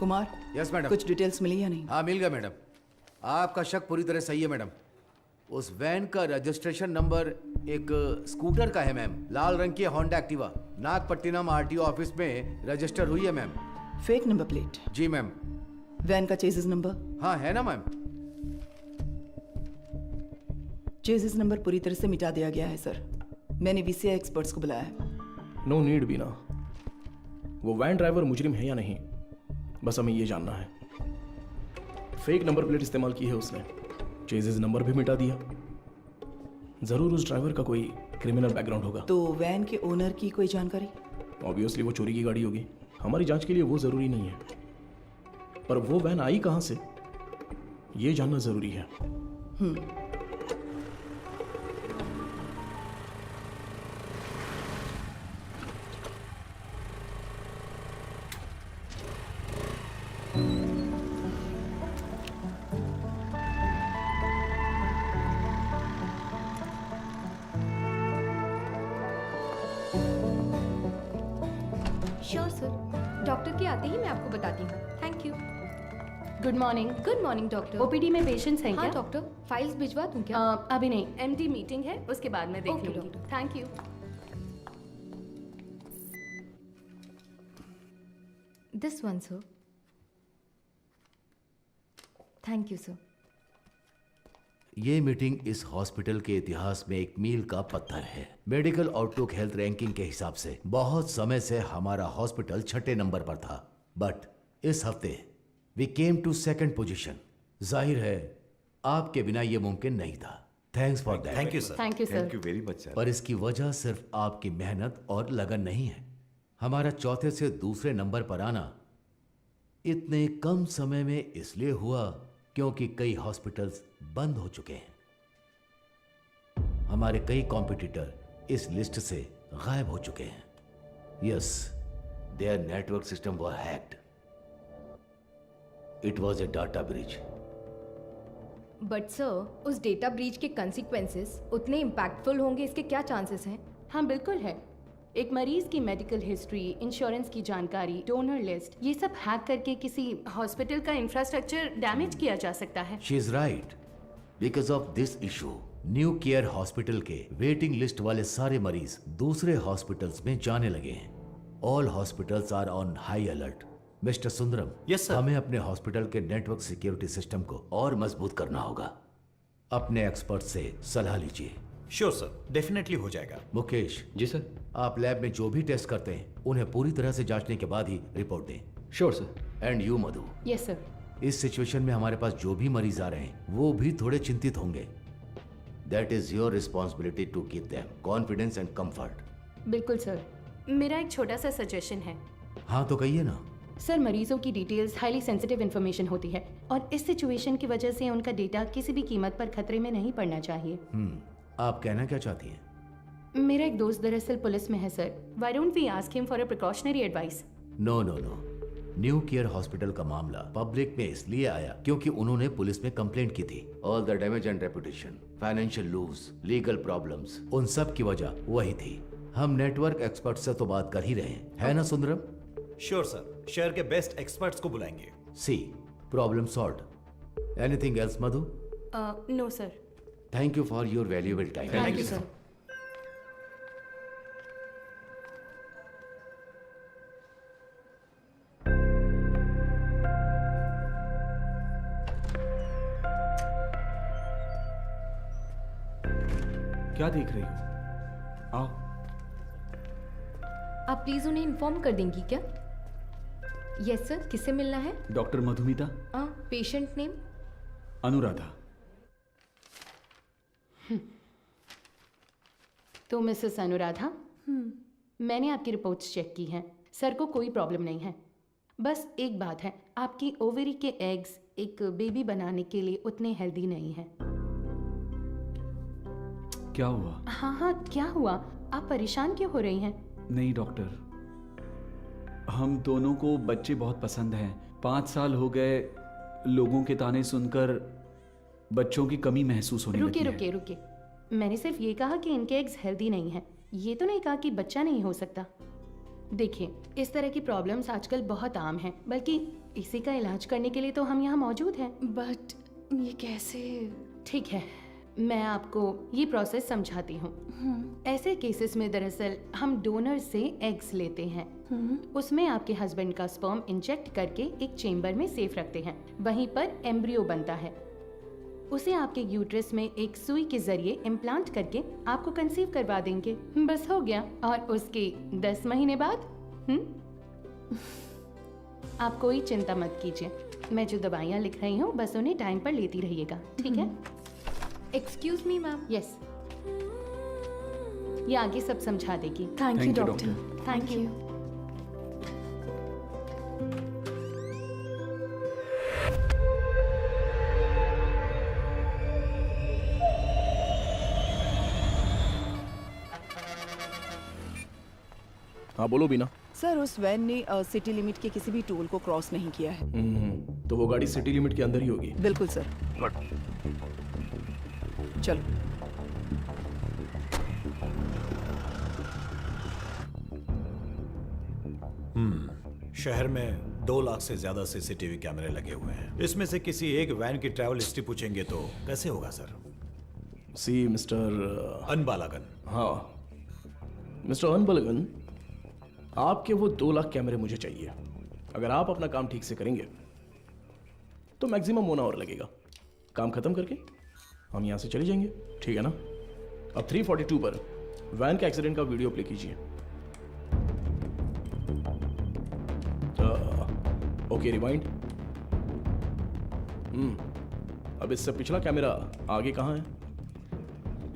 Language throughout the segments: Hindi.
Kumar, yes madam. कुछ डिटेल्स मिली या नहीं? हाँ मिल गया मैडम। आपका शक पूरी तरह सही है मैडम। उस वैन का रजिस्ट्रेशन नंबर एक स्कूटर का है मैम, लाल रंग की Honda Activa. Nagapattinam RTO office में रजिस्टर हुई है मैम। Fake number plate? जी मैम। वैन का चेसिस नंबर? हाँ है ना मैम। चेसिस नंबर पूरी तरह से मिटा दिया गया है सर। मैंने वीसीआई एक्सपर्ट्स को बुलाया है। नो नीड बीना। वो वैन ड्राइवर मुजरिम है या नहीं, बस हमें ये जानना है। फेक नंबर प्लेट इस्तेमाल की है उसने, चेजिस नंबर भी मिटा दिया। जरूर उस ड्राइवर का कोई क्रिमिनल बैकग्राउंड होगा। तो वैन के ओनर की कोई जानकारी? ऑब्वियसली वो चोरी की गाड़ी होगी। हमारी जांच के लिए वो जरूरी नहीं है, पर वो वैन आई कहां से ये जानना जरूरी है। श्योर सर, डॉक्टर के आते ही मैं आपको बताती हूँ। Thank you. Good morning. Good morning doctor. OPD में पेशेंट्स हैं हाँ क्या? डॉक्टर, फाइल्स भिजवा दूँ क्या? अभी नहीं, एमडी मीटिंग है, उसके बाद मैं देख Okay, लूंगी। doctor. Thank you. This one sir. Thank you sir. ये मीटिंग इस हॉस्पिटल के इतिहास में एक मील का पत्थर है। मेडिकल आउटलुक हेल्थ रैंकिंग के हिसाब से बहुत समय से हमारा हॉस्पिटल 6ठे नंबर पर था, बट इस हफ्ते we came to 2nd position. जाहिर है आपके बिना ये मुमकिन नहीं था। Thanks for that. Thank you sir. Thank you sir. Thank you very much sir. पर इसकी वजह सिर्फ आपकी मेहनत और लगन नहीं है। हमारा चौथे से दूसरे नंबर पर आना इतने कम समय में इसलिए हुआ क्योंकि कई हॉस्पिटल्स बंद हो चुके हैं। हमारे कई कॉम्पिटिटर इस लिस्ट से गायब हो चुके हैं। Yes, their network system were hacked. It was a data breach. But sir, उस डेटा ब्रीच के कंसिक्वेंसेस उतने इम्पैक्टफुल होंगे, इसके क्या चांसेस हैं? हाँ बिल्कुल है। एक मरीज की मेडिकल हिस्ट्री, इंश्योरेंस की जानकारी, डोनर लिस्ट, ये सब हैक करके किसी हॉस्पिटल का इंफ्रास्ट्रक्चर डैमेज किया जा सकता है। She is right. Because of this issue New Care Hospital के वेटिंग लिस्ट वाले सारे मरीज दूसरे हॉस्पिटल्स में जाने लगे हैं। All hospitals are on high alert. Mister Sundaram, Yes, sir. हमें अपने हॉस्पिटल के नेटवर्क सिक्योरिटी सिस्टम को और मजबूत करना होगा। अपने एक्सपर्ट से सलाह लीजिए। श्योर सर, डेफिनेटली हो जाएगा। मुकेश जी सर। आप लैब में जो भी टेस्ट करते हैं उन्हें पूरी तरह से जांचने के बाद ही रिपोर्ट दें। Sure sir. And you Madhu, yes sir. इस सिचुएशन में हमारे पास जो भी मरीज आ रहे हैं वो भी थोड़े चिंतित होंगे। That is your responsibility to keep them confidence and comfort. बिल्कुल सर। मेरा एक छोटा सा सजेशन है। हाँ तो कहिए ना। सर, मरीजों की डिटेल्स हाईली सेंसिटिव इन्फॉर्मेशन होती है और इस सिचुएशन की वजह से उनका डेटा किसी भी कीमत पर खतरे में नहीं पड़ना चाहिए। आप कहना क्या चाहती हैं? मेरा एक दोस्त दरअसल पुलिस में है sir. Why don't we ask him for a precautionary advice? No no no. New Care Hospital का मामला पब्लिक में इसलिए आया क्योंकि उन्होंने पुलिस में कंप्लेंट की थी। All the damage and reputation, financial loss, legal problems, उन सब की वजह वही थी। हम नेटवर्क एक्सपर्ट से तो बात कर ही रहे हैं, है ना सुंदरम? श्योर सर, शहर के बेस्ट एक्सपर्ट्स को बुलाएंगे। See, problem solved. Anything else Madhu? No sir. Thank you for your valuable time. Thank you sir. क्या देख रही हो? आओ। आप प्लीज उन्हें इन्फॉर्म कर देंगी क्या? यस सर, किससे मिलना है? Doctor Madhumita. Patient name? Anuradha. तो मिसेस अनुराधा, मैंने आपकी रिपोर्ट्स चेक की हैं। सर को कोई प्रॉब्लम नहीं है। बस एक बात है, आपकी ओवरी के एग्स एक बेबी बनाने के लिए उतने हेल्दी नहीं हैं। क्या हुआ? हाँ, क्या हुआ? आप परेशान क्यों हो रही हैं? नहीं डॉक्टर, हम दोनों को बच्चे बहुत पसंद हैं। 5 साल हो गए लोगों के ताने सुनकर बच्चों की कमी महसूस होने लगी है। रुके। मैंने सिर्फ ये कहा कि इनके एग्स हेल्दी नहीं हैं। ये तो नहीं कहा कि बच्चा नहीं हो सकता। देखिए, इस तरह की प्रॉब्लम्स आजकल बहुत आम हैं, बल्कि इसी का इलाज करने के लिए तो हम यहाँ मौजूद हैं। बट ये कैसे? ठीक है, मैं आपको ये प्रोसेस समझाती हूँ। ऐसे केसेस में दरअसल हम डोनर से एग्स लेते हैं, उसमें आपके हस्बैंड का स्पर्म इंजेक्ट करके एक चेम्बर में सेफ रखते हैं। वहीं पर एम्ब्रियो बनता है, उसे आपके यूट्रस में एक सुई के जरिए इम्प्लांट करके आपको कंसीव करवा देंगे। बस हो गया। और उसके 10 महीने बाद आप कोई चिंता मत कीजिए, मैं जो दवाइयाँ लिख रही हूँ बस उन्हें टाइम पर लेती रहिएगा, ठीक है? Excuse me ma'am. यस, ये आगे सब समझा देगी। Thank you Thank you, doctor. Thank you. हाँ बोलो बीना। सर उस वैन ने सिटी लिमिट के किसी भी टोल को क्रॉस नहीं किया है। तो वो गाड़ी सिटी लिमिट के अंदर ही होगी। बिल्कुल सर। चलो। शहर में 2 लाख से ज्यादा सीसीटीवी कैमरे लगे हुए हैं। इसमें से किसी एक वैन की ट्रैवल हिस्ट्री पूछेंगे तो कैसे होगा सर? सी मिस्टर अनबालागन। हाँ मिस्टर अनबलगन, आपके वो 2 लाख कैमरे मुझे चाहिए। अगर आप अपना काम ठीक से करेंगे तो मैक्सिमम 1 आवर लगेगा। काम खत्म करके हम यहाँ से चले जाएंगे, ठीक है ना? अब 342 पर वैन के एक्सीडेंट का वीडियो प्ले कीजिए। Okay rewind. अब इससे पिछला कैमरा आगे कहाँ है?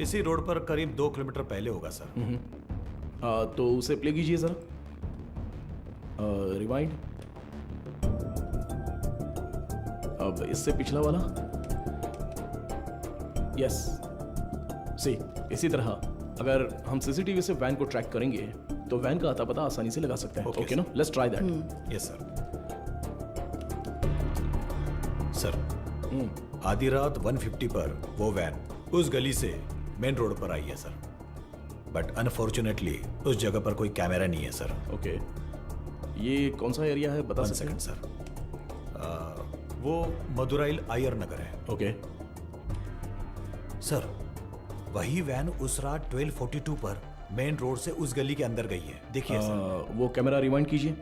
इसी रोड पर करीब 2 किलोमीटर पहले होगा सर। तो उसे प्ले कीजिए जरा। रिवाइंड। अब इससे पिछला वाला। यस सी इसी तरह अगर हम सीसीटीवी से वैन को ट्रैक करेंगे तो वैन का अता पता आसानी से लगा सकते हैं। Okay, ओके ना? Let's try that. Yes sir. Sir आधी रात 150 पर वो वैन उस गली से मेन रोड पर आई है सर, बट अनफॉर्चुनेटली उस जगह पर कोई कैमरा नहीं है सर। ओके ये कौन सा एरिया है बता 1 सकते हैं? Second sir. वो मदुराइल आयर नगर है। ओके सर वही वैन उस रात 1242 पर मेन रोड से उस गली के अंदर गई है। देखिए सर। वो कैमरा रिवाइंड कीजिए।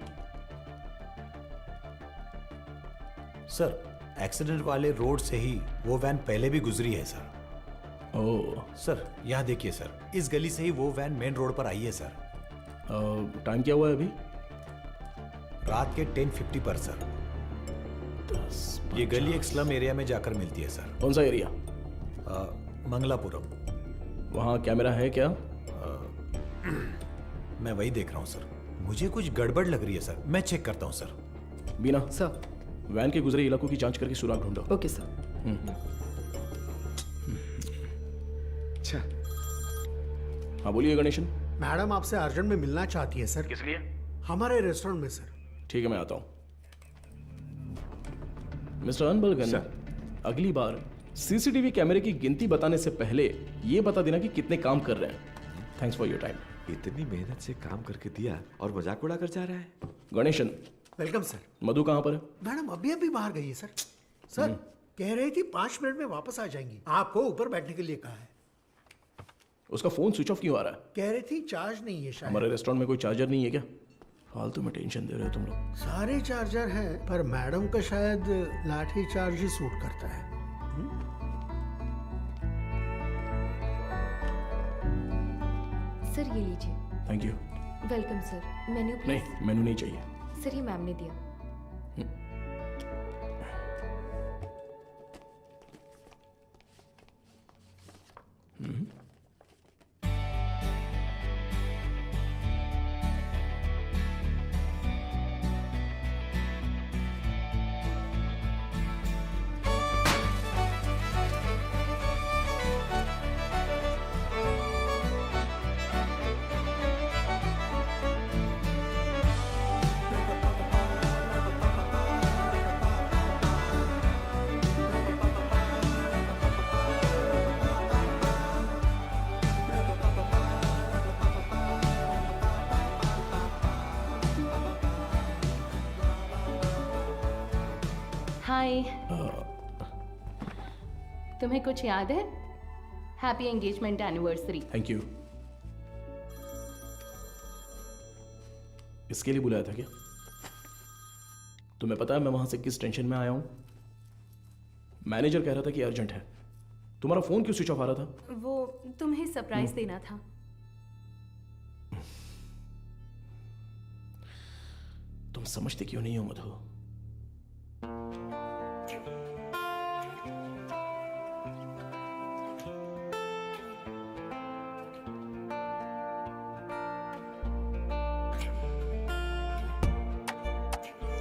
सर एक्सीडेंट वाले रोड से ही वो वैन पहले भी गुजरी है सर। ओह सर यहाँ देखिए सर, इस गली से ही वो वैन मेन रोड पर आई है सर। टाइम क्या हुआ है अभी? रात के 10:50 पर सर। ये गली एक स्लम एरिया में जाकर मिलती है सर। कौन सा एरिया? मंगलापुरम। वहाँ कैमरा है क्या? मैं वही देख रहा हूँ सर। मुझे कुछ गड़बड़ लग रही है सर, मैं चेक करता हूँ सर। बीना सर। वैन के गुजरे इलाकों की जांच करके सुराग ढूंढो। Okay sir. अच्छा हाँ बोलिए गणेशन। मैडम आपसे अर्जेंट में मिलना चाहती है सर। किस लिए? हमारे रेस्टोरेंट में सर। ठीक है मैं आता हूँ। मिस्टर अनबलगन, अगली बार सीसीटीवी कैमरे की गिनती बताने से पहले ये बता देना कि कितने काम कर रहे हैं। Thanks for your time. इतनी मेहनत से काम करके दिया और मजाक उड़ा कर जा रहा है। Ganesan, welcome sir. मधु कहाँ पर है? मैडम अभी अभी बाहर गई है सर। सर कह रही थी 5 मिनट में वापस आ जाएंगी। आपको ऊपर बैठने के लिए कहा है। उसका फोन स्विच ऑफ क्यों आ रहा है? कह रही थी चार्ज नहीं है शायद। हमारे रेस्टोरेंट में कोई चार्जर नहीं है क्या? फालतू में टेंशन दे रहे हो तुम लोग। सारे चार्जर हैं पर मैडम का शायद लाठी चार्ज ही सूट करता है। सर ये लीजिए। Thank you. Welcome sir. Menu please. नहीं मेनू नहीं चाहिए। सर ये मैम ने दिया। हाय। तुम्हें कुछ याद है? Happy engagement anniversary. Thank you. इसके लिए बुलाया था क्या? तुम्हें पता है मैं वहां से किस टेंशन में आया हूं? मैनेजर कह रहा था कि अर्जेंट है। तुम्हारा फोन क्यों स्विच ऑफ आ रहा था? वो तुम्हें सरप्राइज देना था। तुम समझते क्यों नहीं हो मधु?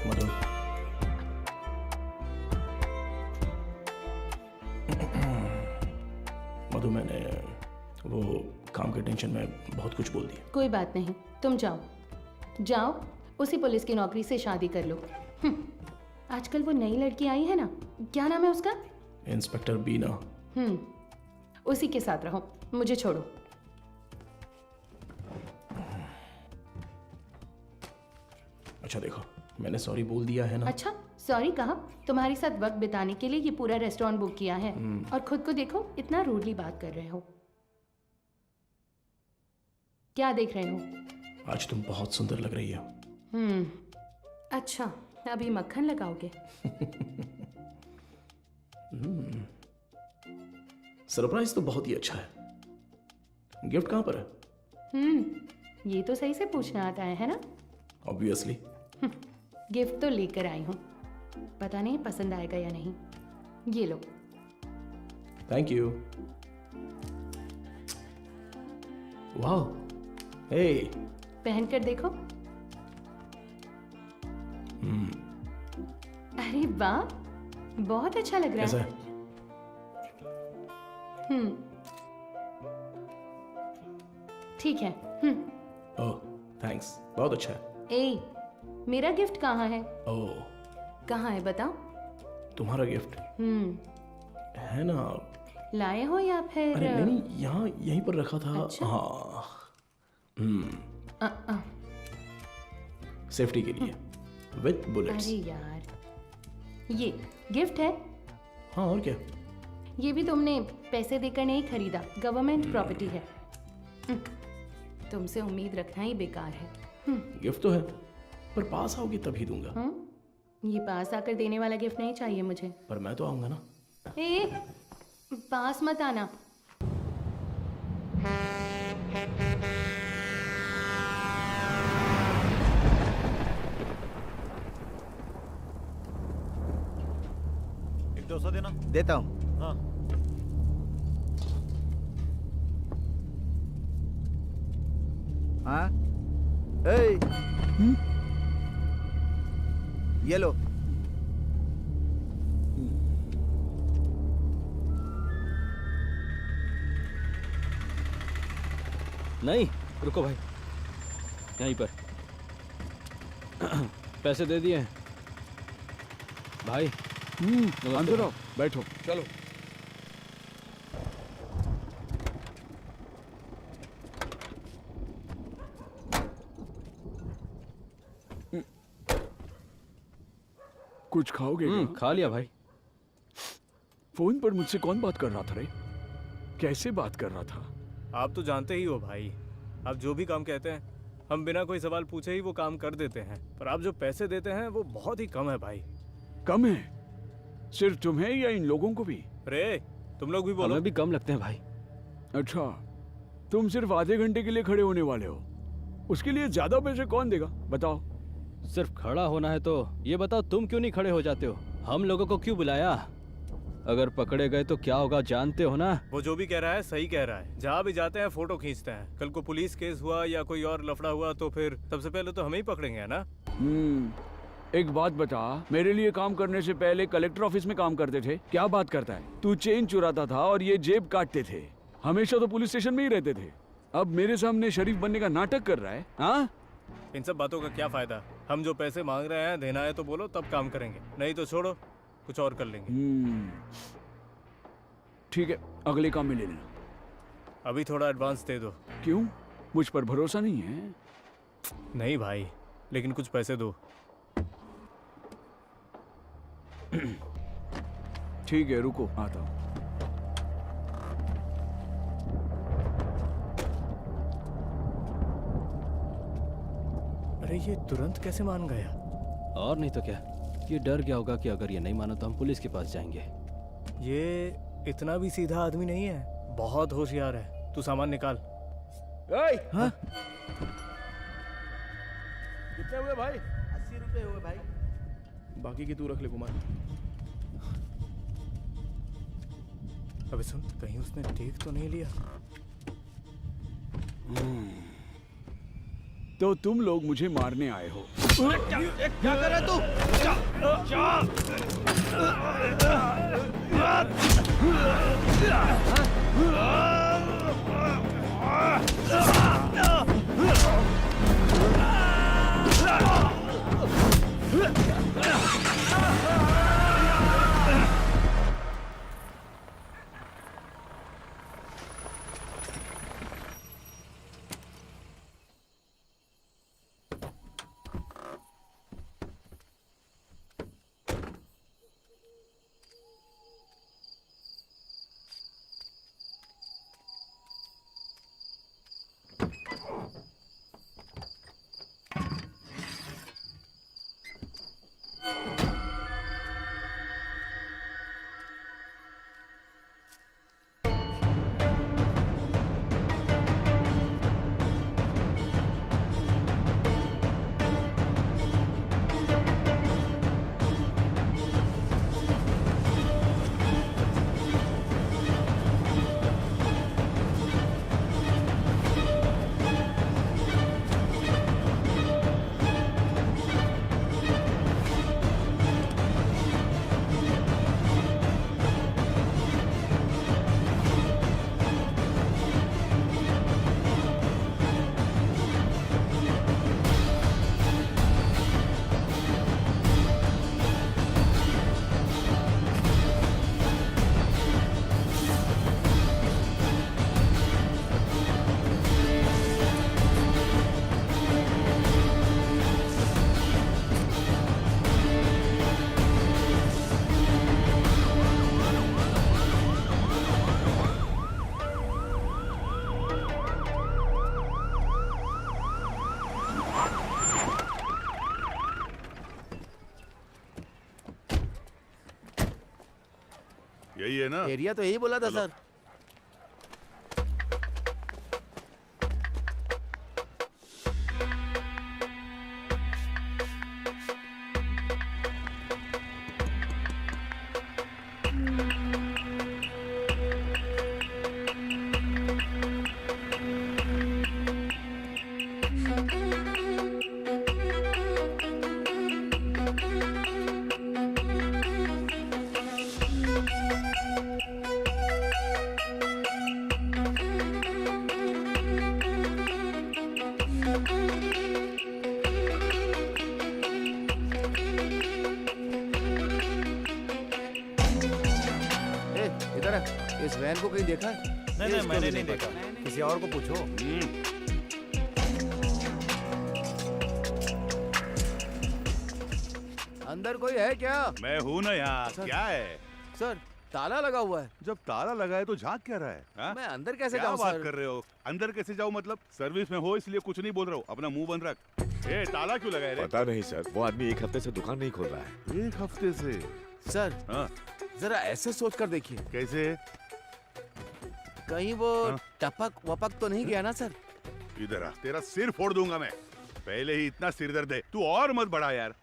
मधु, मधु मैंने वो काम के टेंशन में बहुत कुछ बोल दिया। कोई बात नहीं, तुम जाओ जाओ, उसी पुलिस की नौकरी से शादी कर लो। आजकल वो नई लड़की आई है ना, क्या नाम है उसका? इंस्पेक्टर बीना। उसी के साथ रहो, मुझे छोड़ो। अच्छा देखो, मैंने सॉरी बोल दिया है ना। अच्छा, सॉरी कहा? तुम्हारे साथ वक्त बिताने के लिए ये पूरा रेस्टोरेंट बुक किया है और खुद को देखो, इतना रूडली बात कर रहे हो। क्या देख रहे हो? आज तुम बहुत सुंदर लग रही हो। अच्छा, अभी मक्खन लगाओगे? सरप्राइज तो बहुत ही अच्छा है। गिफ्ट कहां पर है? ये तो सही से पूछना आता है ना? ऑब्वियसली। गिफ्ट तो लेकर आई हूँ, पता नहीं पसंद आएगा या नहीं। ये लो। Thank you. वाह, हे, पहन कर देखो। अरे वाह, बहुत अच्छा लग रहा कैसा है। है? ठीक है। ओह, थैंक्स, बहुत अच्छा है। ए, मेरा गिफ्ट कहाँ है? ओह, कहाँ है बताओ? तुम्हारा गिफ्ट है ना? लाए हो या फिर? अरे नहीं, यहाँ यहीं पर रखा था। अच्छा? हाँ, अ, सेफ्टी के लिए विथ बुलेट्स। अरे यार, ये गिफ्ट है? हाँ, और क्या? ये भी तुमने पैसे देकर नहीं खरीदा, गवर्नमेंट प्रॉपर्टी है। तुमसे उम्मीद रखना ही बेकार है। गिफ्ट तो है, पर पास आओगी तभी दूंगा। ये पास आकर देने वाला गिफ्ट नहीं चाहिए मुझे। पर मैं तो आऊंगा ना। ए, पास मत आना। एक 200 देना। देता हूँ। हाँ। हाँ, ए, ये लो। नहीं, रुको भाई, यहीं पर पैसे दे दिए हैं भाई। अंदर आओ, बैठो। चलो। कुछ खाओगे क्या? खा लिया भाई। फोन पर मुझसे कौन बात कर रहा था रे? कैसे बात कर रहा था? आप तो जानते ही हो भाई, आप जो भी काम कहते हैं हम बिना कोई सवाल पूछे ही वो काम कर देते हैं, पर आप जो पैसे देते हैं वो बहुत ही कम है भाई। कम है? सिर्फ तुम्हें या इन लोगों को भी? रे, तुम लोग भी बोलो। हमें भी कम लगते हैं भाई। अच्छा, तुम सिर्फ आधे घंटे के लिए खड़े होने वाले हो, उसके लिए ज्यादा पैसे कौन देगा बताओ? सिर्फ खड़ा होना है तो ये बताओ, तुम क्यों नहीं खड़े हो जाते हो? हम लोगों को क्यों बुलाया? अगर पकड़े गए तो क्या होगा जानते हो ना? वो जो भी कह रहा है सही कह रहा है। जहाँ भी जाते हैं फोटो खींचते हैं। कल को पुलिस केस हुआ या कोई और लफड़ा हुआ तो फिर सबसे पहले तो हमें ही पकड़ेंगे, है ना? एक बात बता, मेरे लिए काम करने से पहले कलेक्टर ऑफिस में काम करते थे। क्या बात करता है? तू चेन चुराता था और ये जेब काटते थे। हमेशा तो पुलिस स्टेशन में ही रहते थे। अब मेरे सामने शरीफ बनने का नाटक कर रहा है। हाँ, इन सब बातों का क्या फायदा? हम जो पैसे मांग रहे हैं देना है तो बोलो, तब काम करेंगे, नहीं तो छोड़ो, कुछ और कर लेंगे। ठीक है, अगले काम में ले लेना। अभी थोड़ा एडवांस दे दो। क्यों? मुझ पर भरोसा नहीं है? नहीं भाई, लेकिन कुछ पैसे दो। ठीक है, रुको, आता हूँ। अरे ये तुरंत कैसे मान गया? और नहीं तो क्या, ये डर गया होगा कि अगर ये नहीं माना तो हम पुलिस के पास जाएंगे। ये इतना भी सीधा आदमी नहीं है, बहुत होशियार है। तू सामान निकाल। हाँ? कितने हुए भाई? 80 रुपए हुए भाई। बाकी की तू रख ले कुमार। अबे सुन, कहीं उसने देख तो नहीं लिया? तो तुम लोग मुझे मारने आए हो? क्या कर रहा तू? यही है ना? एरिया तो यही बोला था सर। इस वैन को कहीं देखा है? नहीं, मैंने नहीं देखा। किसी और को पूछो। अंदर कोई है क्या? मैं हूँ ना यहाँ। क्या है सर? ताला लगा हुआ है। जब ताला लगा है तो झांक क्या रहा है? हा? मैं अंदर कैसे क्या जाऊँ बात सर? कर रहे हो? अंदर कैसे जाऊँ मतलब? सर्विस में हो इसलिए कुछ नहीं बोल रहा हूँ। अपना मुंह बंद रख। ए, ताला क्यों लगाए रे? पता नहीं सर, वो आदमी 1 हफ्ते से दुकान नहीं खोल रहा है। 1 हफ्ते से? सर हाँ? जरा ऐसे सोच कर देखिए। कैसे? कहीं वो हाँ? टपक वपक तो नहीं गया ना सर? इधर आ, तेरा सिर फोड़ दूंगा मैं। पहले ही इतना सिर दर्द है, तू और मत बढ़ा यार।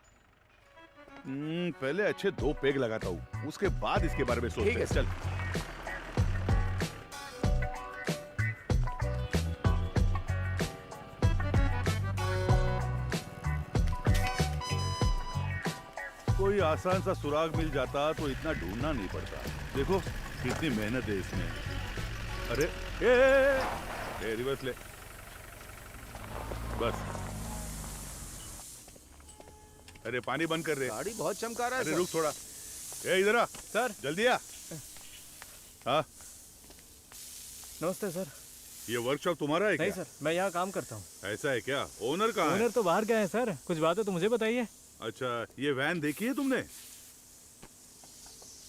पहले अच्छे 2 पेग लगाता हूँ, उसके बाद इसके बारे में सोचते हैं। चल। कोई आसान सा सुराग मिल जाता तो इतना ढूंढना नहीं पड़ता। देखो कितनी मेहनत है इसमें। अरे ए, रिवर्स ले। बस। अरे पानी बंद कर रहे। गाड़ी बहुत चमका रहा है। अरे रुक थोड़ा। ए इधर आ सर। जल्दी आ। हाँ नमस्ते सर। ये वर्कशॉप तुम्हारा है क्या? नहीं सर, मैं यहाँ काम करता हूँ। ऐसा है क्या? ओनर कहाँ है? ओनर तो बाहर गए हैं सर। कुछ बात है तो मुझे बताइए। अच्छा, ये वैन देखी है तुमने?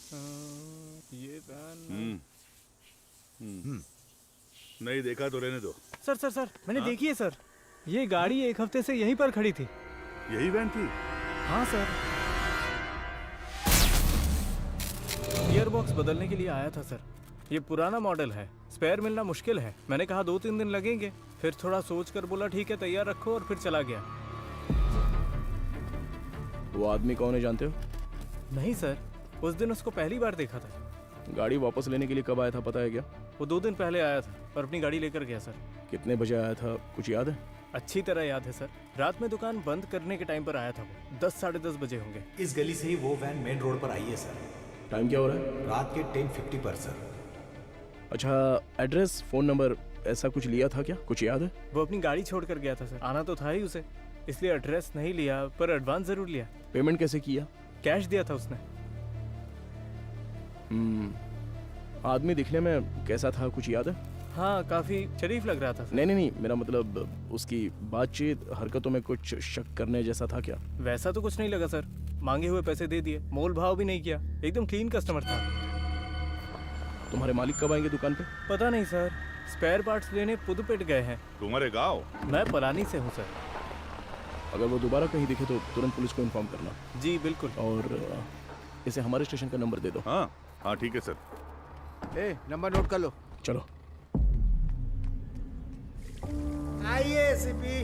ये वैन नहीं देखा तो रहने दो। सर मैंने देखी है सर। ये गाड़ी एक हफ्ते से यहीं पर खड़ी थी। यही वैन थी? हाँ सर। गियर बॉक्स बदलने के लिए आया था सर। ये पुराना मॉडल है, स्पेयर मिलना मुश्किल है। मैंने कहा 2-3 दिन लगेंगे, फिर थोड़ा सोच कर बोला ठीक है तैयार रखो, और फिर चला गया। वो आदमी कौन है जानते हो? नहीं सर, उस दिन उसको पहली बार देखा था। गाड़ी वापस लेने के लिए कब आया था पता है क्या? वो 2 दिन पहले आया था और अपनी गाड़ी लेकर गया सर। कितने बजे आया था कुछ याद है? अच्छी तरह याद है सर। रात में दुकान बंद करने के टाइम पर आया था वो। 10-10:30 बजे होंगे। इस गली से ही वो वैन मेन रोड पर आई है सर। टाइम क्या हो रहा है? रात के 10:50 पर सर। अच्छा, एड्रेस, फोन नंबर ऐसा कुछ लिया था क्या? कुछ याद है? वो अपनी गाड़ी छोड़ कर गया था सर। आना तो था ही उसे, इसलिए एड्रेस नहीं लिया, पर एडवांस जरूर लिया। पेमेंट कैसे किया? कैश दिया था उसने। आदमी दिखने में कैसा था कुछ याद है? हाँ, काफी शरीफ लग रहा था सर। नहीं, मेरा मतलब उसकी बातचीत, हरकतों में कुछ शक करने जैसा था क्या? वैसा तो कुछ नहीं लगा सर। मांगे हुए पैसे दे दिए, मोल भाव भी नहीं किया। एकदम क्लीन कस्टमर था। तुम्हारे मालिक कब आएंगे दुकान पे? पता नहीं सर, स्पेयर पार्ट्स लेने पुदुपेट गए हैं। तुम्हारे गाँव? मैं पलानी से हूँ सर। अगर वो दोबारा कहीं दिखे तो तुरंत पुलिस को इन्फॉर्म करना। जी बिल्कुल। और इसे हमारे स्टेशन का नंबर दे दो। हाँ ठीक है सर। नंबर नोट कर लो। चलो। आइए एसीपी।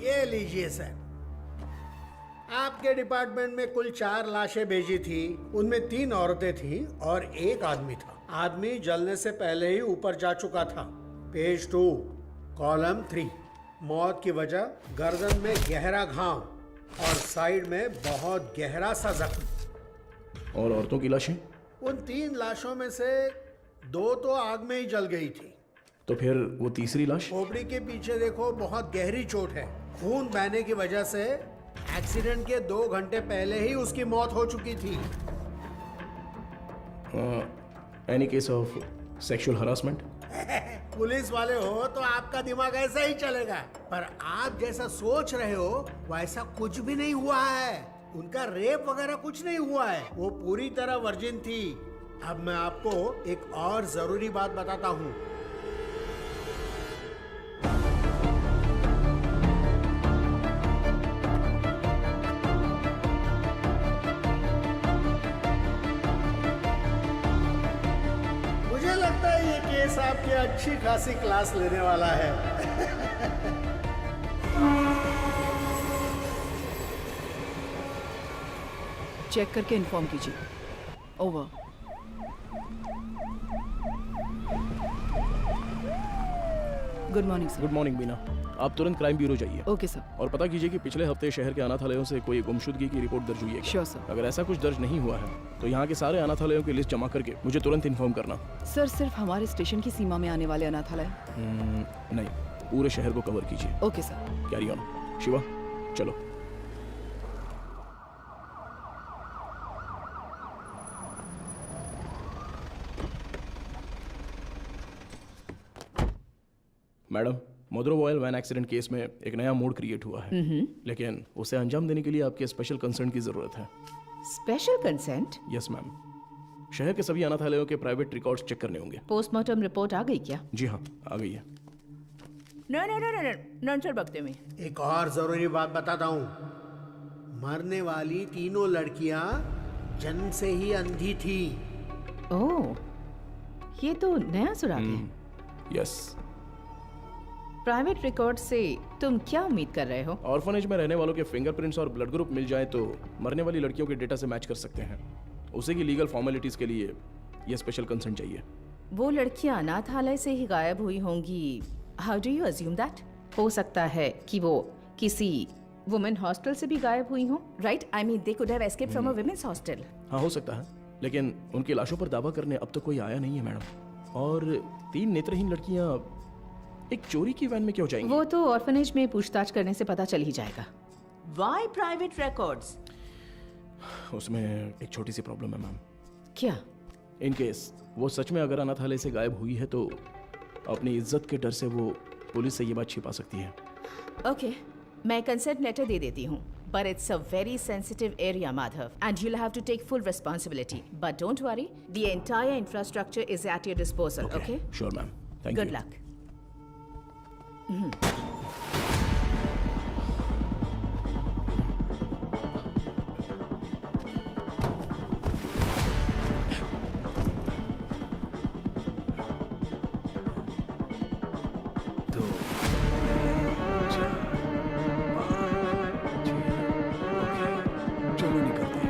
ये लीजिए सर। आपके डिपार्टमेंट में कुल 4 लाशें भेजी थी। उनमें 3 औरतें थीं और 1 आदमी था। आदमी जलने से पहले ही ऊपर जा चुका था। Page 2, column 3। मौत की वजह गर्दन में गहरा घाव और साइड में बहुत गहरा सा जख्म। और औरतों की लाशें? उन 3 लाशों में से 2 तो आग में ही जल गई थी। तो फिर वो तीसरी लाश? खोपड़ी के पीछे देखो, बहुत गहरी चोट है। खून बहने की वजह से एक्सीडेंट के 2 घंटे पहले ही उसकी मौत हो चुकी थी। Any case of sexual harassment? Police वाले हो तो आपका दिमाग ऐसा ही चलेगा, पर आप जैसा सोच रहे हो वैसा कुछ भी नहीं हुआ है। उनका रेप वगैरह कुछ नहीं हुआ है। वो पूरी तरह वर्जिन थी। अब मैं आपको एक और जरूरी बात बताता हूँ। मुझे लगता है ये केस आपकी अच्छी खासी क्लास लेने वाला है। चेक करके इन्फॉर्म कीजिए। Over. Good morning sir. Good morning Beena. आप तुरंत क्राइम ब्यूरो जाइए। Okay sir. और पता कीजिए कि पिछले हफ्ते शहर के अनाथालयों से कोई गुमशुदगी की रिपोर्ट दर्ज हुई है क्या? Sure sir. अगर ऐसा कुछ दर्ज नहीं हुआ है तो यहाँ के सारे अनाथालयों की लिस्ट जमा करके मुझे तुरंत इन्फॉर्म करना। सर, सिर्फ हमारे स्टेशन की सीमा में आने वाले अनाथालय? नहीं, पूरे शहर को कवर कीजिए। Okay sir. Carry on. Shiva, चलो। Madam, Maduro oil van accident case में एक नया मोड क्रिएट हुआ है, लेकिन उसे अंजाम देने के लिए आपके स्पेशल कंसर्न की जरूरत है। Special consent? Yes ma'am. शहर के सभी अनाथालयों के प्राइवेट रिकॉर्ड्स चेक करने होंगे। पोस्टमार्टम रिपोर्ट आ गई क्या? जी हाँ, आ गई है। नंचर बकते में एक और जरूरी बात बताता हूँ। मरने वाली तीनों लड़कियां जन्म से ही अंधी थी। ओह, ये तो नया सुराग है। यस। प्राइवेट रिकॉर्ड से तुम क्या उम्मीद कर रहे हो? ऑर्फनेज में रहने वालों के फिंगरप्रिंट्स और ब्लड ग्रुप मिल जाए तो मरने वाली लड़कियों के डेटा से मैच कर सकते हैं। उसे की लीगल फॉर्मेलिटीज के लिए ये स्पेशल कंसर्न चाहिए। वो लड़कियां अनाथालय से ही गायब हुई होंगी। How do you assume that? हो सकता है कि वो किसी वुमेन हॉस्टल से भी गायब हुई हों, right? I mean they could have escaped from a women's hostel. हाँ, हो सकता है, लेकिन उनकी लाशों पर दावा करने अब तक कोई आया नहीं है मैडम। और 3 नेत्रहीन लड़कियां एक चोरी की वैन में क्यों जाएंगी? वो तो ऑर्फनेज में पूछताछ करने से पता चल ही जाएगा। Why private records? उसमें एक छोटी सी प्रॉब्लम है मैम। क्या? इन केस वो सच में अगर अनाथालय से गायब हुई है तो अपनी इज्जत के डर से वो पुलिस से ये बात छिपा सकती है। ओके, मैं कंसेंट लेटर दे देती हूँ। But it's a very sensitive area, Madhav, and you'll have to take full responsibility. But don't worry, the entire infrastructure is at your disposal, okay? Sure, ma'am. Thank Good you. luck. चलो निकलते हैं।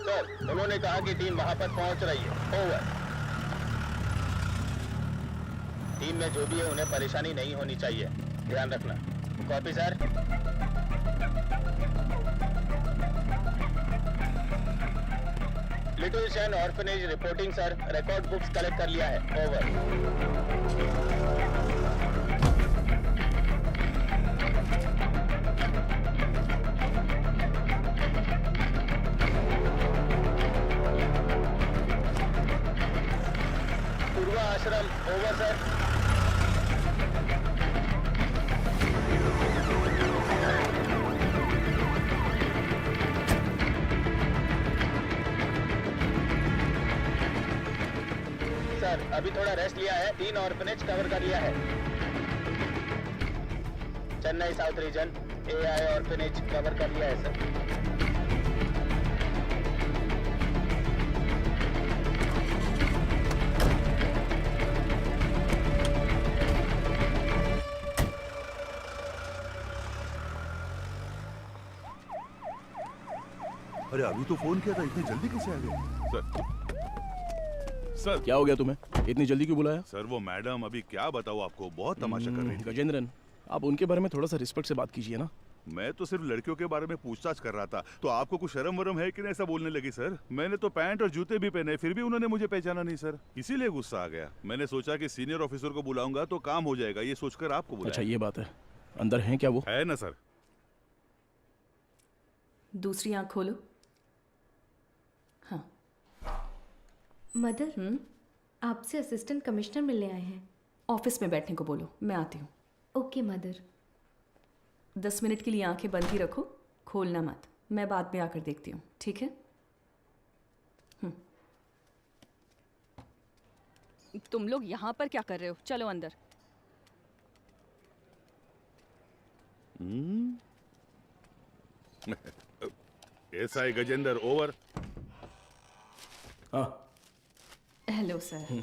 सर, उन्होंने कहा कि टीम वहां पर पहुंच रही है। ओवर। टीम में जो भी है उन्हें परेशानी नहीं होनी चाहिए, ध्यान रखना। Copy sir. Little Shan orphanage reporting sir, record books collect कर लिया है। ओवर। पूर्वा आश्रम, ओवर सर। सर, अभी थोड़ा रेस्ट लिया है, 3 ऑर्फनेज कवर कर लिया है। Chennai south region, AI orphanage cover कर लिया है सर। अरे अभी तो फोन किया था, इतनी जल्दी कैसे आ गए? सर क्या हो गया तुम्हें? इतनी जल्दी क्यों बुलाया? सर वो मैडम, अभी क्या बताऊँ आपको, बहुत तमाशा कर रही थी। गजेंद्रन, आप उनके बारे में थोड़ा सा रिस्पेक्ट से बात कीजिए ना। मैं तो सिर्फ लड़कियों के बारे में पूछताछ कर रहा था, तो आपको कुछ शर्म वरम है कि नहीं ऐसा बोलने लगी सर? मैंने तो पैंट और जूते भी पहने, फिर भी उन्होंने मुझे पहचाना नहीं सर, इसीलिए गुस्सा आ गया। मैंने सोचा कि सीनियर ऑफिसर को बुलाऊंगा तो काम हो जाएगा, ये सोचकर आपको बुलाया। अच्छा ये बात है, अंदर है क्या वो? है ना सर। दूसरी आंख खोलो। हाँ मदर, आपसे असिस्टेंट कमिश्नर मिलने आए हैं। ऑफिस में बैठने को बोलो, मैं आती हूँ। Okay mother. 10 मिनट के लिए आंखें बंद ही रखो, खोलना मत। मैं बाद में आकर देखती हूँ, ठीक है? तुम लोग यहाँ पर क्या कर रहे हो? चलो अंदर। SI Gajendra, over. हाँ। Hello sir,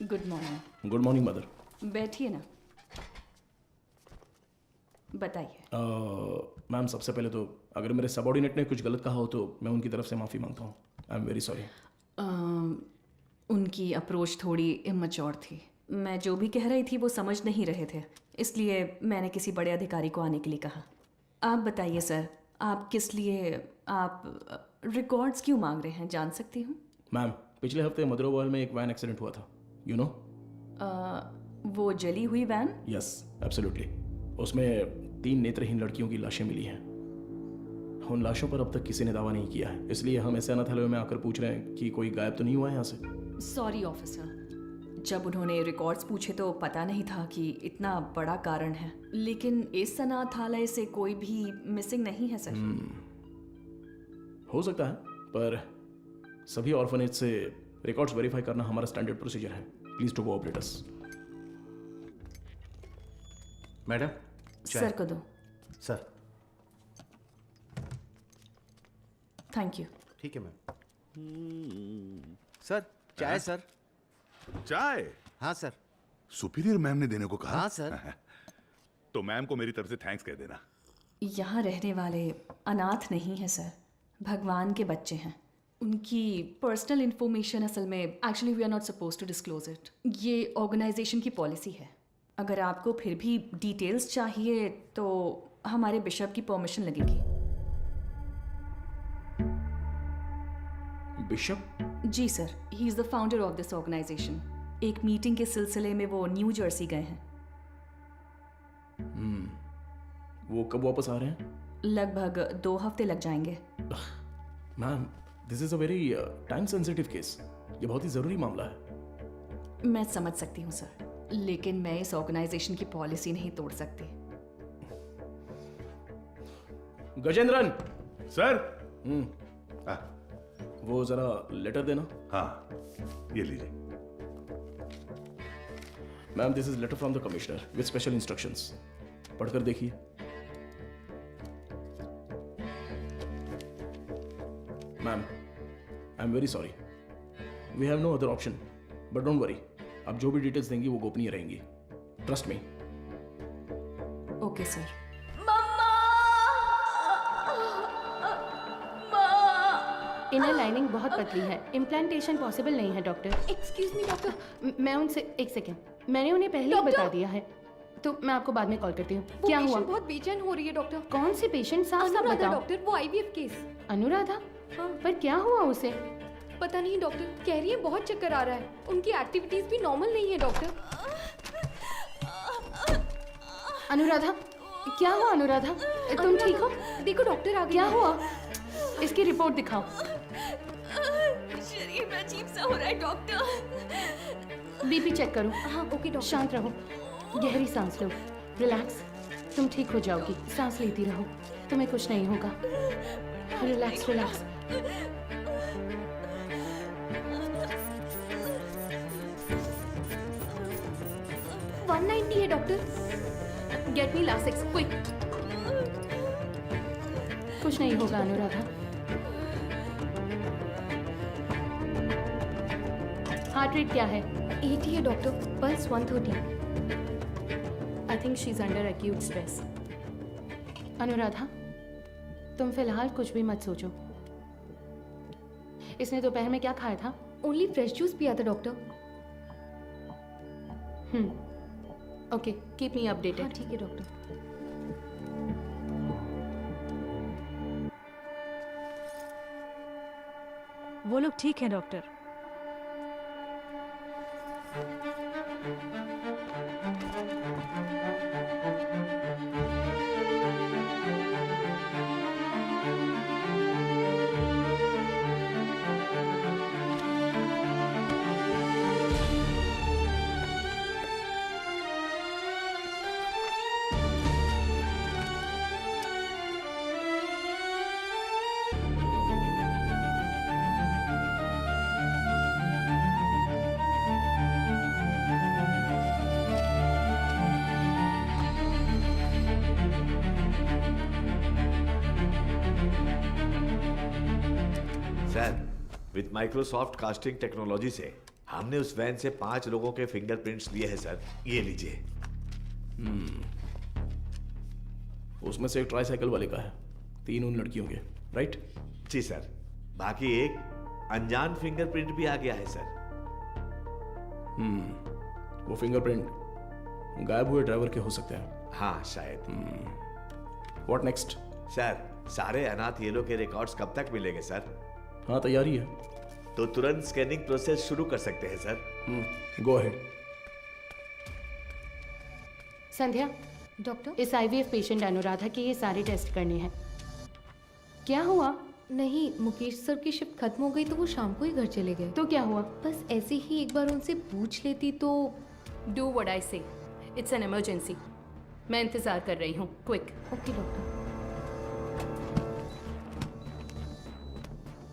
good morning. Good morning mother. बैठिए ना, बताइए। मैम सबसे पहले तो अगर मेरे सबऑर्डिनेट ने कुछ गलत कहा हो तो मैं उनकी तरफ से माफ़ी मांगता हूँ। I am very sorry. उनकी अप्रोच थोड़ी इमैच्योर थी। मैं जो भी कह रही थी वो समझ नहीं रहे थे, इसलिए मैंने किसी बड़े अधिकारी को आने के लिए कहा। आप बताइए सर, आप किस लिए आप रिकॉर्ड्स क्यों मांग रहे हैं, जान सकती हूँ? मैम पिछले हफ्ते मदरोवाल में एक वैन एक्सीडेंट हुआ था, यू नो? वो जली हुई वैन? Yes absolutely. उसमें 3 नेत्रहीन लड़कियों की लाशें मिली हैं। उन लाशों पर अब तक किसी ने दावा नहीं किया है, इसलिए हम ऐसे अनाथालय में आकर पूछ रहे हैं कि कोई गायब तो नहीं हुआ है यहाँ से। सॉरी ऑफिसर, जब उन्होंने रिकॉर्ड्स पूछे तो पता नहीं था कि इतना बड़ा कारण है, लेकिन इस अनाथालय से कोई भी मिसिंग नहीं है सर। हो सकता है, पर सभी ऑर्फनेज से रिकॉर्ड्स वेरीफाई करना हमारा स्टैंडर्ड प्रोसीजर है। Please to cooperate us. Madam sir को दो। Sir thank you. ठीक है मैम। सर चाय सर। चाय? हाँ सर। सुपीरियर मैम ने देने को कहा? हाँ सर। तो मैम को मेरी तरफ से थैंक्स कह देना। यहाँ रहने वाले अनाथ नहीं है सर, भगवान के बच्चे हैं। उनकी पर्सनल इंफॉर्मेशन असल में actually we are not suppose to disclose it. ये ऑर्गेनाइजेशन की पॉलिसी है। अगर आपको फिर भी डिटेल्स चाहिए तो हमारे बिशप की परमिशन लगेगी। बिशप? जी sir, he is the founder of this organisation. एक मीटिंग के सिलसिले में वो न्यू जर्सी गए हैं। वो कब वापस आ रहे हैं? लगभग 2 हफ्ते लग जाएंगे। Ma'am, this is a very time sensitive case. ये बहुत ही जरूरी मामला है। मैं समझ सकती हूँ सर, लेकिन मैं इस ऑर्गेनाइजेशन की पॉलिसी नहीं तोड़ सकती। गजेंद्रन सर। वो जरा लेटर देना। हाँ, ये लीजिए। Ma'am, this is letter from the commissioner with special instructions. पढ़कर देखिए। Ma'am, I am very sorry, we have no other option, but don't worry, आप जो भी डिटेल्स देंगी वो गोपनीय रहेंगी। Trust me. Okay sir. Inner lining बहुत पतली है, इम्प्लांटेशन पॉसिबल नहीं है डॉक्टर। Excuse me doctor. मैं उनसे एक सेकेंड, मैंने उन्हें पहले ही बता दिया है, तो मैं आपको बाद में कॉल करती हूँ। क्या हुआ? बहुत बेचैन हो रही है डॉक्टर। कौन सी पेशेंट? साफ साफ बताओ। डॉक्टर, वो आईवीएफ केस। अनुराधा? हाँ। पर क्या हुआ उसे? पता नहीं डॉक्टर, कह रही है बहुत चक्कर आ रहा है। उनकी एक्टिविटीज भी नॉर्मल नहीं है डॉक्टर। अनुराधा, क्या हुआ अनुराधा? तुम ठीक हो? देखो डॉक्टर आ गए। क्या हुआ? इसकी रिपोर्ट दिखाओ। शरीर में अजीब सा हो रहा है डॉक्टर। बीपी चेक करो। हाँ ओके डॉक्टर। शांत रहो, गहरी सांस लो, रिलैक्स। तुम ठीक हो जाओगी, सांस लेती रहो, तुम्हें कुछ नहीं होगा। Relax relax. है doctor. Get me Lasix quick. कुछ नहीं होगा अनुराधा। हार्ट रेट क्या है? 80 है doctor, pulse 130। I think she is under acute stress. Anuradha, तुम फिलहाल कुछ भी मत सोचो। इसने दोपहर में क्या खाया था? ओनली फ्रेश जूस पिया था doctor. Okay, keep me updated. हाँ, ठीक है डॉक्टर। वो लोग ठीक हैं doctor. With Microsoft casting technology से हमने उस वैन से 5 लोगों के फिंगरप्रिंट्स लिए हैं सर। ये लीजिए। उसमें से एक ट्राईसाइकिल वाले का है, 3 उन लड़कियों के, राइट? जी सर। बाकी एक अनजान फिंगरप्रिंट भी आ गया है सर। वो फिंगरप्रिंट गायब हुए ड्राइवर के हो सकते हैं। हाँ शायद। What next? सर, सारे अनाथ येलो के रिकॉर्ड्स कब तक मिलेंगे सर? हाँ, तैयारी है। तो तुरंत स्कैनिंग प्रोसेस शुरू कर सकते हैं sir. Go ahead. Sandhya, doctor, इस आईवीएफ पेशेंट अनुराधा के ये सारे टेस्ट करने हैं। क्या हुआ? नहीं, मुकेश सर की शिफ्ट खत्म हो गई तो वो शाम को ही घर चले गए। तो क्या हुआ? बस ऐसे ही एक बार उनसे पूछ लेती तो। डू व्हाट आई से, इट्स एन इमरजेंसी। मैं इंतजार कर रही हूँ, क्विक। Okay doctor.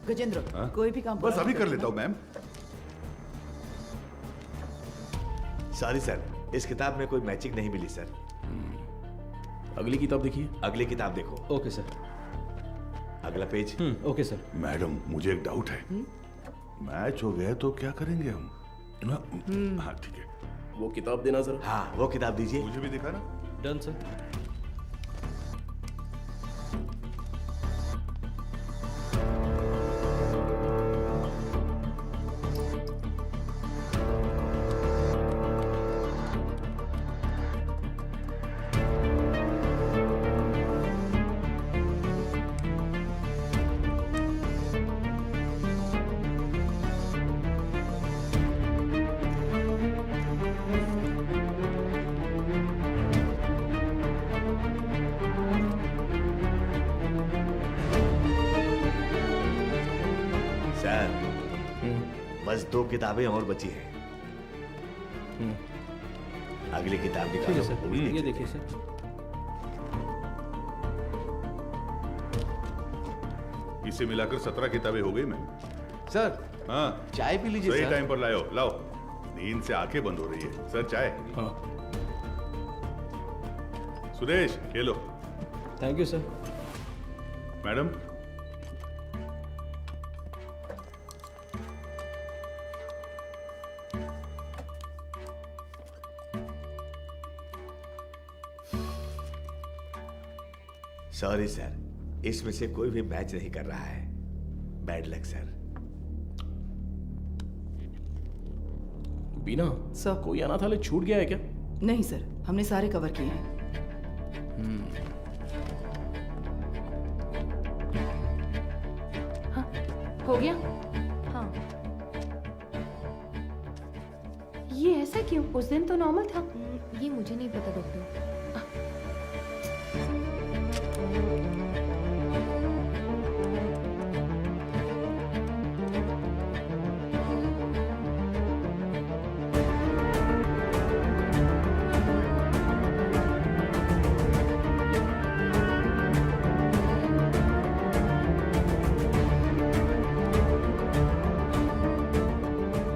गजेंद्र, कोई भी काम बस अभी कर लेता हूँ मैम। सॉरी सर, इस किताब में कोई मैचिंग नहीं मिली सर। अगली किताब देखिए। अगली किताब देखो। Okay sir. अगला पेज। Okay sir. मैडम मुझे एक डाउट है, मैच हो गया तो क्या करेंगे हम? हाँ ठीक है। वो किताब देना जरा। हाँ वो किताब दीजिए। मुझे भी दिखा ना। Done sir. सर बस 2 किताबें और बची हैं। अगली किताब ठीक निकालो। है सर, ये देखिए सर। इसे मिलाकर 17 किताबें हो गई मैम। सर हाँ चाय पी लीजिए सही सर। टाइम पर लाओ लाओ, नींद से आंखें बंद हो रही है। सर चाय। हाँ सुरेश ये लो। Thank you sir. Madam sorry sir, इसमें से कोई भी मैच नहीं कर रहा है। Bad luck sir. Beena sir, कोई अनाथालय छूट गया है क्या? नहीं सर, हमने सारे कवर किए हैं। हो गया? हाँ। ये ऐसा क्यों? उस दिन तो नॉर्मल था। ये मुझे नहीं पता डॉक्टर।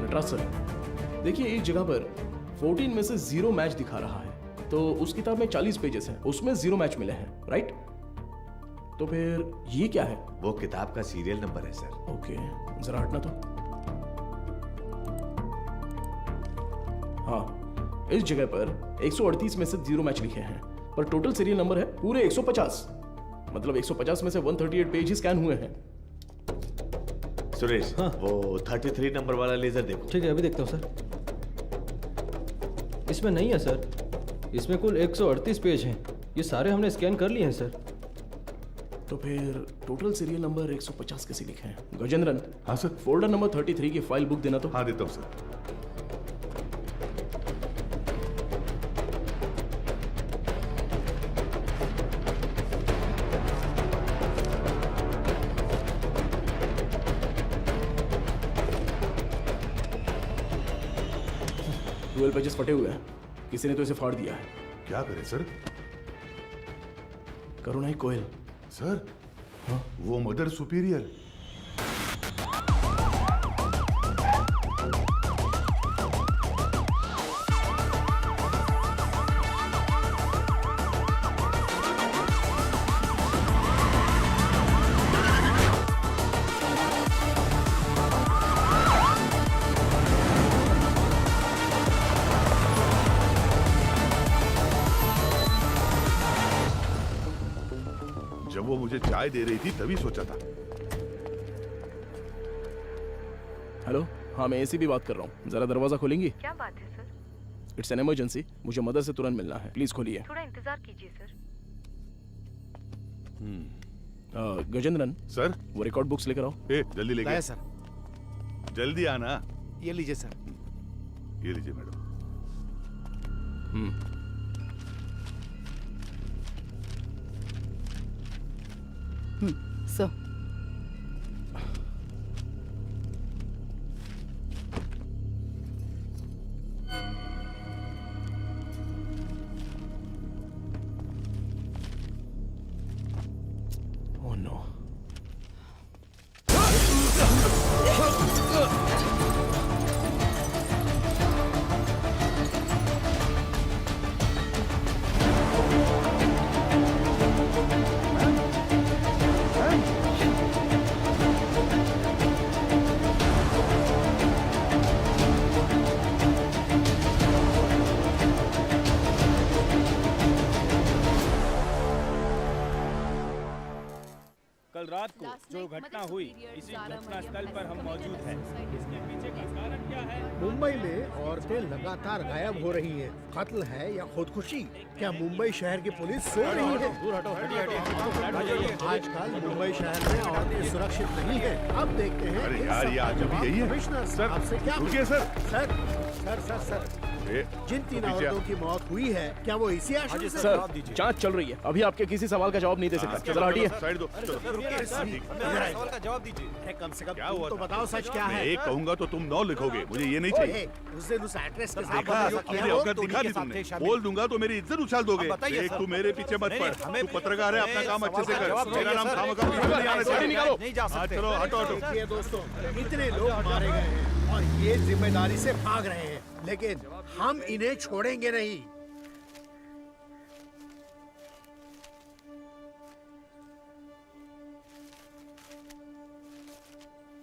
नटराज सर, देखिए एक जगह पर 14 में से 0 मैच दिखा रहा है, तो उस किताब में 40 पेजेस हैं, उसमें 0 मैच मिले हैं, राइट? तो फिर ये क्या है? वो किताब का सीरियल नंबर है सर। ओके, जरा हटना तो। हाँ, इस जगह पर 138 में से 0 मैच लिखे हैं, पर टोटल सीरियल नंबर है पूरे 150। मतलब 150 में से 138 पेज ही स्कैन हुए हैं। सुरेश, वो 33 नंबर वाला लेजर देखो। ठीक है, अभी देखता हूँ सर। इसमें नहीं है सर, इसमें कुल 138 पेज हैं। ये सारे हमने स्कैन कर लिए हैं सर। तो फिर टोटल सीरियल नंबर 150 कैसे लिखे हैं? गजेंद्रन। हाँ सर। फोल्डर नंबर 33 की फाइल बुक देना तो। हाँ देता हूँ सर। ट्वेल्व पेजेस फटे हुए हैं, किसी ने तो इसे फाड़ दिया है। क्या करे सर? करुणाई कोयल। सर वो मदर सुपीरियर। जब वो मुझे चाय दे रही थी तभी सोचा था। हेलो, हाँ मैं एसी भी बात कर रहा हूँ, जरा दरवाजा खोलेंगी? क्या बात है सर? इट्स एन इमरजेंसी, मुझे मदर से तुरंत मिलना है, प्लीज खोलिए। थोड़ा इंतजार कीजिए सर। गजेंद्रन सर, वो रिकॉर्ड बुक्स लेकर आओ। जल्दी लेके। लाया सर। जल्दी आना। ये लीजिए सर। ये लीजिए मैडम। सर, जो घटना हुई इसी घटना स्थल पर हम मौजूद हैं। इसके पीछे का कारण क्या है? मुंबई में औरतें लगातार गायब हो रही हैं। कत्ल है या खुदकुशी? क्या मुंबई शहर की पुलिस सो रही है? दूर हटो, हटिए। आजकल मुंबई शहर में औरतें सुरक्षित नहीं है। अब देखते हैं अरे इन यार, सब ये का आज भी जवाब यही है। कमिश्नर सर, साहब से क्या रुकिए sir. Sir sir sir sir जिन 3 पीछे औरतों की मौत हुई है, क्या वो इसी आशंका से? सर, जांच चल रही है, अभी आपके किसी सवाल का जवाब नहीं दे सकते। जरा हटिए। साइड दो। सवाल का जवाब दीजिए। अरे कम से कम क्या तुम हुआ तो था? बताओ सच क्या मैं है? एक कहूंगा तो तुम 9 लिखोगे, मुझे ये नहीं चाहिए। उस दिन उस एक्ट्रेस के साथ देखा, बदतमीजी किया मेरी हो, औकात दिखा दी तुमने। बोल दूंगा तो मेरी इज्जत उछाल दोगे। एक तू मेरे पीछे मत पड़। तू पत्रकार है, अपना काम अच्छे से कर। मेरा नाम खामखा नहीं आना चाहिए। नहीं जा सकते। चलो हटो हटो। देखिए दोस्तों, इतने लोग मारे गए हैं और ये जिम्मेदारी से भाग रहे हैं, लेकिन हम इन्हें छोड़ेंगे नहीं।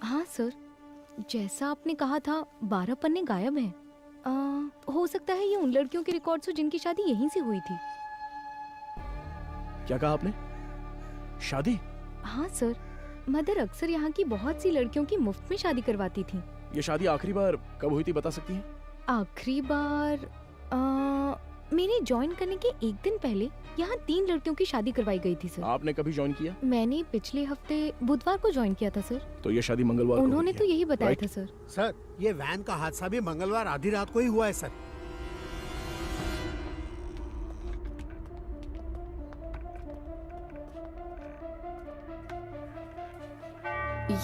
हाँ सर, जैसा आपने कहा था 12 पन्ने गायब हैं। हो सकता है ये उन लड़कियों के रिकॉर्ड्स हो जिनकी शादी यहीं से हुई थी। क्या कहा आपने? शादी? हाँ सर, मदर अक्सर यहाँ की बहुत सी लड़कियों की मुफ्त में शादी करवाती थी। ये शादी आखिरी बार कब हुई थी बता सकती हैं? आखिरी बार मेरे ज्वाइन करने के एक दिन पहले यहाँ 3 लड़कियों की शादी करवाई गई थी सर। आपने कभी ज्वाइन किया? मैंने पिछले हफ्ते बुधवार को ज्वाइन किया था सर। तो ये शादी मंगलवार को उन्होंने हुई तो है। यही बताया राइट? था सर। सर, ये वैन का हादसा भी मंगलवार आधी रात को ही हुआ है सर।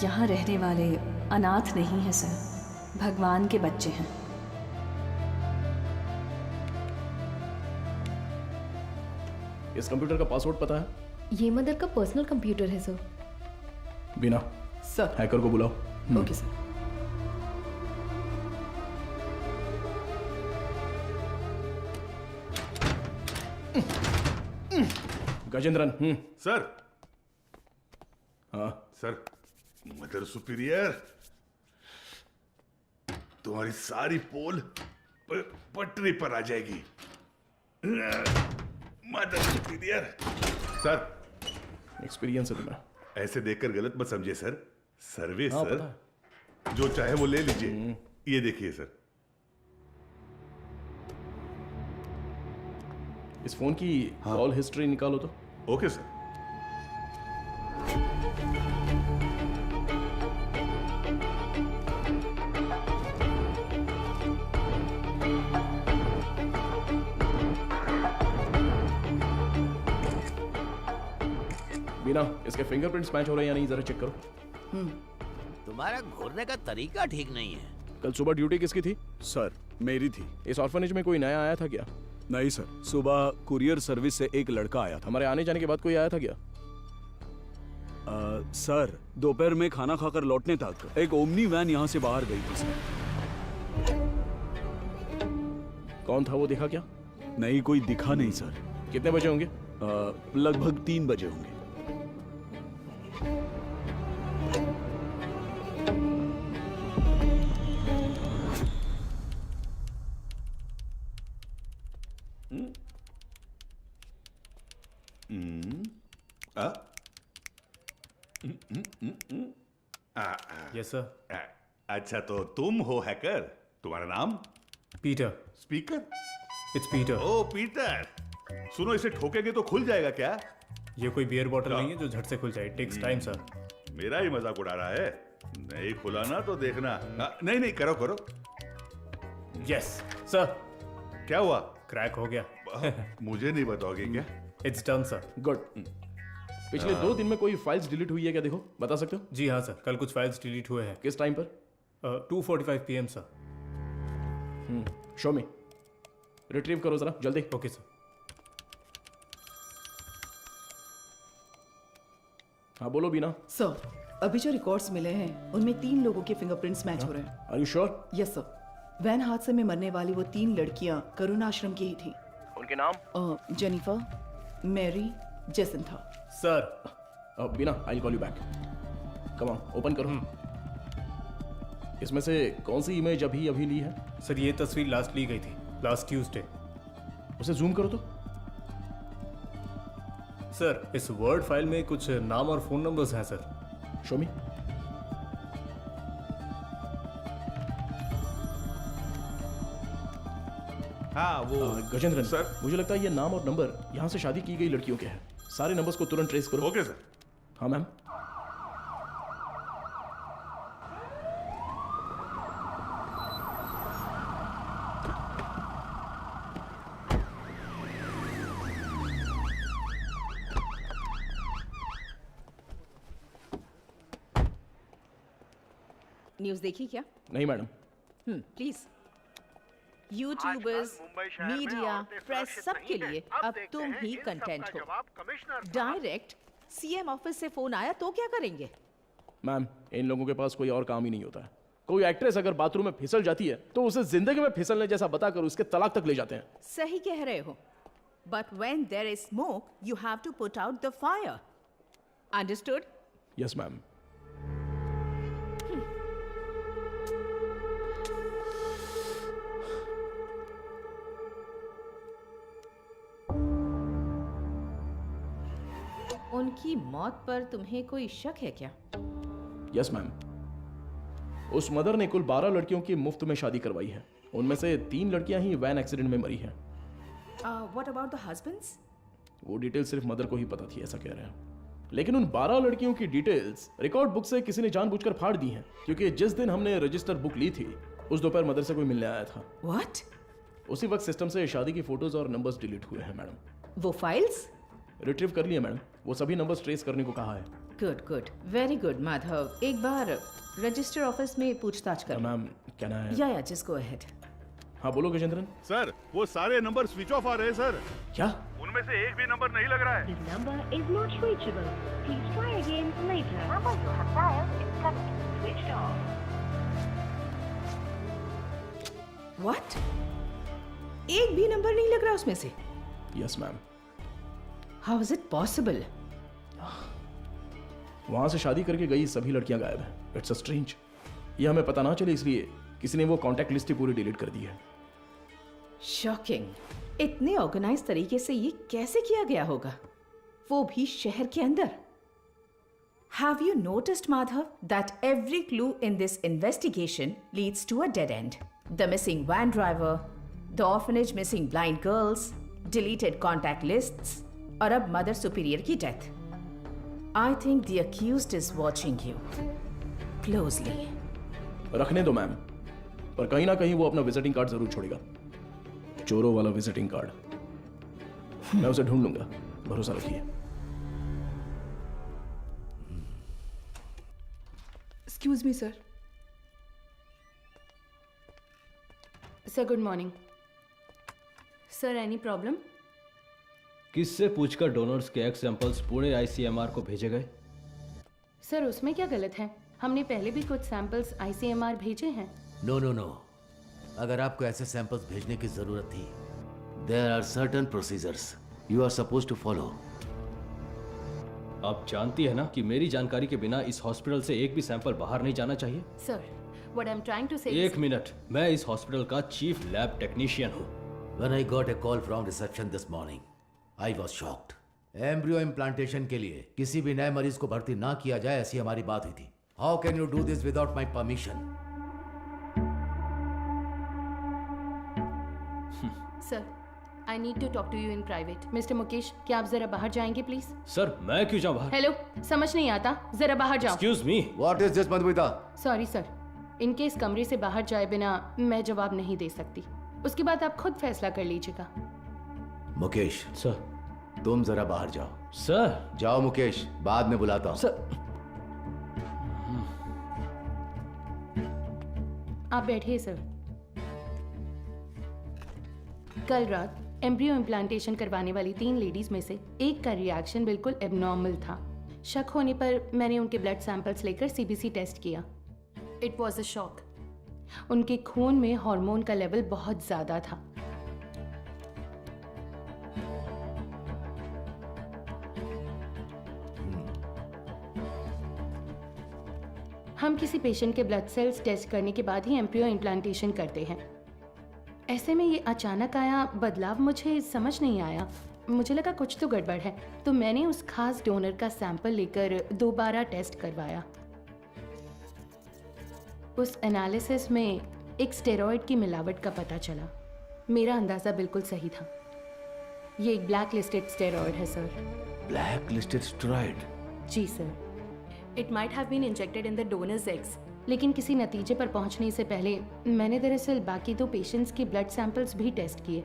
यहाँ रहने वाले अनाथ नहीं हैं सर, भगवान के बच्चे हैं। इस कंप्यूटर का पासवर्ड पता है? ये मदर का पर्सनल कंप्यूटर है सर। बिना सर। हैकर को बुलाओ। Okay sir. गजेंद्रन। सर। हाँ सर, मदर सुपीरियर, तुम्हारी सारी पोल पटरी पर आ जाएगी। Mother superior. सर, एक्सपीरियंस है तुम्हें। ऐसे देखकर गलत मत समझिए सर। सर्विस हाँ, सर, पता जो चाहे वो ले लीजिए। ये देखिए सर। इस फोन की कॉल हिस्ट्री निकालो तो। Okay sir. बिना इसके फिंगरप्रिंट्स मैच हो रहे हैं या नहीं जरा चेक करो। तुम्हारा घूरने का तरीका ठीक नहीं है। कल सुबह ड्यूटी किसकी थी? सर, मेरी थी। इस ऑर्फनेज में कोई नया आया था क्या? नहीं सर, सुबह कुरियर सर्विस से एक लड़का आया था। हमारे आने जाने के बाद कोई आया था क्या? सर, दोपहर में खाना खाकर लौटने तक एक ओमनी वैन यहाँ से बाहर गई थी सर। कौन था वो दिखा क्या? नहीं, कोई दिखा नहीं सर। कितने बजे होंगे? लगभग 3 बजे होंगे। Yes sir. अच्छा, तो तुम हो हैकर। तुम्हारा नाम? पीटर। स्पीकर? It's Peter. ओ पीटर, सुनो, इसे ठोकेंगे तो खुल जाएगा क्या? ये कोई बियर बॉटल नहीं है जो झट से खुल जाए। Takes time sir. मेरा ही मजाक उड़ा रहा है। नहीं खुला ना तो देखना। नहीं नहीं, करो करो। Yes sir. क्या हुआ? क्रैक हो गया। मुझे नहीं बताओगे क्या? It's done sir. गुड। पिछले 2 दिन में कोई फाइल्स डिलीट हुई है क्या? देखो, बता सकते हो? जी हाँ सर, कल कुछ फाइल्स डिलीट हुए हैं। किस टाइम पर? 2:45 PM सर। शो मी। रिट्रीव करो जरा जल्दी। Okay sir. हाँ बोलो बीना। सर, अभी जो रिकॉर्ड्स मिले हैं उनमें 3 लोगों के फिंगरप्रिंट्स मैच हो रहे हैं। Are you sure? Yes sir. Van हादसे में मरने वाली वो 3 लड़कियां करुण आश्रम की ही थी। उनके नाम? Jennifer, Mary, Jacintha. Sir Beena, I call you back. Come on, open करो। इसमें से कौन सी इमेज अभी अभी ली है? सर, ये तस्वीर लास्ट ली गई थी, लास्ट ट्यूसडे। उसे जूम करो तो। सर, इस वर्ड फाइल में कुछ नाम और फोन नंबर्स हैं सर। शो मी। हाँ वो गजेंद्रन सर, मुझे लगता है ये नाम और नंबर यहाँ से शादी की गई लड़कियों के हैं। सारे नंबर्स को तुरंत ट्रेस करो। Okay sir. हाँ मैम। न्यूज़ देखी क्या? नहीं madam. Please. YouTubers, media, press सबके लिए अब तुम ही कंटेंट हो। डायरेक्ट सीएम ऑफिस से फोन आया तो क्या करेंगे? मैम, इन लोगों के पास कोई और काम ही नहीं होता है। कोई एक्ट्रेस अगर बाथरूम में फिसल जाती है तो उसे जिंदगी में फिसलने जैसा बताकर उसके तलाक तक ले जाते हैं। सही कह रहे हो। But when there is smoke you have to put out the fire. Understood? Yes ma'am. उनकी मौत पर तुम्हें कोई शक है क्या? Yes ma'am. उस मदर ने कुल 12 लड़कियों की मुफ्त में शादी करवाई है। उनमें से 3 लड़कियां ही वैन एक्सीडेंट में मरी हैं। What about the husbands? वो डिटेल सिर्फ मदर को ही पता थी, ऐसा कह रहे हैं। लेकिन उन 12 लड़कियों की डिटेल्स रिकॉर्ड बुक से किसी ने जानबूझकर फाड़ दी हैं, क्योंकि जिस दिन हमने रजिस्टर बुक ली थी उस दोपहर मदर से कोई मिलने आया था। व्हाट? उसी वक्त सिस्टम से शादी की फोटोज और नंबर्स डिलीट हुए हैं मैडम। वो फाइल्स रिट्रीव कर लिए मैडम। वो सभी नंबर्स ट्रेस करने को कहा है। Good good, very good Madhav. एक बार रजिस्टर ऑफिस में पूछताछ कर। Ma'am can I? या जस्ट गो अहेड। हाँ बोलो गजेंद्रन। सर वो सारे नंबर स्विच ऑफ आ रहे हैं सर। क्या? उनमें से एक भी नंबर नहीं लग रहा है। number is not reachable. Please try again later. The number you have dialed is currently switched off. What? एक भी नंबर नहीं लग रहा उसमें से? Yes ma'am. How is it possible? वहां से शादी करके गई सभी लड़कियां गायब हैं। It's a strange. ये हमें पता ना चले इसलिए किसी ने वो कांटेक्ट लिस्ट ही पूरी डिलीट कर दी है। शॉकिंग। इतने ऑर्गेनाइज तरीके से ये कैसे किया गया होगा, वो भी शहर के अंदर? Have you noticed, Madhav, that every clue in this investigation leads to a dead end? The missing van driver, the orphanage missing blind girls, deleted contact lists, और अब मदर सुपीरियर की death. I think the accused is watching you closely. रखने दो मैम, पर कहीं ना कहीं वो अपना विजिटिंग कार्ड जरूर छोड़ेगा। चोरों वाला विजिटिंग कार्ड। मैं उसे ढूंढ लूंगा, भरोसा रखिए। Excuse me sir. Sir good morning. Sir any problem? किससे पूछकर डोनर्स के एग सैंपल्स पुणे आईसीएमआर को भेजे गए? सर उसमें क्या गलत है? हमने पहले भी कुछ सैंपल्स आईसीएमआर भेजे हैं। नो नो नो, अगर आपको ऐसे सैंपल्स भेजने की जरूरत थी, there are certain procedures you are supposed to follow. आप जानती है ना कि मेरी जानकारी के बिना इस हॉस्पिटल से एक भी सैंपल बाहर नहीं जाना चाहिए। Sir what I am trying to say एक मिनट, मैं इस हॉस्पिटल का चीफ लैब टेक्नीशियन हूँ। When I got a call from reception this morning, I was shocked. Embryo implantation के लिए किसी भी नए मरीज को भर्ती ना किया जाए, ऐसी हमारी बात हुई थी। How can you do this without my permission? Sir I need to talk to you in private. Mister Mukesh, क्या आप जरा बाहर जाएंगे प्लीज? सर मैं क्यों जाऊं बाहर? हेलो, समझ नहीं आता, जरा बाहर जाओ। Excuse me, what is this Madhumita? Sorry sir, इनके इस कमरे से बाहर जाए बिना मैं जवाब नहीं दे सकती। उसके बाद आप खुद फैसला कर लीजिएगा। मुकेश सर, तुम जरा बाहर जाओ। सर जाओ मुकेश, बाद में बुलाता हूं। सर आप बैठिए सर। कल रात एम्ब्रियो इम्प्लांटेशन करवाने वाली 3 लेडीज में से एक का रिएक्शन बिल्कुल एबनॉर्मल था। शक होने पर मैंने उनके ब्लड सैंपल्स लेकर सीबीसी टेस्ट किया। It was a shock. उनके खून में हार्मोन का लेवल बहुत ज्यादा था। हम किसी पेशेंट के ब्लड सेल्स टेस्ट करने के बाद ही एम्ब्रियो इम्प्लांटेशन करते हैं। ऐसे में ये अचानक आया बदलाव मुझे समझ नहीं आया। मुझे लगा कुछ तो गड़बड़ है, तो मैंने उस खास डोनर का सैंपल लेकर दोबारा टेस्ट करवाया। उस एनालिसिस में एक स्टेरॉइड की मिलावट का पता चला। मेरा अंदाज़ा बिल्कुल सही था। ये एक ब्लैक लिस्टेड स्टेरॉइड है सर। Black listed steroid? जी sir. It might have been injected in the donors eggs, लेकिन किसी नतीजे पर पहुंचने से पहले मैंने दरअसल बाकी 2 पेशेंट्स के ब्लड सैंपल्स भी टेस्ट किए।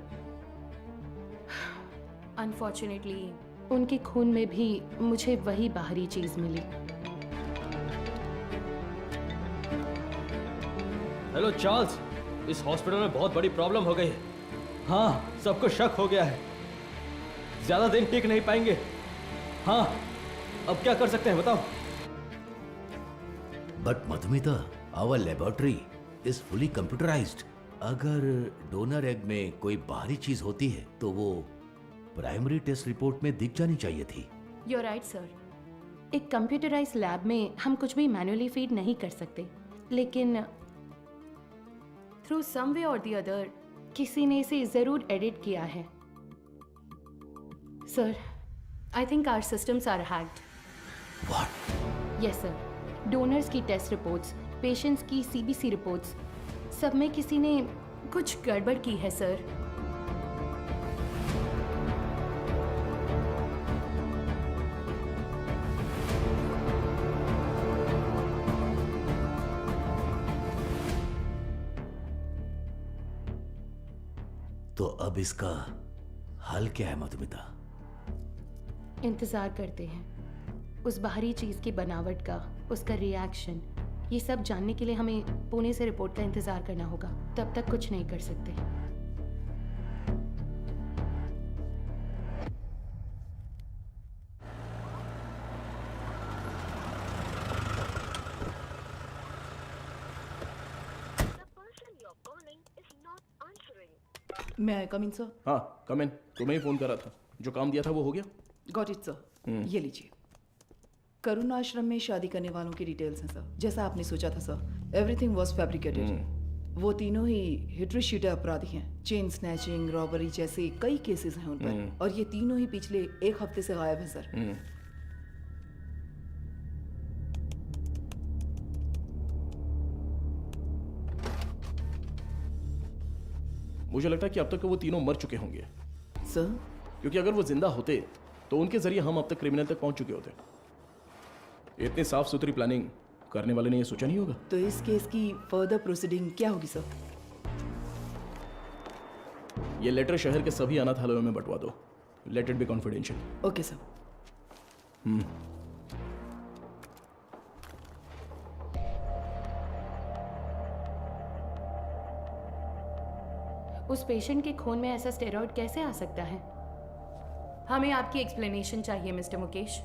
अनफॉर्चुनेटली उनके खून में भी मुझे वही बाहरी चीज मिली। हेलो चार्ल्स, इस हॉस्पिटल में बहुत बड़ी प्रॉब्लम हो गई है। हाँ, सबको शक हो गया है, ज्यादा दिन टिक नहीं पाएंगे। हाँ, अब क्या कर सकते हैं बताओ? But Madhumita, our laboratory is fully computerised. अगर डोनर एग में कोई बाहरी चीज होती है तो वो प्राइमरी टेस्ट रिपोर्ट में दिख जानी चाहिए थी। You're right, sir. एक कंप्यूटराइज्ड लैब में हम कुछ भी मैनुअली फीड नहीं कर सकते, लेकिन थ्रू सम वे और द अदर किसी ने इसे जरूर एडिट किया है। Sir, I think our systems are hacked. What? Yes sir. Donors की टेस्ट रिपोर्ट्स, पेशेंट्स की सीबीसी रिपोर्ट्स, सब में किसी ने कुछ गड़बड़ की है सर। तो अब इसका हल क्या है मधुमिता? इंतजार करते हैं उस बाहरी चीज की बनावट का, उसका रिएक्शन, ये सब जानने के लिए हमें पुणे से रिपोर्ट का इंतजार करना होगा। तब तक कुछ नहीं कर सकते। मैं आई कम इन सर? हाँ, कम इन। तुम्हें ही फोन करा था। जो काम दिया था वो हो गया? Got it sir. ये लीजिए, करुण आश्रम में शादी करने वालों की डिटेल्स हैं सर। जैसा आपने सोचा था सर, एवरीथिंग वाज फैब्रिकेटेड। वो तीनों ही हिटरी शीटर अपराधी हैं। चेन स्नैचिंग, रॉबरी जैसे कई केसेस हैं उन पर, और ये तीनों ही पिछले 1 हफ्ते से गायब हैं सर। मुझे लगता है कि अब तक वो तीनों मर चुके होंगे सर, क्योंकि अगर वो जिंदा होते तो उनके जरिए हम अब तक क्रिमिनल तक पहुंच चुके होते। इतनी साफ सुथरी प्लानिंग करने वाले ने ये सोचा नहीं होगा। तो इस केस की फर्दर प्रोसीडिंग क्या होगी सर? ये लेटर शहर के सभी अनाथालयों में बंटवा दो। Let it be confidential. Okay sir. उस पेशेंट के खून में ऐसा स्टेरॉइड कैसे आ सकता है? हमें आपकी एक्सप्लेनेशन चाहिए mister Mukesh.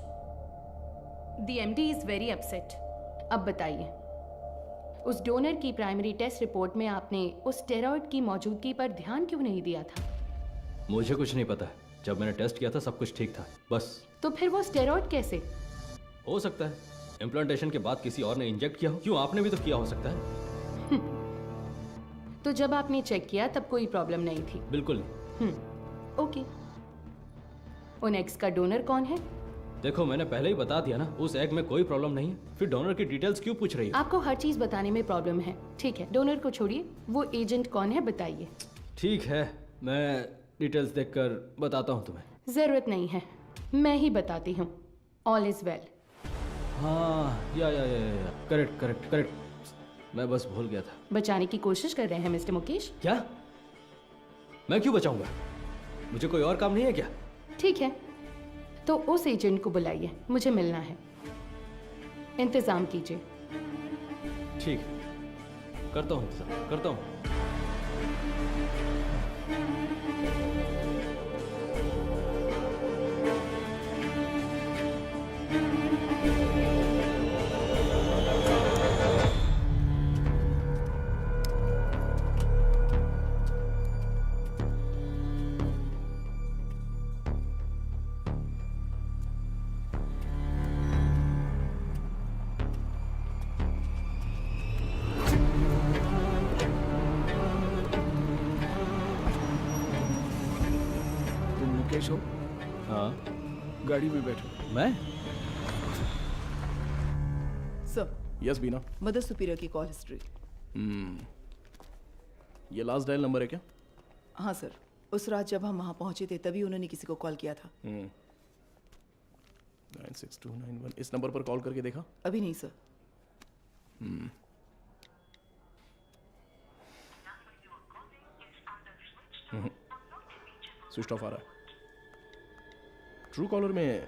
The MD is very upset. अब बताइए, उस डोनर की प्राइमरी टेस्ट रिपोर्ट में आपने उस स्टेरॉइड की मौजूदगी पर ध्यान क्यों नहीं दिया था? मुझे कुछ नहीं पता। जब मैंने टेस्ट किया था सब कुछ ठीक था, बस। तो फिर वो स्टेरॉइड कैसे? हो सकता है इम्प्लांटेशन के बाद किसी और ने इंजेक्ट किया हो। क्यों, आपने भी तो किया हो सकता है। तो जब आपने चेक किया तब कोई प्रॉब्लम नहीं थी? बिल्कुल नहीं। ओके। उन एग्स का डोनर कौन है? देखो, मैंने पहले ही बता दिया ना, उस एग में कोई प्रॉब्लम नहीं है। फिर डोनर की डिटेल्स क्यों पूछ रही है? आपको हर चीज बताने में प्रॉब्लम है। ठीक है, डोनर को छोड़िए, वो एजेंट कौन है बताइए। ठीक है, मैं डिटेल्स देखकर बताता हूँ तुम्हें। जरूरत नहीं है, मैं ही बताती हूँ। All is well. हाँ, या करेक्ट करेक्ट करेक्ट। मैं बस भूल गया था। बचाने की कोशिश कर रहे हैं मिस्टर मुकेश? क्या? मैं क्यों बचाऊंगा? मुझे कोई और काम नहीं है क्या? ठीक है, तो उस एजेंट को बुलाइए, मुझे मिलना है। इंतजाम कीजिए। ठीक है, करता हूँ इंतजाम, करता हूँ। मुकेश हो? हाँ, गाड़ी में बैठो। मैं? सर, यस बीना। मदर सुपीरियर की कॉल हिस्ट्री। ये लास्ट डायल नंबर है क्या? हाँ सर, उस रात जब हम वहाँ पहुँचे थे तभी उन्होंने किसी को कॉल किया था। 96291 इस नंबर पर कॉल करके देखा? अभी नहीं सर। स्विच ऑफ आ रहा है। ट्रू कॉलर में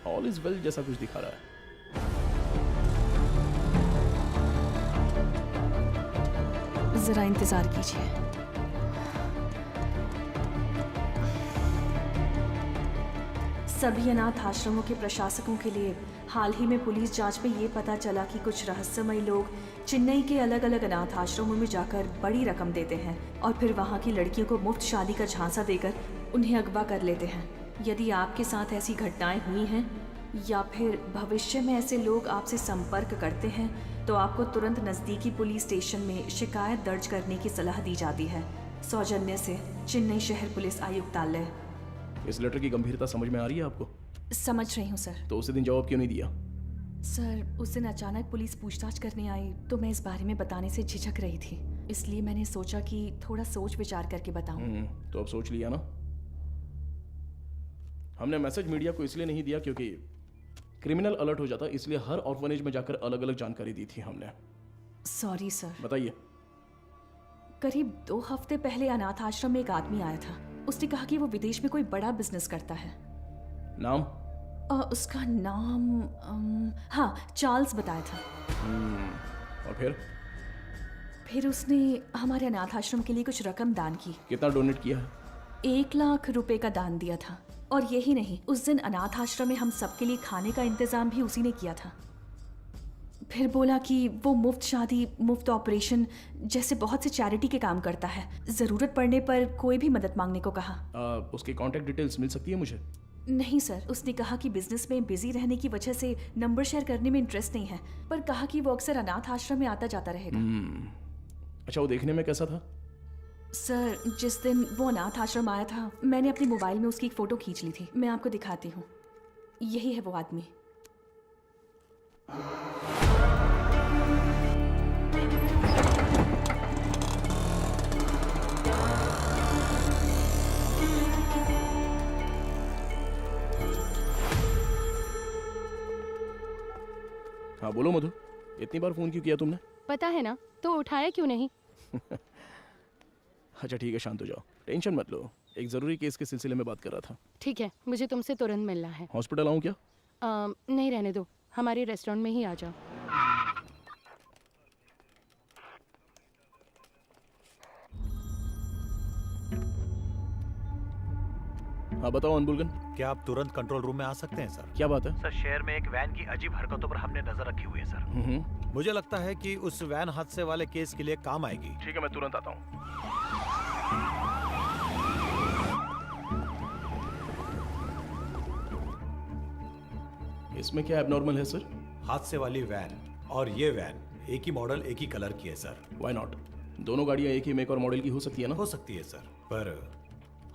ऑल इज वेल जैसा कुछ दिखा रहा है। जरा इंतजार कीजिए। सभी अनाथ आश्रमों के प्रशासकों के लिए हाल ही में पुलिस जांच में ये पता चला कि कुछ रहस्यमयी लोग चेन्नई के अलग अलग अनाथ आश्रमों में जाकर बड़ी रकम देते हैं और फिर वहाँ की लड़कियों को मुफ्त शादी का झांसा देकर उन्हें अगवा कर लेते हैं। यदि आपके साथ ऐसी घटनाएं हुई हैं या फिर भविष्य में ऐसे लोग आपसे संपर्क करते हैं तो आपको तुरंत नज़दीकी पुलिस स्टेशन में शिकायत दर्ज करने की सलाह दी जाती है। सौजन्य से चेन्नई शहर पुलिस आयुक्तालय। इस लेटर की गंभीरता समझ में आ रही है आपको? समझ रही हूँ सर। तो उसी दिन जवाब क्यों नहीं दिया? सर, उस दिन अचानक पुलिस पूछताछ करने आई तो मैं इस बारे में बताने से झिझक रही थी, इसलिए मैंने सोचा कि थोड़ा सोच विचार करके बताऊं। तो अब सोच लिया ना? हमने मैसेज मीडिया को इसलिए नहीं दिया क्योंकि क्रिमिनल अलर्ट हो जाता, इसलिए हर ऑर्फनेज में जाकर अलग अलग जानकारी दी थी हमने। Sorry sir. बताइए। करीब 2 हफ्ते पहले अनाथ आश्रम में एक आदमी आया था। उसने कहा कि वो विदेश में कोई बड़ा बिजनेस करता है। नाम? उसका नाम हाँ, चार्ल्स बताया था। और फिर उसने हमारे अनाथ आश्रम के लिए कुछ रकम दान की। कितना डोनेट किया है? 1 लाख रुपए का दान दिया था। और यही नहीं, उस दिन अनाथ आश्रम में हम सबके लिए खाने का इंतजाम भी उसी ने किया था। फिर बोला कि वो मुफ्त शादी, मुफ्त ऑपरेशन जैसे बहुत से चैरिटी के काम करता है। जरूरत पड़ने पर कोई भी मदद मांगने को कहा। उसकी कांटेक्ट डिटेल्स मिल सकती है मुझे? नहीं सर, उसने कहा कि बिजनेस में बिजी रहने की वजह से नंबर शेयर करने में इंटरेस्ट नहीं है, पर कहा कि वो अक्सर अनाथ आश्रम में आता जाता रहेगा। अच्छा, वो देखने में कैसा था? सर, जिस दिन वो अनाथ आश्रम आया था मैंने अपने मोबाइल में उसकी एक फ़ोटो खींच ली थी। मैं आपको दिखाती हूँ। यही है वो आदमी। हाँ बोलो मधु, इतनी बार फोन क्यों किया तुमने? पता है ना, तो उठाया क्यों नहीं? अच्छा ठीक है, शांत हो जाओ, टेंशन मत लो। एक जरूरी केस के सिलसिले में बात कर रहा था। ठीक है, मुझे तुमसे तुरंत मिलना है। हॉस्पिटल आऊँ क्या? नहीं, रहने दो, हमारे रेस्टोरेंट में ही आ जाओ। हाँ बताओ अनबुलगन। क्या आप तुरंत कंट्रोल रूम में आ सकते हैं सर? क्या बात है? सर, शहर में एक वैन की अजीब हरकतों पर हमने नजर रखी हुई है सर। मुझे लगता है कि उस वैन हादसे वाले केस के लिए काम आएगी। ठीक है, मैं तुरंत आता हूँ। इसमें क्या एबनॉर्मल है सर? हादसे वाली वैन और ये वैन एक ही मॉडल, एक ही कलर की है सर। Why not? दोनों गाड़ियाँ एक ही मेक और मॉडल की हो सकती है ना? हो सकती है सर, पर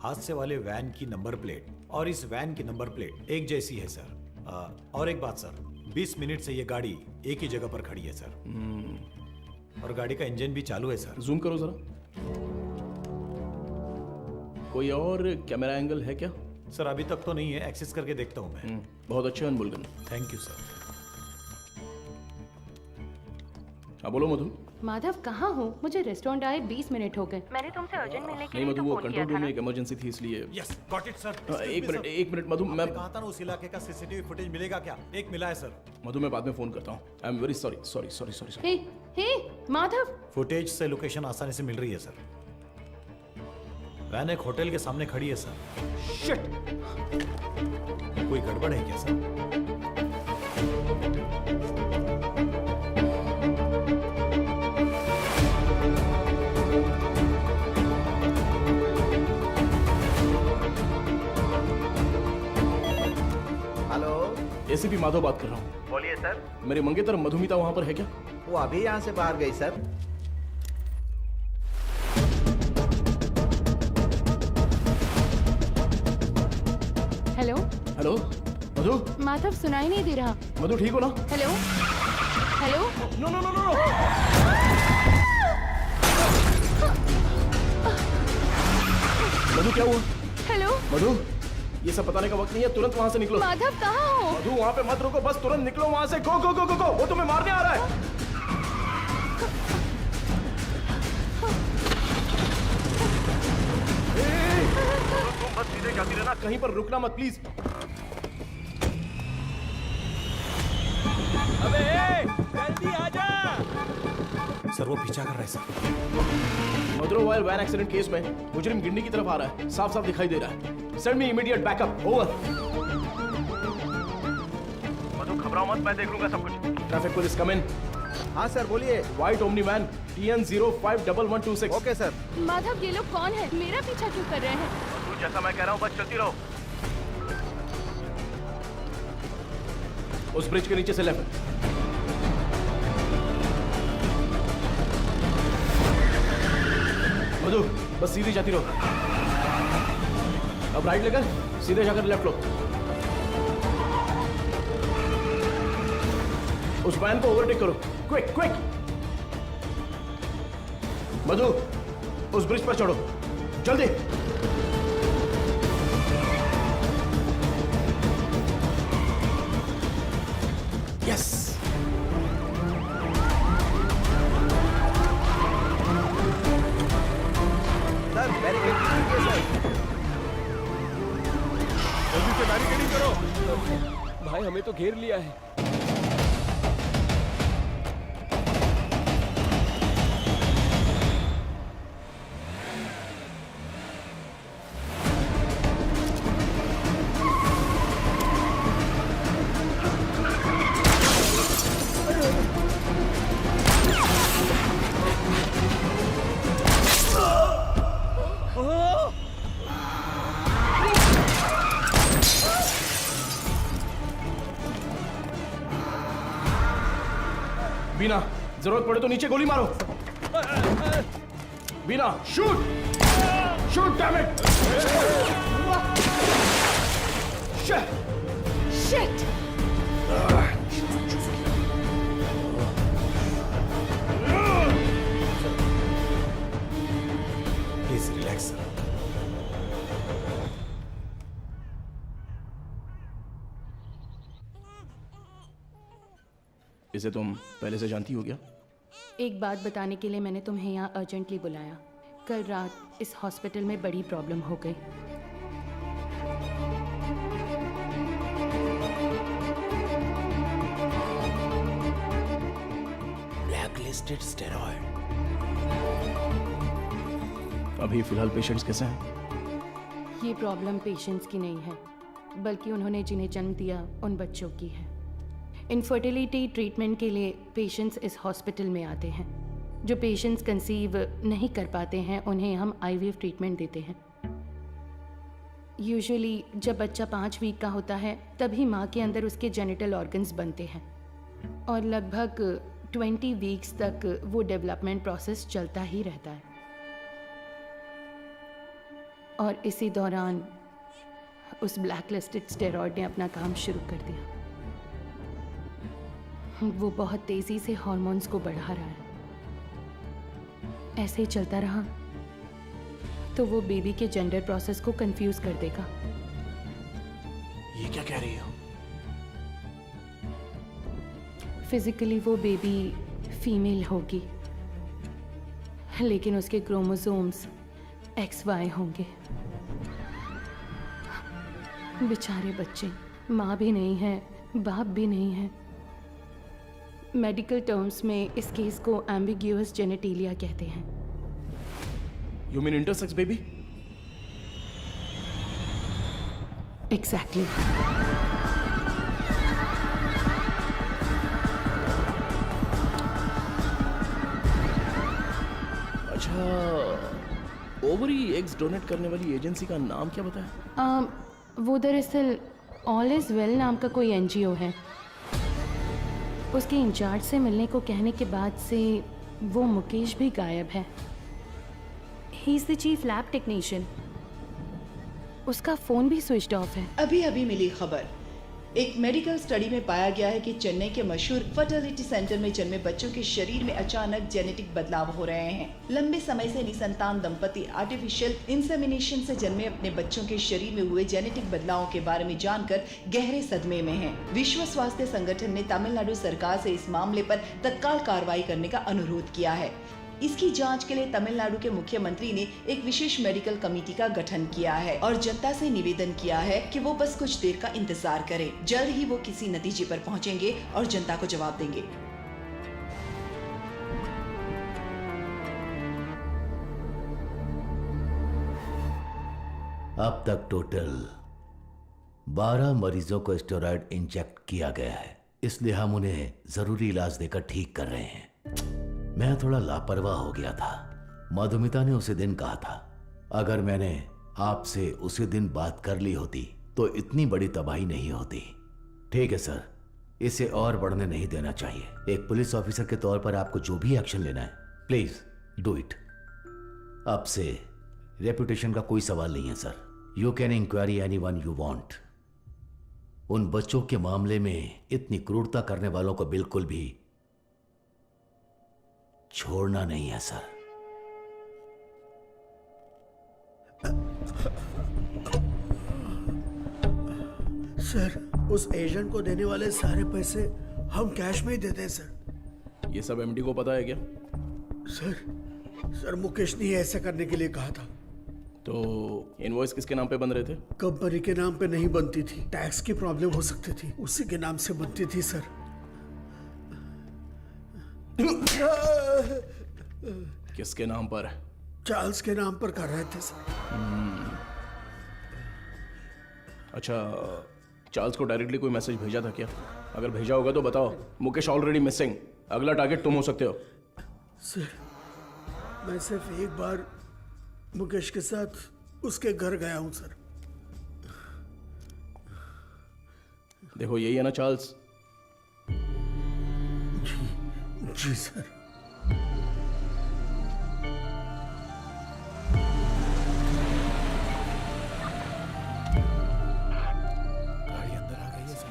हादसे वाले वैन की नंबर प्लेट और इस वैन की नंबर प्लेट एक जैसी है सर। और एक बात सर, 20 मिनट से ये गाड़ी एक ही जगह पर खड़ी है सर। और गाड़ी का इंजन भी चालू है सर। जूम करो जरा। कोई और कैमरा एंगल है क्या? सर अभी तक तो नहीं है, एक्सेस करके देखता हूँ मैं। बहुत अच्छे अनबुलगन। Thank you sir. हाँ बोलो मधु। माधव कहाँ हो? मुझे रेस्टोरेंट आए 20 मिनट हो गए। मैंने तुमसे अर्जेंट मिलने के नहीं लिए मधु, तो वो फोन किया कंट्रोल था रूम ना। में एक इमरजेंसी थी इसलिए। Yes, got it sir. एक मिनट मधु, मैं कहा था ना उस इलाके का सीसीटीवी फुटेज मिलेगा क्या? एक मिला है सर। मधु मैं बाद में फोन करता हूँ। I am very sorry. Hey Madhav. Footage से लोकेशन आसानी से मिल रही है सर। वैन एक होटल के सामने खड़ी है सर। शिट! कोई गड़बड़ है क्या सर? हेलो, एसीपी माधव बात कर रहा हूँ। बोलिए सर। मेरी मंगेतर मधुमिता वहाँ पर है क्या? वो अभी यहाँ से बाहर गई sir. Hello hello Madhu. Madhav, सुनाई नहीं दे रहा। मधु ठीक हो ना? Hello hello? No no no no no. Madhu क्या हुआ? हेलो? मधु, ये सब बताने का वक्त नहीं है, तुरंत वहां से निकलो। माधव कहाँ हो? मधु वहां पे मत रुको, बस तुरंत निकलो वहां से। गो गो गो गो गो, वो तुम्हें मारने आ रहा है। तुम बस सीधे जाती रहना, कहीं पर रुकना मत प्लीज। अबे जल्दी आजा। सर वो पीछा कर रहा है सर। मदुरवाइल वैन एक्सीडेंट केस में मुजरिम गिंडी की तरफ आ रहा है, साफ साफ दिखाई दे रहा है। Send me immediate backup. Over. Madhu घबराओ मत, मैं देख लूंगा सब कुछ। Traffic police come in. हाँ सर बोलिए। White Omni van TN 051126। Okay sir. Madhav ये लोग कौन है? मेरा पीछा क्यों कर रहे हैं? मधु जैसा मैं कह रहा हूँ बस चलती रहो। उस ब्रिज के नीचे से लेफ्ट। मधु बस सीधी जाती रहो। अब राइट लेकर सीधे जाकर लेफ्ट लो। उस वैन को ओवरटेक करो, क्विक क्विक। मधु उस ब्रिज पर चढ़ो, जल्दी। यस। सर बैरिकेड कीजिए सर। जल्दी से बैरिकेडिंग करो। भाई हमें तो घेर लिया है। बीना जरूरत पड़े तो नीचे गोली मारो। Beena shoot shoot damn it. Shit. Please relax sir. इसे तुम पहले से जानती हो क्या? एक बात बताने के लिए मैंने तुम्हें यहाँ अर्जेंटली बुलाया। कल रात इस हॉस्पिटल में बड़ी प्रॉब्लम हो गई। Blacklisted steroid. अभी फिलहाल पेशेंट्स कैसे हैं? ये प्रॉब्लम पेशेंट्स की नहीं है, बल्कि उन्होंने जिन्हें जन्म दिया उन बच्चों की है। इनफर्टिलिटी ट्रीटमेंट के लिए पेशेंट्स इस हॉस्पिटल में आते हैं। जो पेशेंट्स कंसीव नहीं कर पाते हैं उन्हें हम IVF ट्रीटमेंट देते हैं। यूजुअली जब बच्चा 5 वीक का होता है तभी माँ के अंदर उसके जेनिटल ऑर्गन्स बनते हैं और लगभग 20 वीक्स तक वो डेवलपमेंट प्रोसेस चलता ही रहता है। और इसी दौरान उस ब्लैकलिस्टेड स्टेरॉइड ने अपना काम शुरू कर दिया। वो बहुत तेजी से हार्मोन्स को बढ़ा रहा है। ऐसे ही चलता रहा तो वो बेबी के जेंडर प्रोसेस को कंफ्यूज कर देगा। ये क्या कह रही हो? फिजिकली वो बेबी फीमेल होगी, लेकिन उसके क्रोमोसोम्स XY होंगे। बेचारे बच्चे, माँ भी नहीं है, बाप भी नहीं है। मेडिकल टर्म्स में इस केस को एम्बिग्यूअस जेनेटिलिया कहते हैं। You mean intersex baby? Exactly. अच्छा, ओवरी एग्स डोनेट करने वाली एजेंसी का नाम क्या बताया? वो दरअसल ऑल इज वेल नाम का कोई NGO है। उसके इंचार्ज से मिलने को कहने के बाद से वो मुकेश भी गायब है। He is the chief lab technician. उसका फोन भी स्विच्ड ऑफ है। अभी अभी मिली खबर एक मेडिकल स्टडी में पाया गया है कि चेन्नई के मशहूर फर्टिलिटी सेंटर में जन्मे बच्चों के शरीर में अचानक जेनेटिक बदलाव हो रहे हैं। लंबे समय से निसंतान दंपति आर्टिफिशियल इंसेमिनेशन से जन्मे अपने बच्चों के शरीर में हुए जेनेटिक बदलावों के बारे में जानकर गहरे सदमे में हैं। विश्व स्वास्थ्य संगठन ने तमिलनाडु सरकार से इस मामले पर तत्काल कार्रवाई करने का अनुरोध किया है। इसकी जांच के लिए तमिलनाडु के मुख्यमंत्री ने एक विशेष मेडिकल कमेटी का गठन किया है और जनता से निवेदन किया है कि वो बस कुछ देर का इंतजार करें। जल्द ही वो किसी नतीजे पर पहुंचेंगे और जनता को जवाब देंगे। अब तक टोटल 12 मरीजों को स्टेरॉयड इंजेक्ट किया गया है, इसलिए हम उन्हें जरूरी इलाज देकर ठीक कर रहे हैं। मैं थोड़ा लापरवाह हो गया था। मधुमिता ने उसी दिन कहा था, अगर मैंने आपसे उसी दिन बात कर ली होती तो इतनी बड़ी तबाही नहीं होती। ठीक है सर, इसे और बढ़ने नहीं देना चाहिए। एक पुलिस ऑफिसर के तौर पर आपको जो भी एक्शन लेना है, प्लीज डू इट। अब से रेपुटेशन का कोई सवाल नहीं है sir. You can inquiry anyone you want. उन बच्चों के मामले में इतनी क्रूरता करने वालों को बिल्कुल भी छोड़ना नहीं है सर। सर, उस एजेंट को देने वाले सारे पैसे हम कैश में ही देते हैं सर। ये सब एमडी को पता है क्या? सर मुकेश ने ऐसा करने के लिए कहा था। तो इनवॉइस किसके नाम पे बन रहे थे? कंपनी के नाम पे नहीं बनती थी, टैक्स की प्रॉब्लम हो सकती थी, उसी के नाम से बनती थी सर। किसके नाम पर? चार्ल्स के नाम पर कर रहे थे सर। अच्छा, चार्ल्स को डायरेक्टली कोई मैसेज भेजा था क्या? अगर भेजा होगा तो बताओ। मुकेश ऑलरेडी मिसिंग, अगला टारगेट तुम हो सकते हो। सर, मैं सिर्फ एक बार मुकेश के साथ उसके घर गया हूं सर। देखो, यही है ना चार्ल्स? जी सर। गाड़ी अंदर आ गई है सर।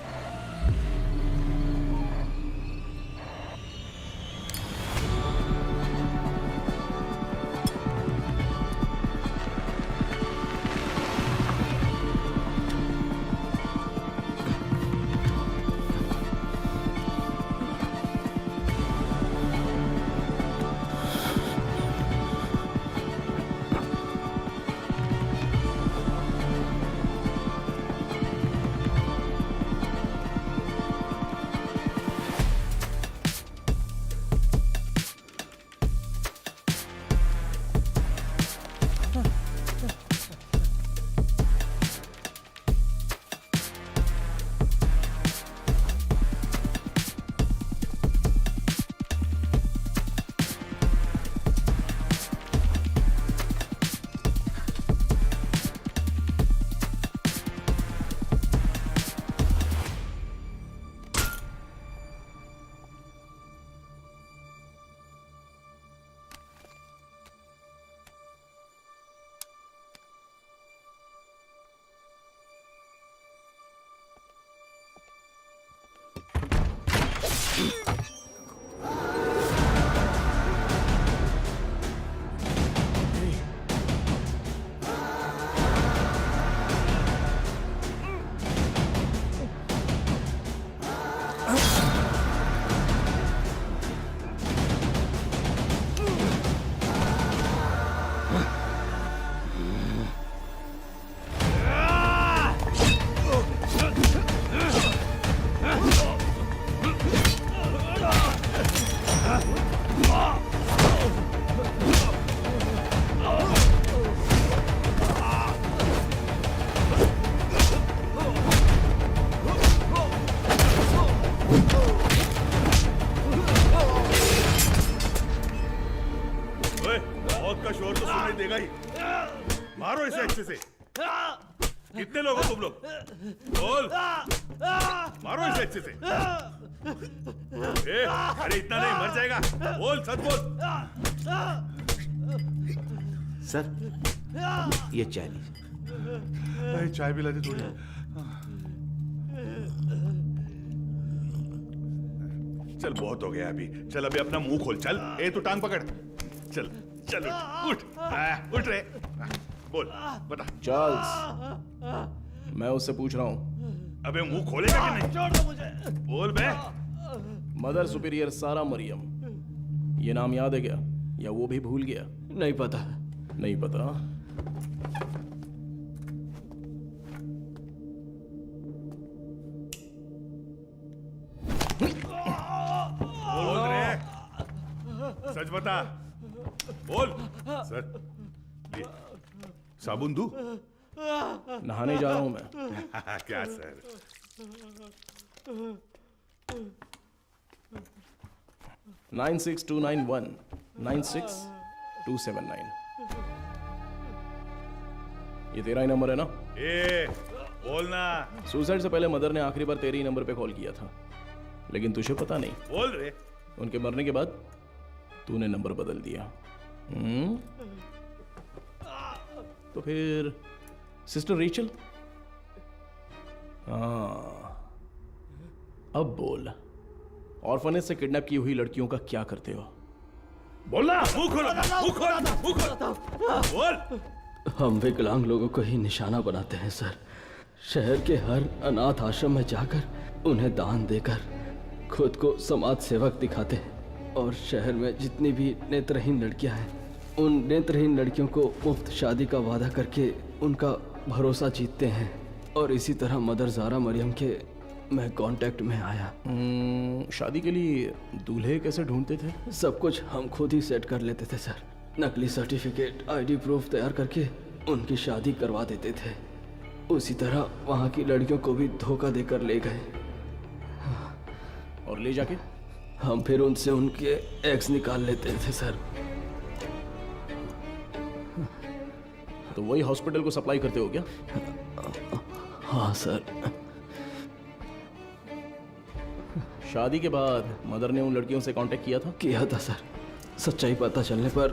मारो इसे अच्छे से। कितने लोग हो तुम लोग? बोल। मारो इसे अच्छे से। अरे इतना नहीं, मर जाएगा। बोल, सच बोल। सर, ये चाय लीजिए। चाय पिला दे थोड़ी। चल बहुत हो गया अभी, चल अभी अपना मुंह खोल, चल। ए तू टांग पकड़, चल चल उठ उठ रे, बोल बता। चार्ल्स, मैं उससे पूछ रहा हूँ। अबे मुंह खोलेगा कि नहीं? छोड़ दो मुझे। बोल बे। मदर सुपीरियर सारा मरियम, ये नाम याद है क्या, या वो भी भूल गया? नहीं पता। नहीं पता? बोल रे, सच बता, बोल। सर ये साबुन दूं? नहाने जा रहा हूं मैं। क्या सर? 96291 96279, ये तेरा ही नंबर है ना? ए बोलना। सुसाइड से पहले मदर ने आखिरी बार तेरे ही नंबर पे कॉल किया था, लेकिन तुझे पता नहीं। बोल रे। उनके मरने के बाद तूने नंबर बदल दिया। तो फिर सिस्टर रेचल? हाँ, अब बोल, ऑर्फनेज से किडनैप की हुई लड़कियों का क्या करते हो? बोलना। मुंह खोलो, मुंह खोलो, मुंह खोलो, बोल। हम विकलांग लोगों को ही निशाना बनाते हैं सर। शहर के हर अनाथ आश्रम में जाकर उन्हें दान देकर खुद को समाज सेवक दिखाते हैं, और शहर में जितनी भी नेत्रहीन लड़कियां हैं, उन नेत्रहीन लड़कियों को मुफ्त शादी का वादा करके उनका भरोसा जीतते हैं। और इसी तरह मदर ज़ारा मरियम के मैं कांटेक्ट में आया। शादी के लिए दूल्हे कैसे ढूंढते थे? सब कुछ हम खुद ही सेट कर लेते थे सर। नकली सर्टिफिकेट, आईडी प्रूफ तैयार करके उनकी शादी करवा देते थे। उसी तरह वहाँ की लड़कियों को भी धोखा देकर ले गए। और ले जाके हम फिर उनसे उनके एग्स निकाल लेते थे सर। तो वही हॉस्पिटल को सप्लाई करते हो क्या? हाँ सर। शादी के बाद मदर ने उन लड़कियों से कांटेक्ट किया था? किया था सर। सच्चाई पता चलने पर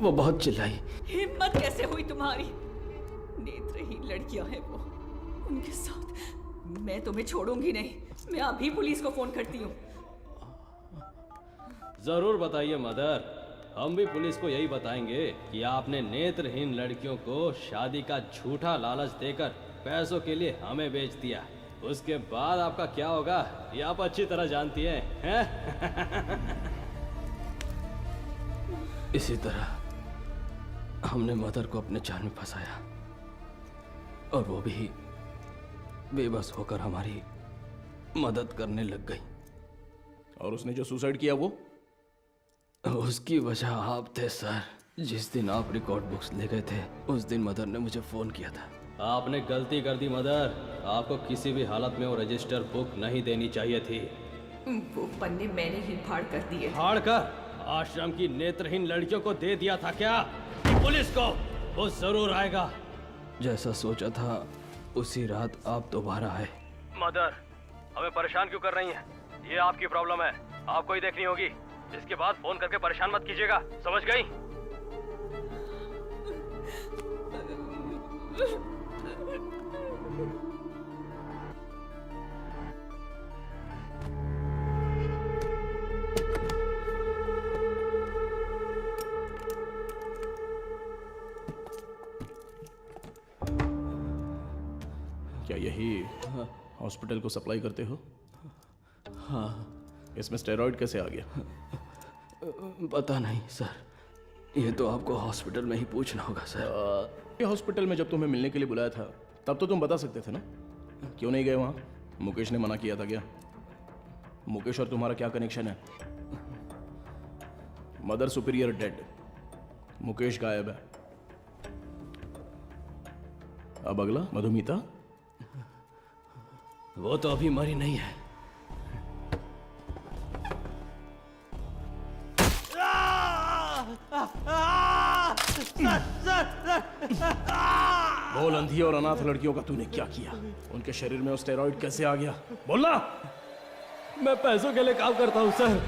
वो बहुत चिल्लाई। हिम्मत कैसे हुई तुम्हारी? नेत्रहीन लड़कियां हैं वो, उनके साथ मैं तुम्हें छोड़ूंगी नहीं। मैं अभी पुलिस को फोन करती हूँ। जरूर बताइए मदर, हम भी पुलिस को यही बताएंगे कि आपने नेत्रहीन लड़कियों को शादी का झूठा लालच देकर पैसों के लिए हमें बेच दिया। उसके बाद आपका क्या होगा ये आप अच्छी तरह जानती हैं? इसी तरह हमने मदर को अपने जाल में फंसाया, और वो भी बेबस होकर हमारी मदद करने लग गई। और उसने जो सुसाइड किया वो? उसकी वजह आप थे सर। जिस दिन आप रिकॉर्ड बुक्स ले गए थे, उस दिन मदर ने मुझे फोन किया था। आपने गलती कर दी मदर, आपको किसी भी हालत में वो रजिस्टर बुक नहीं देनी चाहिए थी। वो पन्ने मैंने ही फाड़ कर दिए। फाड़ कर आश्रम की नेत्रहीन लड़कियों को दे दिया था क्या? पुलिस को वो जरूर आएगा। जैसा सोचा था उसी रात आप दोबारा आए। मदर, हमें परेशान क्यों कर रही हैं? ये आपकी प्रॉब्लम है, आपको ही देखनी होगी। इसके बाद फोन करके परेशान मत कीजिएगा, समझ गई? क्या यही हॉस्पिटल को सप्लाई करते हो? हाँ। इसमें स्टेरॉइड कैसे आ गया? पता नहीं सर, ये तो आपको हॉस्पिटल में ही पूछना होगा सर। ये हॉस्पिटल में जब तुम्हें मिलने के लिए बुलाया था तब तो तुम बता सकते थे ना, क्यों नहीं गए वहाँ? मुकेश ने मना किया था क्या? मुकेश और तुम्हारा क्या कनेक्शन है? मदर सुपीरियर डेड, मुकेश गायब है। अब अगला मधुमिता, वो तो अभी मरी नहीं है। बोल, अंधी और अनाथ लड़कियों का तूने क्या किया? उनके शरीर में स्टेरॉइड कैसे आ गया? बोलना। मैं पैसों के लिए काम करता हूँ सर।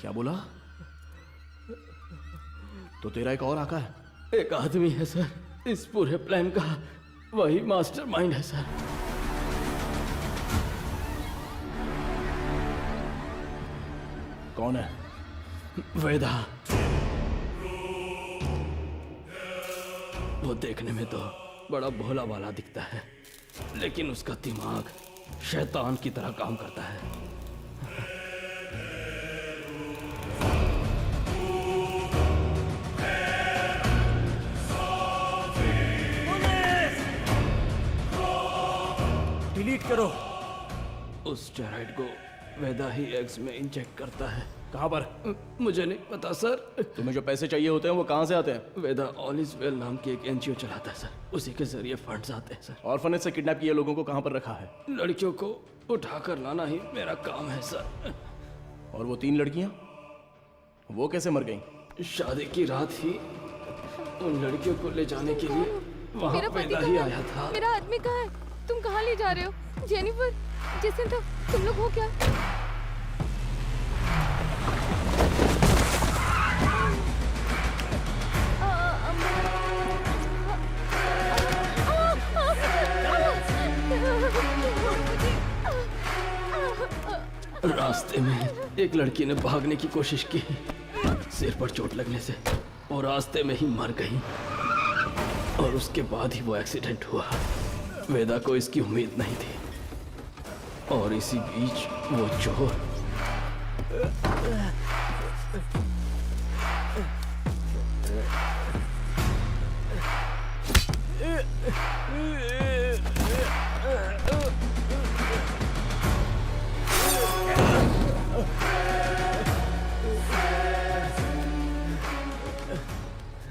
क्या बोला? तो तेरा एक और आका है? एक आदमी है सर, इस पूरे प्लान का वही मास्टरमाइंड है सर। कौन है? वेदा। वो देखने में तो बड़ा भोला भाला दिखता है, लेकिन उसका दिमाग शैतान की तरह काम करता है। डिलीट करो। उस स्टेरॉइड को वेदा ही एग्स में इंजेक्ट करता है। कहाँ पर? मुझे नहीं पता सर। तुम्हें जो पैसे चाहिए होते हैं वो कहाँ से आते हैं? वेदा ऑल इज वेल नाम की एक एनजीओ चलाता है सर, उसी के जरिए फंड्स आते हैं सर। ऑर्फनेज से किडनैप किए लोगों को कहाँ पर रखा है? लड़कियों को उठा कर लाना ही मेरा काम है सर। और वो 3 लड़कियाँ, वो कैसे मर गईं? शादी की रात ही उन लड़कियों को ले जाने के लिए वहाँ मेरा पति वेदा कहाँ ही है? आया था। मेरा आदमी कहाँ है? तुम कहाँ ले जा रहे हो? जेनिफर, जेसिंथा, तुम लोग हो क्या? रास्ते में एक लड़की ने भागने की कोशिश की, सिर पर चोट लगने से और रास्ते में ही मर गई। और उसके बाद ही वो एक्सीडेंट हुआ। वेदा को इसकी उम्मीद नहीं थी, और इसी बीच वो चोर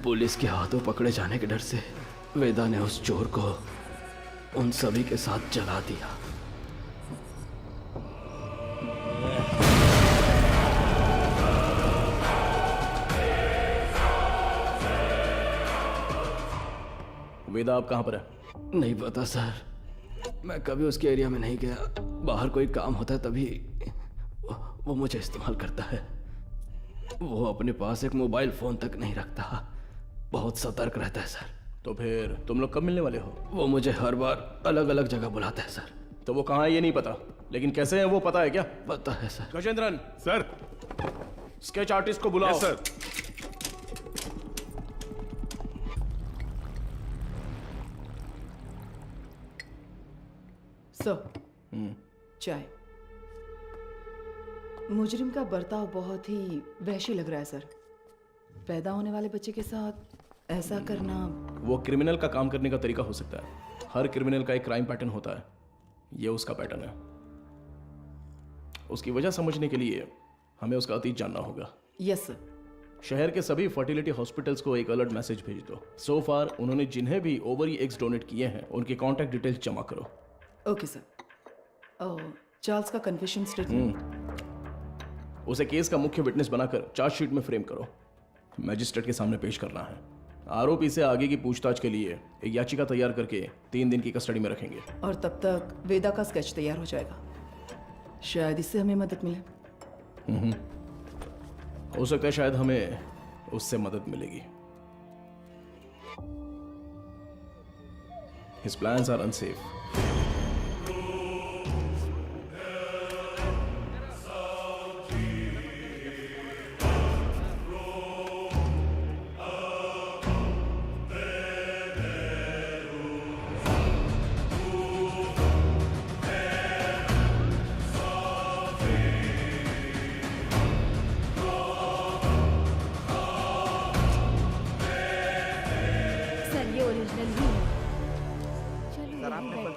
पुलिस के हाथों पकड़े जाने के डर से वेदा ने उस चोर को उन सभी के साथ जला दिया। वेदा आप कहाँ पर है? नहीं पता सर, मैं कभी उसके एरिया में नहीं गया। बाहर कोई काम होता है तभी वो मुझे इस्तेमाल करता है। वो अपने पास एक मोबाइल फोन तक नहीं रखता, बहुत सतर्क रहता है सर। तो फिर तुम लोग कब मिलने वाले हो? वो मुझे हर बार अलग अलग जगह बुलाता है सर। तो वो कहाँ है ये नहीं पता, लेकिन कैसे है वो पता है क्या? पता है sir. Gajendran sir, sketch artist को बुलाओ। Yes sir. सर, चाय। मुजरिम का बर्ताव बहुत ही वहशी लग रहा है सर। पैदा होने वाले बच्चे के साथ ऐसा करना। वो क्रिमिनल का काम करने का तरीका हो सकता है। हर क्रिमिनल का एक क्राइम पैटर्न होता है, ये उसका पैटर्न है। उसकी वजह समझने के लिए हमें उसका अतीत जानना होगा। Yes sir. शहर के सभी फर्टिलिटी हॉस्पिटल्स को एक अलर्ट मैसेज भेज दो। सो फार उन्होंने जिन्हें भी ओवरी एग्स डोनेट किए हैं उनके कॉन्टैक्ट डिटेल्स जमा करो। Okay sir. चार्ल्स का कन्फेशन स्टेटमेंट उसे केस का मुख्य विटनेस बनाकर चार्जशीट में फ्रेम करो। मैजिस्ट्रेट के सामने पेश करना है। आरोपी से आगे की पूछताछ के लिए एक याचिका तैयार करके 3 दिन की कस्टडी में रखेंगे। और तब तक वेदा का स्केच तैयार हो जाएगा। शायद इससे हमें मदद मिले। हो सकता है शायद हमें उससे मदद मिलेगी। His plans are unsafe.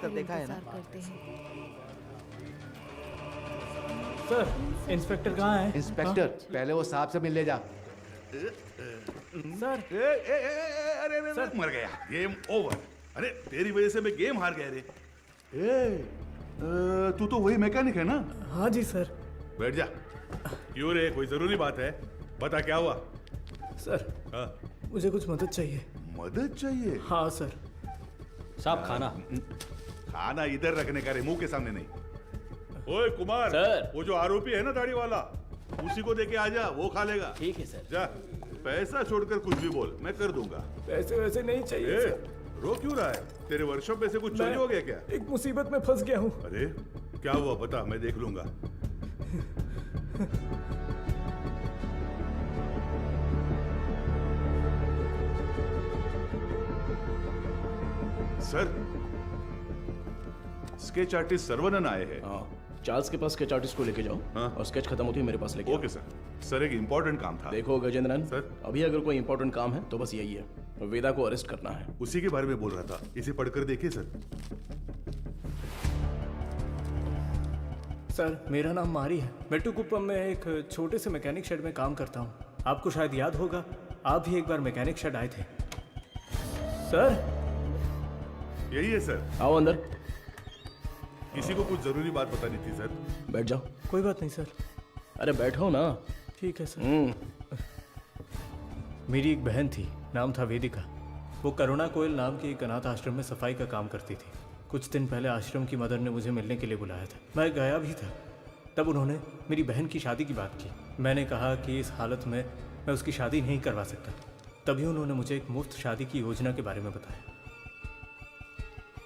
देखा है ना? सर, इंस्पेक्टर कहाँ है? इंस्पेक्टर, पहले वो साहब से मिलने जा। सर, अरे मर गया। Game over. अरे तेरी वजह से मैं गेम हार गया रे। तू तो वही मैकेनिक है ना? हाँ जी सर। बैठ जा। क्यों रे, कोई जरूरी बात है? बता क्या हुआ? सर, मुझे कुछ मदद चाहिए। मदद चाहिए? हाँ सर। साहब खाना। खाना इधर रखने का रे, मुंह के सामने नहीं। ओए कुमार, सर। वो जो आरोपी है ना दाढ़ी वाला, उसी को देके आ जा, वो खा लेगा। ठीक है सर। जा, पैसा छोड़कर कुछ भी बोल, मैं कर दूंगा। पैसे वैसे नहीं चाहिए ए, सर। रो क्यों रहा है? तेरे वर्कशॉप में से कुछ चोरी हो गया क्या? एक मुसीबत में फंस गया हूँ। अरे क्या हुआ बता, मैं देख लूंगा। सर, स्केच आर्टिस्ट सर्वनन आए हैं। चार्ल्स के पास स्केच आर्टिस्ट को लेके जाओ। और स्केच खत्म होती है मेरे पास लेके आओ। Okay sir. सर एक इम्पोर्टेंट काम था। देखो गजेंद्रन सर, अभी अगर कोई इंपॉर्टेंट काम है तो बस यही है, वेदा को अरेस्ट करना है। उसी के बारे में बोल रहा था, इसे पढ़कर देखिए सर। सर मेरा नाम मारी है, मेट्टुकुप्पम में एक छोटे से मैकेनिक शेड में काम करता हूँ। आपको शायद याद होगा, आप भी एक बार मैकेनिक शेड आए थे। सर यही है सर। आओ अंदर। किसी को कुछ जरूरी बात बतानी थी सर। बैठ जाओ। कोई बात नहीं सर। अरे बैठो ना। ठीक है सर। मेरी एक बहन थी, नाम था वेदिका। वो करुणा कोयल नाम के एक अनाथ आश्रम में सफाई का काम करती थी। कुछ दिन पहले आश्रम की मदर ने मुझे मिलने के लिए बुलाया था। मैं गया भी था। तब उन्होंने मेरी बहन की शादी की बात की। मैंने कहा कि इस हालत में मैं उसकी शादी नहीं करवा सकता। तभी उन्होंने मुझे एक मुफ्त शादी की योजना के बारे में बताया।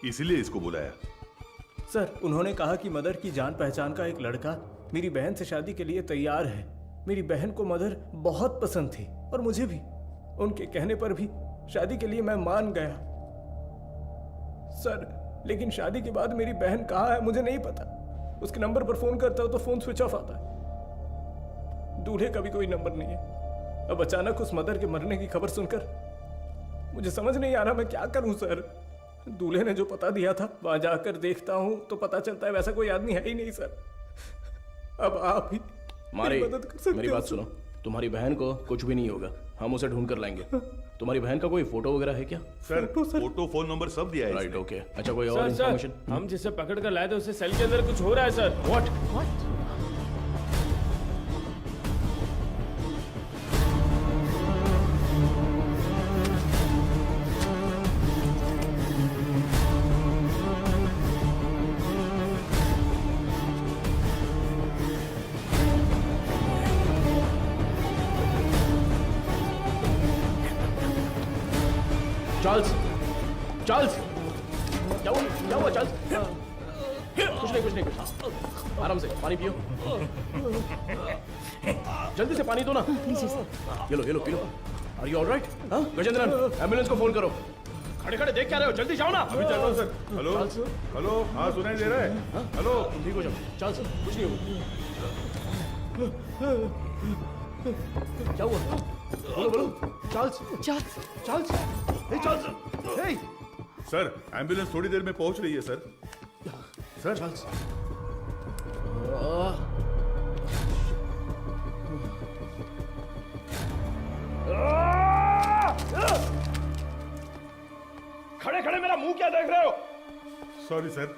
इसीलिए इसको बुलाया? सर उन्होंने कहा कि मदर की जान पहचान का एक लड़का मेरी बहन से शादी के लिए तैयार है। मेरी बहन को मदर बहुत पसंद थी और मुझे भी। उनके कहने पर भी शादी के लिए मैं मान गया। सर लेकिन शादी के बाद मेरी बहन कहाँ है मुझे नहीं पता। उसके नंबर पर फोन करता हूँ तो फोन स्विच ऑफ आता है। दूल्हे का भी कोई नंबर नहीं है। अब अचानक उस मदर के मरने की खबर सुनकर मुझे समझ नहीं आ रहा मैं क्या करूं सर। दूल्हे ने जो पता दिया था वहां जाकर देखता हूं तो पता चलता है वैसा कोई आदमी है ही नहीं सर। अब आप ही मारी मदद कर सकते हो। मेरी बात सुनो, तुम्हारी बहन को कुछ भी नहीं होगा, हम उसे ढूंढ कर लाएंगे। तुम्हारी बहन का कोई फोटो वगैरह है क्या? सर फोटो फोन नंबर सब दिया है। Right okay. अच्छा कोई और इन्फॉर्मेशन? हम जिसे पकड़ कर लाए थे उससे सेल के अंदर कुछ हो रहा है सर। व्हाट? चार्ल्स, चार्ल्स, क्या हुआ चार्ल्स? कुछ नहीं। आराम से पानी पियो। जल्दी से पानी दो ना। ये लो पी लो। Are you alright? Gajendran ambulance को फोन करो। खड़े देख क्या रहे हो, जल्दी जाओ ना। अभी चल रहा हूं सर। हेलो हाँ सुनाई दे रहा है? हेलो ठीक हो जाओ। चार्ल्स कुछ नहीं होगा। क्या हुआ? बोलो। चार्ल्स। हे सर एम्बुलेंस थोड़ी देर में पहुंच रही है सर। चार्ल्स। खड़े मेरा मुंह क्या देख रहे हो? Sorry sir.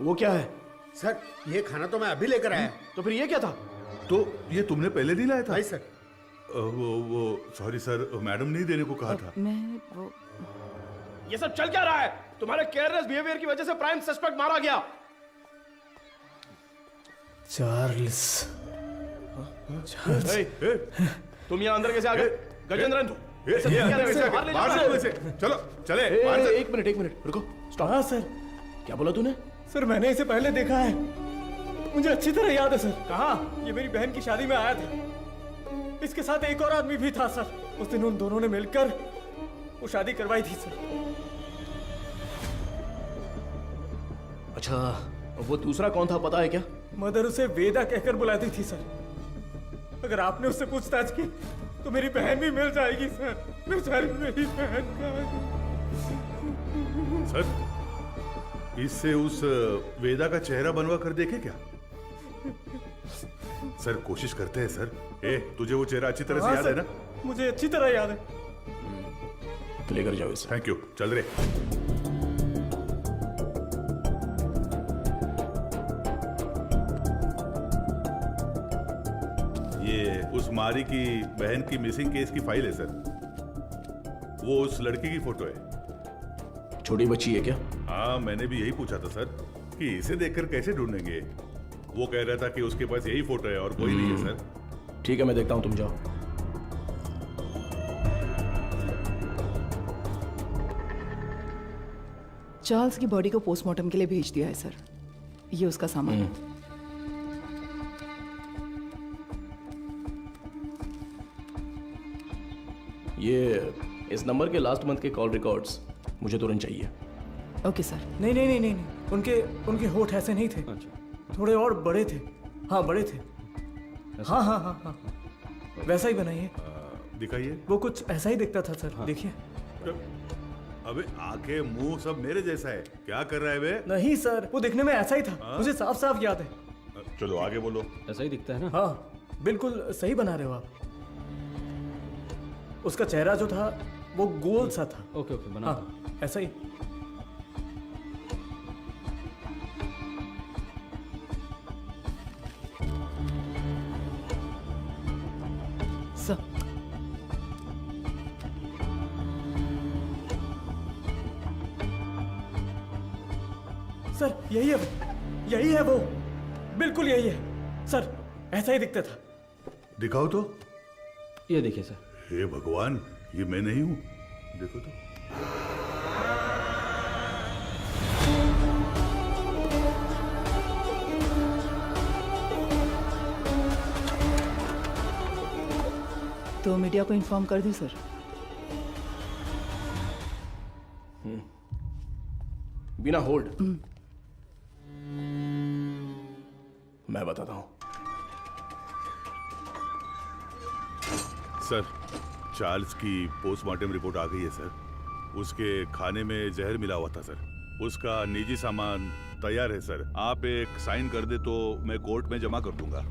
वो क्या है? सर ये खाना तो मैं अभी लेकर आया। तो फिर ये क्या था? तो ये तुमने पहले नहीं लाया था? नहीं सर। वो सॉरी सर, मैडम ने देने को कहा था। मैं वो ये सब चल क्या रहा है? तुम्हारे केयरलेस बिहेवियर की वजह से प्राइम सस्पेक्ट मारा गया। चार्ल्स। तुम यहाँ अंदर कैसे आ गए? गजेंद्रन चलो चले। एक मिनट रुको। स्टॉप। हाँ सर। क्या बोला तूने? सर मैंने इसे पहले देखा है, मुझे अच्छी तरह याद है सर। कहाँ? ये मेरी बहन की शादी में आया था। इसके साथ एक और आदमी भी था सर। उस दिन उन दोनों ने मिलकर वो शादी करवाई थी सर। अच्छा वो दूसरा कौन था पता है क्या? मदर उसे वेदा कहकर बुलाती थी सर। अगर आपने उससे पूछताछ की तो मेरी बहन भी मिल जाएगी सर। बेचारी मेरी बहन का। सर इससे उस वेदा का चेहरा बनवा कर देखे क्या? सर कोशिश करते हैं सर। तुझे वो चेहरा अच्छी तरह से याद है ना? मुझे अच्छी तरह याद है। लेकर जाओ इसे। Thank you. चल रहे। ये उस मारी की बहन की मिसिंग केस की फाइल है सर। वो उस लड़की की फोटो है। छोटी बच्ची है क्या? हाँ मैंने भी यही पूछा था सर कि इसे देखकर कैसे ढूंढेंगे। वो कह रहा था कि उसके पास यही फोटो है और कोई नहीं है सर। ठीक है मैं देखता हूं, तुम जाओ। चार्ल्स की बॉडी को पोस्टमार्टम के लिए भेज दिया है सर। ये उसका सामान है। ये इस नंबर के लास्ट मंथ के कॉल रिकॉर्ड्स मुझे तुरंत चाहिए। Okay sir. नहीं नहीं नहीं नहीं नहीं, उनके होठ ऐसे नहीं थे, थोड़े और बड़े थे। हाँ बड़े थे। हाँ हाँ हाँ हाँ, वैसा ही बनाइए। दिखाइए। वो कुछ ऐसा ही दिखता था सर। देखिए। अबे आंखें मुंह सब मेरे जैसा है, क्या कर रहा है बे? नहीं सर, वो दिखने में ऐसा ही था। मुझे साफ साफ याद है। चलो आगे बोलो। ऐसा ही दिखता है ना? हाँ बिल्कुल सही बना रहे हो आप। उसका चेहरा जो था वो गोल सा था। ओके ओके बना। हाँ ऐसा ही। सर सर यही है वो, यही है वो, बिल्कुल यही है सर, ऐसा ही दिखता था। दिखाओ तो। ये देखिए सर। हे भगवान, ये मैं नहीं हूं, देखो तो। तो मीडिया को इन्फॉर्म कर दूं सर? बिना होल्ड मैं बताता हूं। सर, चार्ल्स की पोस्टमार्टम रिपोर्ट आ गई है सर। उसके खाने में जहर मिला हुआ था सर। उसका निजी सामान तैयार है सर। आप एक साइन कर दे तो मैं कोर्ट में जमा कर दूंगा।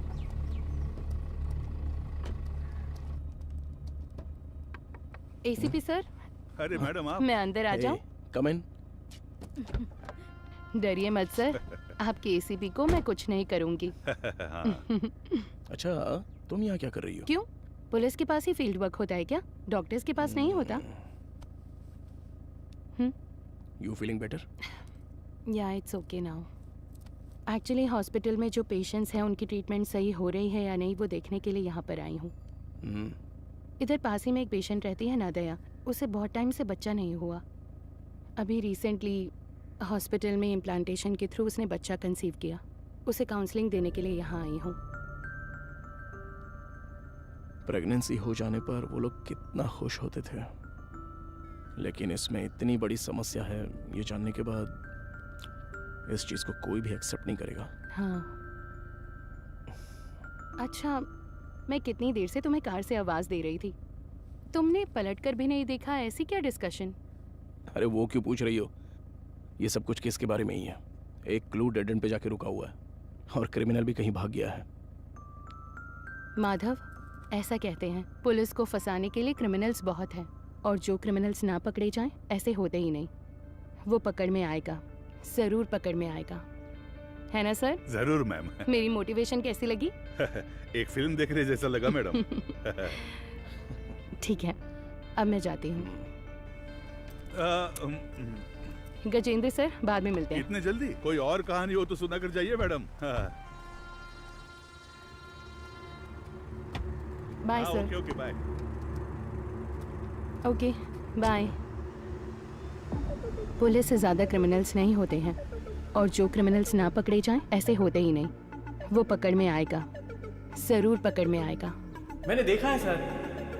ACP sir. अरे मैडम आप। मैं अंदर आ जाऊं? कम इन। डरिए मत सर, आपके एसीपी को मैं कुछ नहीं करूंगी। अच्छा, तुम यहाँ क्या कर रही हो? क्यों? पुलिस के पास ही फील्ड वर्क होता है क्या? डॉक्टर्स के पास नहीं होता? You feeling better? या it's okay now. Actually hospital में जो पेशेंट्स हैं उनकी ट्रीटमेंट सही हो रही है या नहीं वो देखने के लिए यहाँ पर आई हूँ। इधर पास ही में एक पेशेंट रहती है नादया, उसे बहुत टाइम से बच्चा नहीं हुआ। अभी रिसेंटली हॉस्पिटल में इम्प्लांटेशन के थ्रू उसने बच्चा कंसीव किया। उसे काउंसलिंग देने के लिए यहाँ आई हूँ। प्रेगनेंसी हो जाने पर वो लोग कितना खुश होते थे, लेकिन इसमें इतनी बड़ी समस्या है ये जानने के बाद इस चीज को कोई भी एक्सेप्ट नहीं करेगा। हाँ। अच्छा, मैं कितनी देर से तुम्हें कार से आवाज दे रही थी, तुमने पलटकर भी नहीं देखा, ऐसी क्या डिस्कशन? अरे वो क्यों पूछ रही हो? ये सब कुछ केस के बारे में ही है। एक क्लू डेड एंड पे जाके रुका हुआ है और क्रिमिनल भी कहीं भाग गया है। माधव, ऐसा कहते हैं पुलिस को फंसाने के लिए क्रिमिनल्स बहुत हैं, और जो क्रिमिनल्स ना पकड़े जाएं ऐसे होते ही नहीं। वो पकड़ में आएगा, जरूर पकड़ में आएगा, है ना सर? जरूर मैम। मेरी मोटिवेशन कैसी लगी? एक फिल्म देखने जैसा लगा मैडम। ठीक है, अब मैं जाती हूँ। गजेंद्र सर, बाद में मिलते हैं। इतने जल्दी? कोई और कहानी हो तो सुना कर जाइए madam. Bye sir. Okay okay bye. Okay bye. Police से ज्यादा क्रिमिनल्स नहीं होते हैं, और जो क्रिमिनल्स ना पकड़े जाएं ऐसे होते ही नहीं। वो पकड़ में आएगा, जरूर पकड़ में आएगा। मैंने देखा है सर,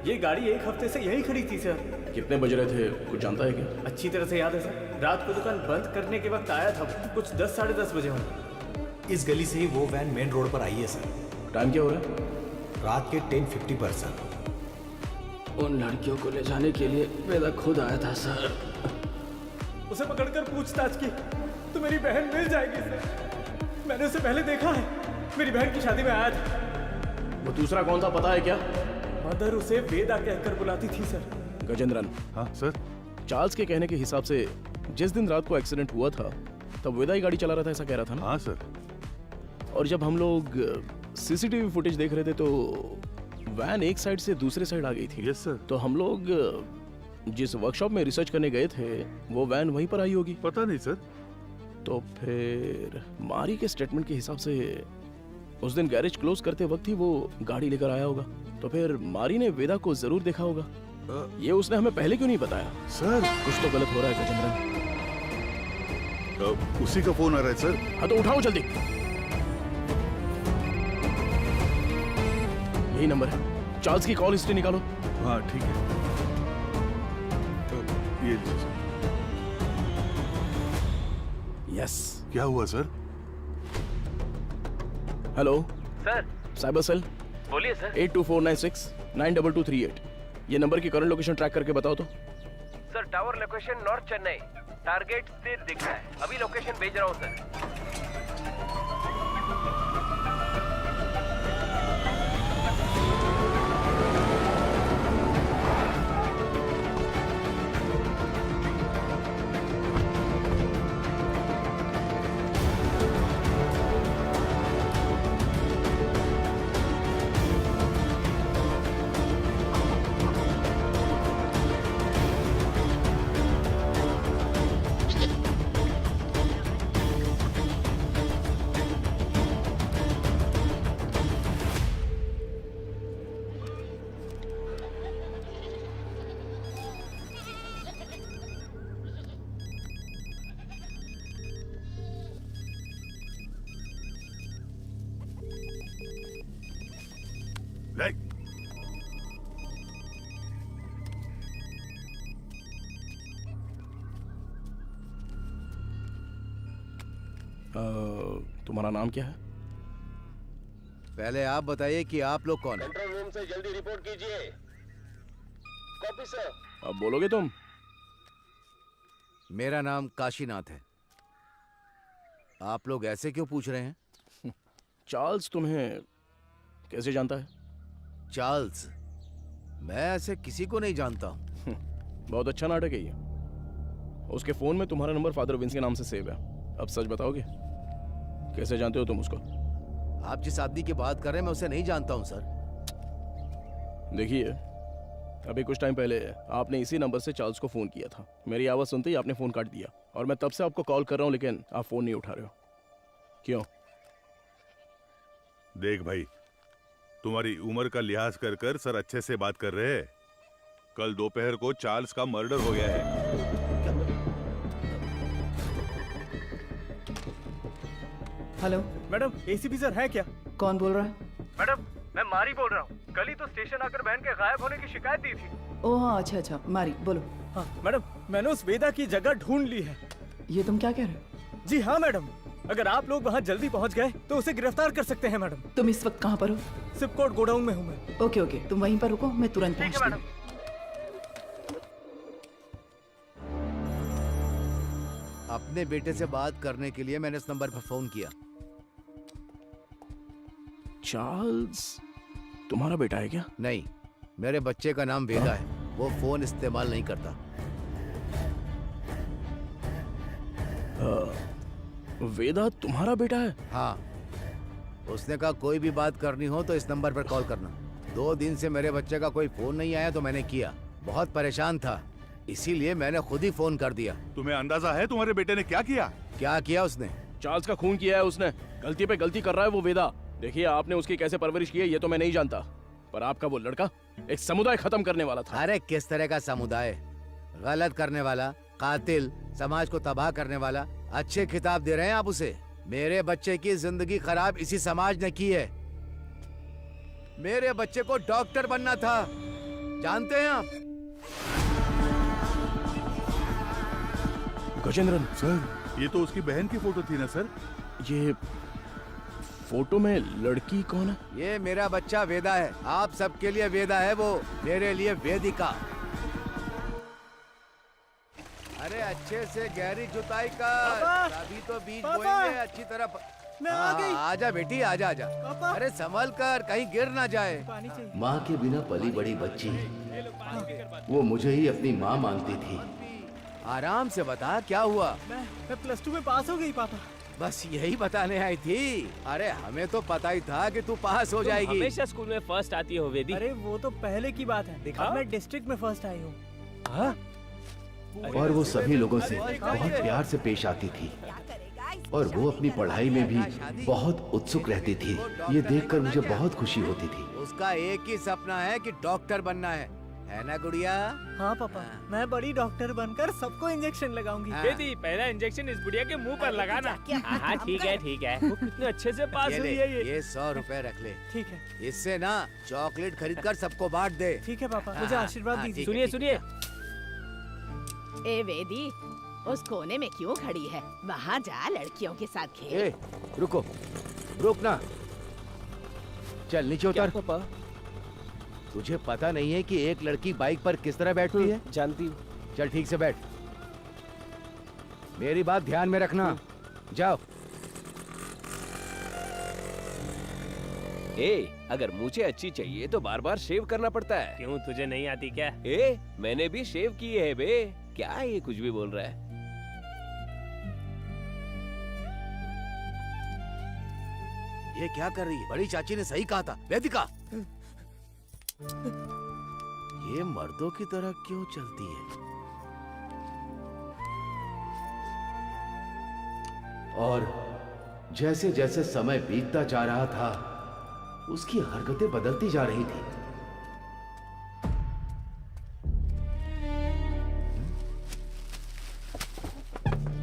ये गाड़ी एक हफ्ते से यही खड़ी थी सर। कितने बज रहे थे कुछ जानता है क्या? अच्छी तरह से याद है सर, रात को दुकान बंद करने के वक्त आया था, कुछ 10 साढ़े 10 बजे होंगे। इस गली से ही वो वैन मेन रोड पर आई है सर। टाइम क्या हो रहा है? रात के 10:50 पर सर। उन लड़कियों को ले जाने के लिए वेदा खुद आया था सर। उसे पकड़कर पूछताछ की तो मेरी बहन मिल जाएगी सर। मैंने उसे पहले देखा है, मेरी बहन की शादी में आया था। वो दूसरा कौन था पता है क्या? मदर उसे वेदा कहकर बुलाती थी सर। गजेंद्रन। हाँ सर। चार्ल्स के कहने के हिसाब से जिस दिन रात को एक्सीडेंट हुआ था तब वेदा ही गाड़ी चला रहा था, ऐसा कह रहा था ना? हाँ सर। और जब हम लोग सीसीटीवी फुटेज देख रहे थे तो वैन एक साइड से दूसरे साइड आ गई थी। Yes sir. तो हम लोग जिस वर्कशॉप में रिसर्च करने गए थे वो वैन वहीं पर आई होगी। पता नहीं सर। तो फिर मारी के स्टेटमेंट के हिसाब से उस दिन गैरेज क्लोज करते वक्त ही वो गाड़ी लेकर आया होगा। तो फिर मारी ने वेदा को जरूर देखा होगा। ये उसने हमें पहले क्यों नहीं बताया? सर कुछ तो गलत हो रहा है गजेंद्रन। उसी का फोन आ रहा है सर। हाँ तो उठाओ जल्दी। यही नंबर है। चार्ल्स की कॉल हिस्ट्री निकालो। हाँ ठीक है, ये लीजिए सर। यस। क्या हुआ sir? Hello sir. Cyber cell. बोलिए सर। 8249692238। ये नंबर की करंट लोकेशन ट्रैक करके बताओ तो। Sir tower location north Chennai, target स्थिर दिख रहा है। अभी लोकेशन भेज रहा हूँ सर। तुम्हारा नाम क्या है? पहले आप बताइए कि आप लोग कौन हैं? कंट्रोल रूम से जल्दी रिपोर्ट कीजिए। Copy sir. अब बोलोगे तुम? मेरा नाम काशीनाथ है। आप लोग ऐसे क्यों पूछ रहे हैं? चार्ल्स तुम्हें कैसे जानता है? चार्ल्स? मैं ऐसे किसी को नहीं जानता हूँ। बहुत अच्छा नाटक है ये। उसके फोन में तुम्हारा नंबर फादर विंस के नाम से सेव है। अब सच बताओगे, कैसे जानते हो तुम उसको? आप जिस आदमी की बात कर रहे हैं मैं उसे नहीं जानता हूँ सर। देखिए, अभी कुछ टाइम पहले आपने इसी नंबर से चार्ल्स को फोन किया था। मेरी आवाज सुनते ही आपने फोन काट दिया और मैं तब से आपको कॉल कर रहा हूँ, लेकिन आप फोन नहीं उठा रहे हो। क्यों? देख भाई, तुम्हारी उम्र का लिहाज कर कर सर अच्छे से बात कर रहे हैं। कल दोपहर को चार्ल्स का मर्डर हो गया है। हेलो मैडम, एसीपी सर है क्या? कौन बोल रहा है? मैडम, मैं मारी बोल रहा हूँ। कल ही तो स्टेशन आकर बहन के गायब होने की शिकायत दी थी। ओह हाँ, अच्छा अच्छा, मारी बोलो। हाँ मैडम, मैंने उस वेदा की जगह ढूंढ ली है। ये तुम क्या कह रहे हो? जी हाँ मैडम, अगर आप लोग वहाँ जल्दी पहुँच गए तो उसे गिरफ्तार कर सकते हैं मैडम। तुम इस वक्त कहाँ पर हो? सिपकोट गोडाउन में हूँ मैं। ओके ओके, तुम वहीं पर रुको, मैं तुरंत पहुँचती हूँ। अपने बेटे से बात करने के लिए मैंने इस नंबर पर फोन किया। चार्ल्स तुम्हारा बेटा है क्या? नहीं, मेरे बच्चे का नाम वेदा है। वो फोन इस्तेमाल नहीं करता। वेदा तुम्हारा बेटा है? हाँ, उसने कहा कोई भी बात करनी हो तो इस नंबर पर कॉल करना। 2 दिन से मेरे बच्चे का कोई फोन नहीं आया तो मैंने किया। बहुत परेशान था, इसीलिए मैंने खुद ही फोन कर दिया। तुम्हें अंदाजा है तुम्हारे बेटे ने क्या किया? क्या किया उसने? चार्ल्स का खून किया है उसने। गलती पे गलती कर रहा है वो वेदा। देखिए, आपने उसकी कैसे परवरिश की है ये तो मैं नहीं जानता, पर आपका वो लड़का एक समुदाय खत्म करने वाला था। अरे किस तरह का समुदाय? गलत करने वाला, कातिल, समाज को तबाह करने वाला। अच्छे खिताब दे रहे हैं आप उसे। मेरे बच्चे की जिंदगी खराब इसी समाज ने की है। मेरे बच्चे को डॉक्टर बनना था, जानते हैं आप? गजेंद्रन सर, ये तो उसकी बहन की फोटो थी ना सर? ये फोटो में लड़की कौन है? ये मेरा बच्चा वेदा है। आप सबके लिए वेदा है वो, मेरे लिए वेदिका। अरे अच्छे से गहरी जुताई कर, अभी तो बीज बोएंगे अच्छी तरह। मैं आ गई। आजा बेटी, आजा आजा। अरे संभल कर, कहीं गिर ना जाए। माँ के बिना पली बड़ी बच्ची, वो मुझे ही अपनी माँ मानती थी। आराम से बता, क्या हुआ? मैं प्लस 2 में पास हो गई पापा। बस यही बताने आई थी। अरे हमें तो पता ही था कि तू पास हो जाएगी। हमेशा स्कूल में फर्स्ट आती हो वेदी। अरे वो तो पहले की बात है। अब मैं डिस्ट्रिक्ट में फर्स्ट आई हूँ। और वो सभी लोगों से बहुत प्यार से पेश आती थी और वो अपनी पढ़ाई में भी बहुत उत्सुक रहती थी। ये देखकर मुझे बहुत खुशी होती थी। उसका एक ही सपना है कि डॉक्टर बनना है। है ना गुड़िया? हाँ पापा, मैं बड़ी डॉक्टर बनकर सबको इंजेक्शन लगाऊंगी। बेटी पहला इंजेक्शन इस बुढ़िया के मुंह पर लगाना। हाँ ठीक है ठीक है। वो कितने अच्छे से पास हुई है ये। 100 रुपए रख ले। ठीक है। इससे ना चॉकलेट खरीद कर सबको बांट दे। ठीक है पापा, मुझे आशीर्वाद दीजिए। सुनिए सुनिए। ए वेदी, उस कोने में क्यों खड़ी है? वहाँ जा, लड़कियों के साथ खेल। ए, रुको, रुक ना। चल नीचे उतर। पापा? तुझे पता नहीं है कि एक लड़की बाइक पर किस तरह बैठती है? जानती हूँ। चल ठीक से बैठ। मेरी बात ध्यान में रखना। जाओ। अगर मुझे अच्छी चाहिए तो बार बार शेव करना पड़ता है। क्यों, तुझे नहीं आती क्या? मैंने भी शेव की है बे। क्या ये कुछ भी बोल रहा है? ये क्या कर रही है? बड़ी चाची ने सही कहा था, वेदिका। ये मर्दों की तरह क्यों चलती है? और जैसे जैसे समय बीतता जा रहा था, उसकी हरकतें बदलती जा रही थी।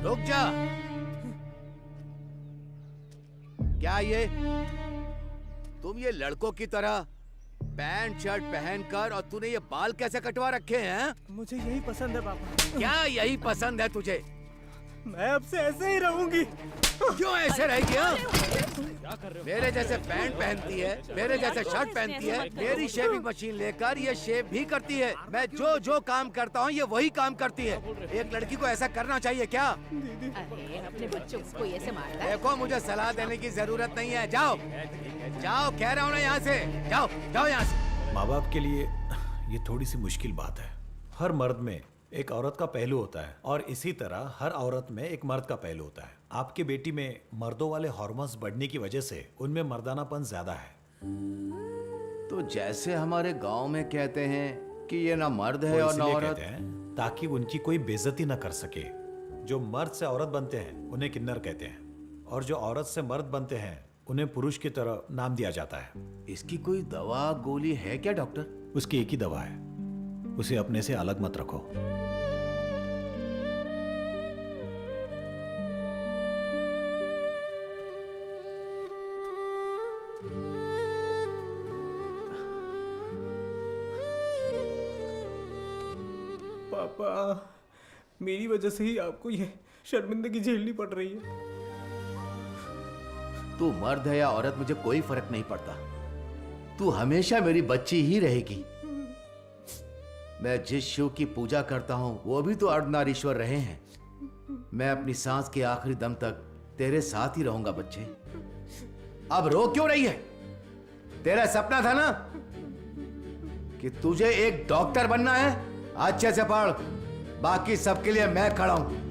रुक जा। क्या ये तुम ये लड़कों की तरह पैंट शर्ट पहनकर और तूने ये बाल कैसे कटवा रखे हैं? मुझे यही पसंद है पापा। क्या यही पसंद है तुझे? मैं अब से ऐसे ही रहूंगी। क्यों ऐसे रहेगी? मेरे जैसे पैंट पहनती है, मेरे जैसे शर्ट पहनती है, मेरी शेविंग मशीन लेकर ये शेव भी करती है। मैं जो जो काम करता हूँ ये वही काम करती है। एक लड़की को ऐसा करना चाहिए क्या? अरे अपने बच्चों को ऐसे मारता है? देखो, मुझे सलाह देने की जरूरत नहीं है। जाओ जाओ, कह रहा हूँ ना, यहाँ से जाओ, जाओ यहाँ से। माँ बाप के लिए ये थोड़ी सी मुश्किल बात है। हर मर्द में एक औरत का पहलू होता है और इसी तरह हर औरत में एक मर्द का पहलू होता है। आपकी बेटी में मर्दों वाले हार्मोन्स बढ़ने की वजह से उनमें मर्दानापन ज्यादा है। तो जैसे हमारे गांव में कहते हैं कि ये ना मर्द है वो और ना इसलिए औरत। कहते हैं ताकि उनकी कोई बेइज्जती न कर सके। जो मर्द से औरत बनते हैं उन्हें किन्नर कहते हैं, और जो औरत से मर्द बनते हैं उन्हें पुरुष की तरह नाम दिया जाता है। इसकी कोई दवा गोली है क्या डॉक्टर? उसकी एक ही दवा है, उसे अपने से अलग मत रखो। पापा, मेरी वजह से ही आपको ये शर्मिंदगी झेलनी पड़ रही है। तू मर्द है या औरत, मुझे कोई फर्क नहीं पड़ता। तू हमेशा मेरी बच्ची ही रहेगी। मैं जिस शिव की पूजा करता हूं वो भी तो अर्धनारीश्वर रहे हैं। मैं अपनी सांस के आखिरी दम तक तेरे साथ ही रहूंगा बच्चे। अब रो क्यों रही है? तेरा सपना था ना कि तुझे एक डॉक्टर बनना है? अच्छे से पढ़, बाकी सबके लिए मैं खड़ा हूं।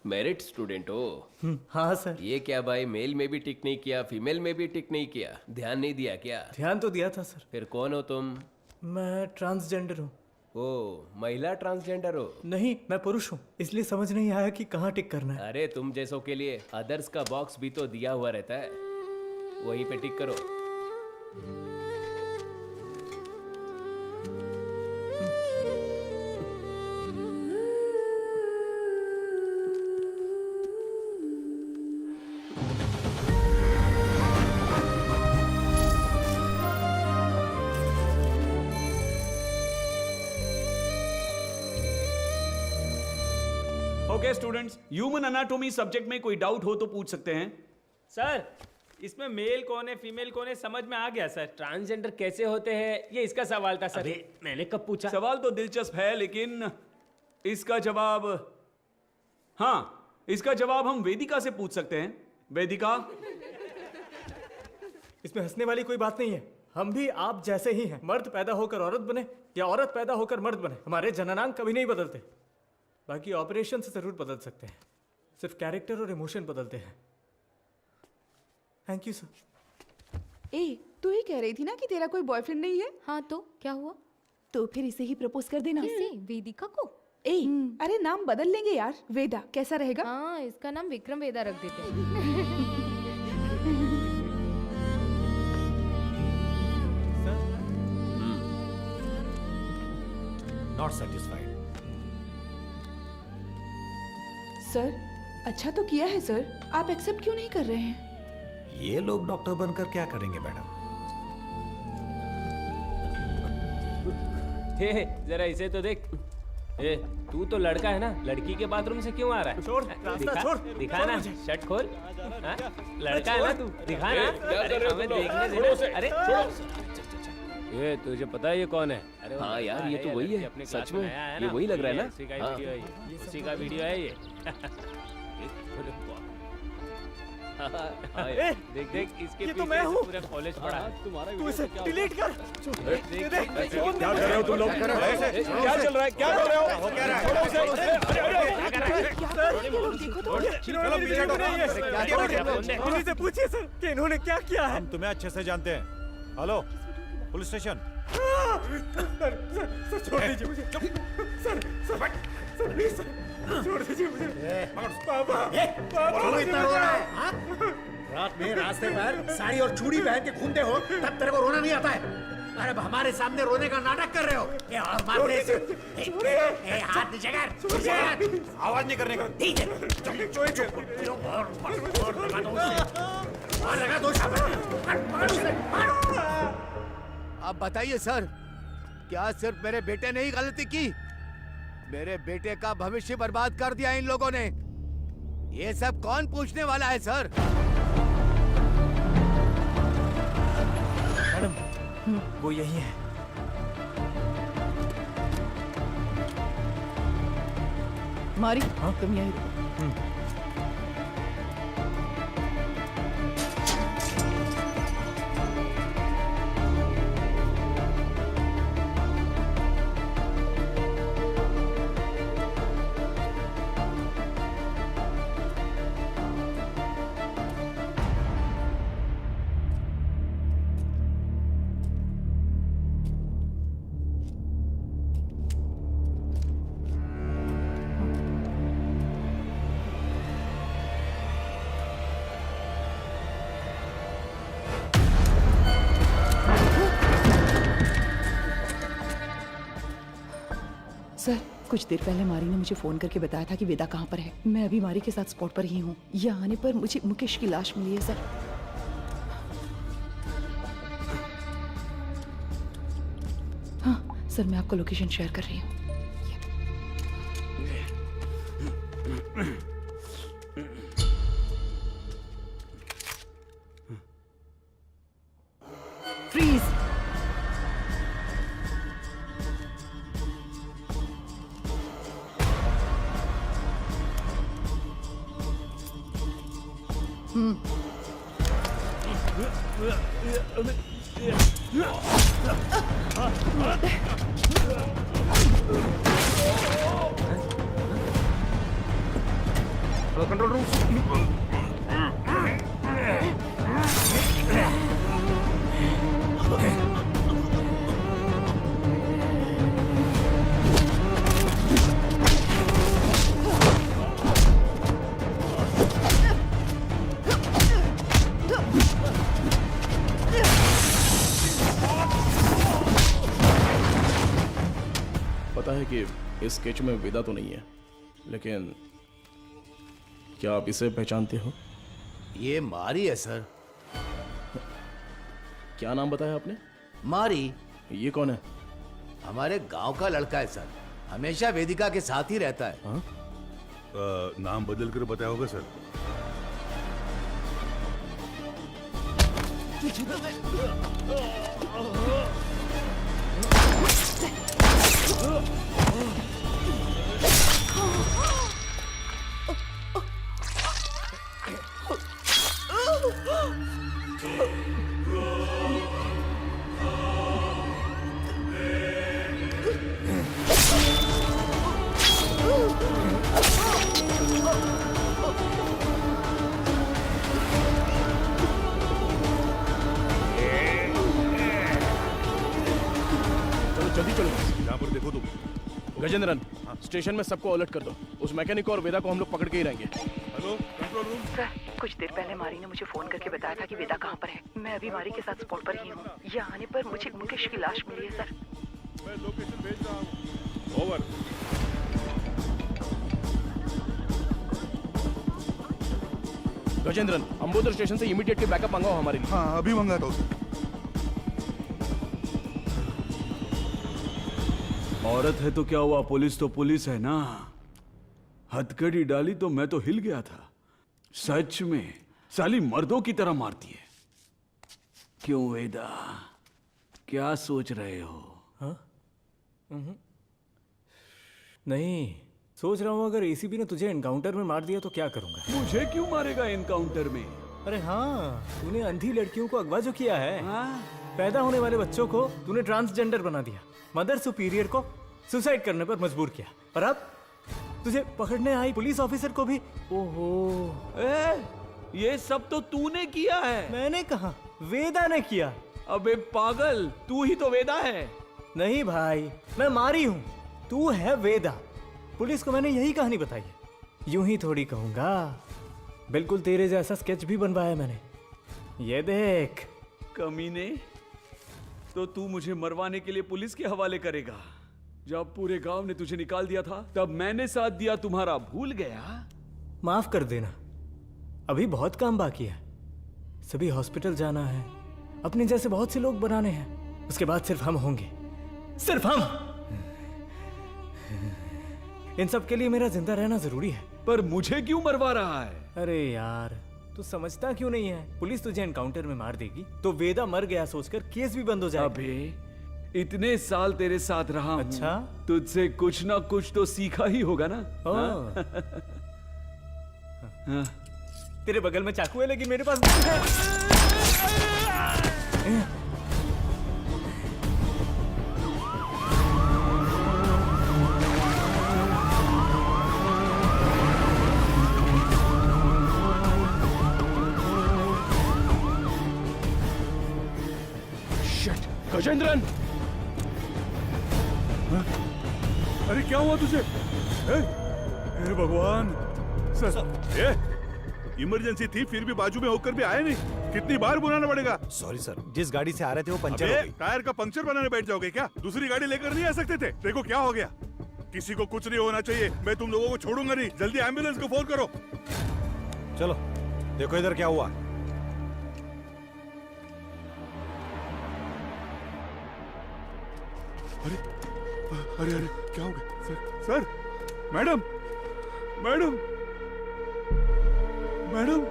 मेरिट स्टूडेंट हो? हाँ सर। ये क्या भाई, मेल में भी टिक नहीं किया, फीमेल में भी टिक नहीं किया, ध्यान नहीं दिया क्या? ध्यान तो दिया था सर। फिर कौन हो तुम? मैं ट्रांसजेंडर हूँ। ओ, महिला ट्रांसजेंडर हो? नहीं, मैं पुरुष हूँ, इसलिए समझ नहीं आया कि कहाँ टिक करना है। अरे तुम जैसों के लिए अदर्स का बॉक्स भी तो दिया हुआ रहता है, वहीं पे टिक करो। Okay students, human anatomy subject में कोई डाउट हो तो पूछ सकते हैं। सर, इसमें मेल कौन है फीमेल कौन है समझ में आ गया सर। ट्रांसजेंडर कैसे होते हैं ये इसका सवाल था सर। मैंने कब पूछा? सवाल तो दिलचस्प है, लेकिन इसका जवाब, हाँ, इसका जवाब हम वेदिका से पूछ सकते हैं। वेदिका, इसमें हंसने वाली कोई बात नहीं है। हम भी आप जैसे ही हैं। मर्द पैदा होकर औरत बने या औरत पैदा होकर मर्द बने, हमारे जननांग कभी नहीं बदलते। बाकी ऑपरेशन से जरूर बदल सकते हैं, सिर्फ कैरेक्टर और इमोशन बदलते हैं। Thank you sir. ए, तू ही कह रही थी ना कि तेरा कोई बॉयफ्रेंड नहीं है? हाँ तो क्या हुआ? तो फिर इसे ही प्रपोज कर देना। किसे? वेदिका को? ए, अरे नाम बदल लेंगे यार, वेदा कैसा रहेगा? हाँ, इसका नाम विक्रम वेदा रख देते हैं। Not satisfied. सर, अच्छा तो किया है सर, आप एक्सेप्ट क्यों नहीं कर रहे हैं? ये लोग डॉक्टर बनकर क्या करेंगे मैडम? हे जरा इसे तो देख। ए, तू तो लड़का है ना, लड़की के बाथरूम से क्यों आ रहा है? छोड़, रास्ता दिखा, छोड़। दिखा ना, शर्ट खोल। हाँ? लड़का है ना तू, दिखा ना। क्या कर अरे रहे हो हमें तुम लोग? देखने छोड़ो उसे, देना। अरे छोड़ो। ये तुझे पता है ये कौन है? अरे वो हाँ यार, लड़का ये तो वही लड़की है, अपने सच क्लास में, आया है ये ना, वही लग रहा है ना? उसी का हाँ। वीडियो है ये, उसी का वीडियो है ये। ए, देख देख इसके ये तो पीछे मैं से हूँ। पूरा कॉलेज पड़ा है। तुम्हारा तू इसे डिलीट कर। देख, देख, देख, क्या कर रहे हो तुम लोग? क्या चल रहा है? क्या कर रहे हो? छोड़ो उसे। देखो तो। इन्होंने मेरी वीडियो बनाई है। इन्हीं से पूछिए सर कि इन्होंने क्या किया है। हम तुम्हें अच्छे से जानते हैं। Hello, police station. सर छोड़ दीजिए मुझे। सर प्लीज सर, छोड़ दीजिए मुझे। पापा, क्यों इतना रो रहा है? हाँ? रात में रास्ते पर साड़ी और चूड़ी पहन के घूमते हो, तब तेरे को रोना नहीं आता है? अरे अब हमारे सामने रोने का नाटक कर रहे हो? ये और मारने से हाथ नीचे कर, आवाज नहीं करने का। ठीक है, और लगा दो अब बताइए सर, क्या सिर्फ मेरे बेटे ने ही गलती की? मेरे बेटे का भविष्य बर्बाद कर दिया इन लोगों ने। ये सब कौन पूछने वाला है सर? मैडम, वो यही है। मारी, तुम यहीं रुको। सर, कुछ देर पहले मारी ने मुझे फोन करके बताया था कि वेदा कहाँ पर है। मैं अभी मारी के साथ स्पॉट पर ही हूँ। यहाँ आने पर मुझे मुकेश की लाश मिली है सर। हाँ सर, मैं आपको लोकेशन शेयर कर रही हूँ। फ्रीज। Control room. पता है कि इस स्केच में वेदा तो नहीं है, लेकिन क्या आप इसे पहचानते हो? ये मारी है सर। क्या नाम बताया आपने? मारी। ये कौन है? हमारे गांव का लड़का है सर, हमेशा वेदिका के साथ ही रहता है। हाँ? नाम बदल कर बताया होगा सर। चलो जल्दी चलो। यहाँ पर देखो तुम। गजेंद्रन, स्टेशन में सबको अलर्ट कर दो। उस मैकेनिक और वेदा को हम लोग पकड़ के ही रहेंगे। Hello control room. सर, कुछ देर पहले मारी ने मुझे फोन करके बताया था कि वेदा कहाँ पर है। मैं अभी मारी के साथ स्पॉट पर ही हूँ। यहाँ आने पर मुझे मुकेश की लाश मिली है सर। मैं लोकेशन भेज रहा हूँ। ओवर। गजेंद्रन, अंबोदर स्टेशन से इमीडिएटली बैकअप मंगाओ हमारे लिए। हाँ, अभी मंगाता हूँ। औरत है तो क्या हुआ, पुलिस तो पुलिस है ना। हथकड़ी डाली तो मैं तो हिल गया था। सच में साली मर्दों की तरह मारती है। क्यों वेदा, क्या सोच रहे हो? हाँ? नहीं, सोच रहा हूँ अगर एसीपी ने तुझे एनकाउंटर में मार दिया तो क्या करूंगा। मुझे क्यों मारेगा एनकाउंटर में? अरे हाँ, तूने अंधी लड़कियों को अगवा जो किया है। पैदा होने वाले बच्चों को तूने ट्रांसजेंडर बना दिया। मदर सुपीरियर को सुसाइड करने पर मजबूर किया। और अब तुझे पकड़ने आई पुलिस ऑफिसर को भी। ओहो, ये सब तो तूने किया है। मैंने कहा, वेदा ने किया। अबे पागल, तू ही तो वेदा है। नहीं भाई, मैं मारी हूँ, तू है वेदा। पुलिस को मैंने यही कहानी बताई है। यूं ही थोड़ी कहूंगा, बिल्कुल तेरे जैसा स्केच भी बनवाया मैंने। ये देख। कमीने, तो तू मुझे मरवाने के लिए पुलिस के हवाले करेगा? जब पूरे गांव ने तुझे निकाल दिया था तब मैंने साथ दिया तुम्हारा, भूल गया? माफ कर देना, अभी बहुत काम बाकी है। सभी हॉस्पिटल जाना है, अपने जैसे बहुत से लोग बनाने हैं। उसके बाद सिर्फ हम होंगे, सिर्फ हम। इन सब के लिए मेरा जिंदा रहना जरूरी है। पर मुझे क्यों मरवा रहा है? अरे यार, तू समझता क्यों नहीं है? पुलिस तुझे एनकाउंटर में मार देगी तो वेदा मर गया सोचकर केस भी बंद हो जाएगा। अबे इतने साल तेरे साथ रहा हूं, अच्छा? तुझसे कुछ ना कुछ तो सीखा ही होगा ना। हाँ? तेरे बगल में चाकू है लेकिन मेरे पास गजेंद्रन, अरे क्या हुआ तुझे? हे भगवान सर, इमरजेंसी थी फिर भी बाजू में होकर भी आए नहीं। कितनी बार बुलाना पड़ेगा? सॉरी सर, जिस गाड़ी से आ रहे थे वो पंचर हो गई। टायर का पंक्चर बनाने बैठ जाओगे क्या? दूसरी गाड़ी लेकर नहीं आ सकते थे? देखो क्या हो गया। किसी को कुछ नहीं होना चाहिए, मैं तुम लोगों को छोड़ूंगा नहीं। जल्दी एम्बुलेंस को फोन करो। चलो देखो इधर क्या हुआ। अरे अरे अरे क्या हो गया? Sir, madam madam madam,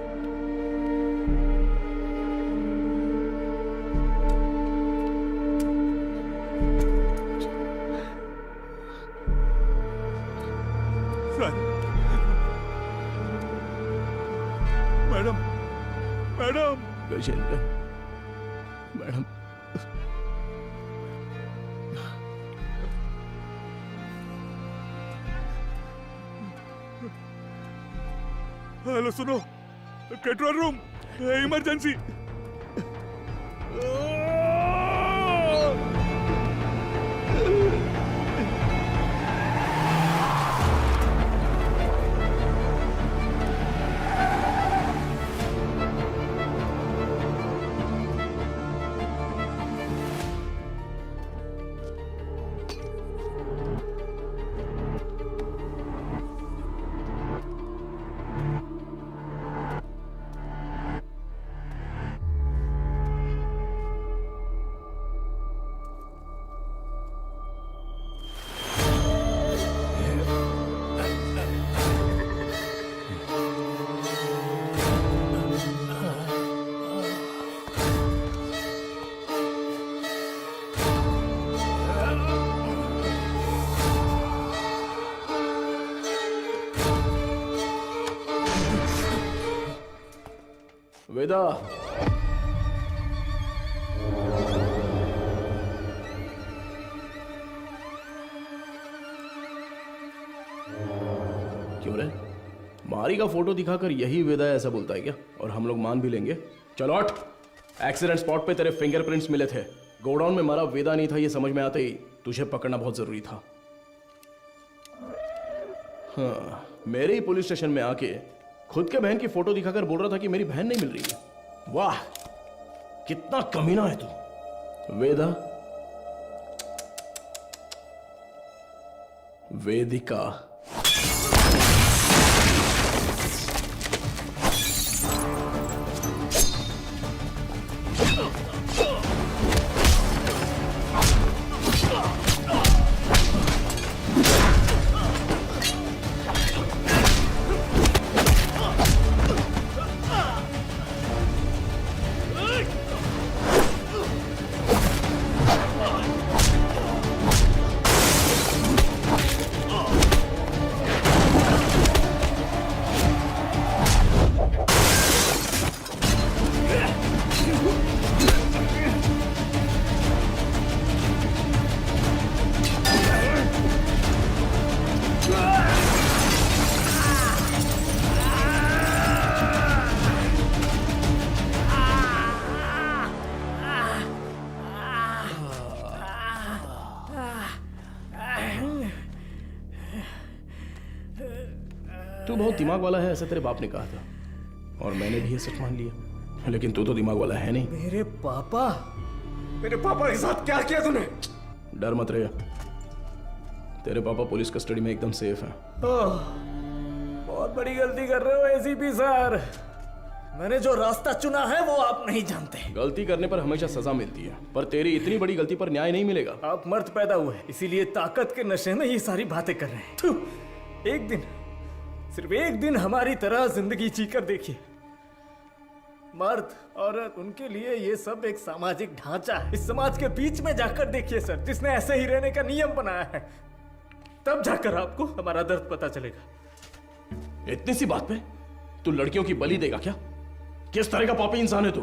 sir, madam madam, Gajendra, madam, hello सुनो, कंट्रोल रूम, इमरजेंसी। वेदा, क्यों रे? मारी का फोटो दिखाकर यही वेदा ऐसा बोलता है क्या? और हम लोग मान भी लेंगे? चलो हट। एक्सीडेंट स्पॉट पे तेरे फिंगरप्रिंट्स मिले थे। गोडाउन में मारा वेदा नहीं था ये समझ में आते ही तुझे पकड़ना बहुत जरूरी था। हाँ, मेरे ही पुलिस स्टेशन में आके खुद के बहन की फोटो दिखाकर बोल रहा था कि मेरी बहन नहीं मिल रही है। वाह, कितना कमीना है तू। वेदा, वेदिका, तू बहुत दिमाग वाला है ऐसा तेरे बाप ने कहा था और मैंने भी ये सच मान लिया, लेकिन तू तो दिमाग वाला है नहीं। मेरे पापा के साथ क्या किया तूने? डर मत रहे, तेरे पापा पुलिस कस्टडी में एकदम सेफ हैं। बहुत बड़ी गलती कर रहे हो एसीपी सर। मैंने जो रास्ता चुना है वो आप नहीं जानते। गलती करने पर हमेशा सजा मिलती है, पर तेरी इतनी बड़ी गलती पर न्याय नहीं मिलेगा। आप मर्द पैदा हुए इसीलिए ताकत के नशे में ये सारी बातें कर रहे हैं। थू, एक दिन, सिर्फ एक दिन हमारी तरह जिंदगी जीकर देखिए। मर्द औरत उनके लिए ये सब एक सामाजिक ढांचा है। इस समाज के बीच में जाकर देखिए सर, जिसने ऐसे ही रहने का नियम बनाया है, तब जाकर आपको हमारा दर्द पता चलेगा। इतनी सी बात पे तू लड़कियों की बलि देगा क्या? किस तरह का पापी इंसान है तू?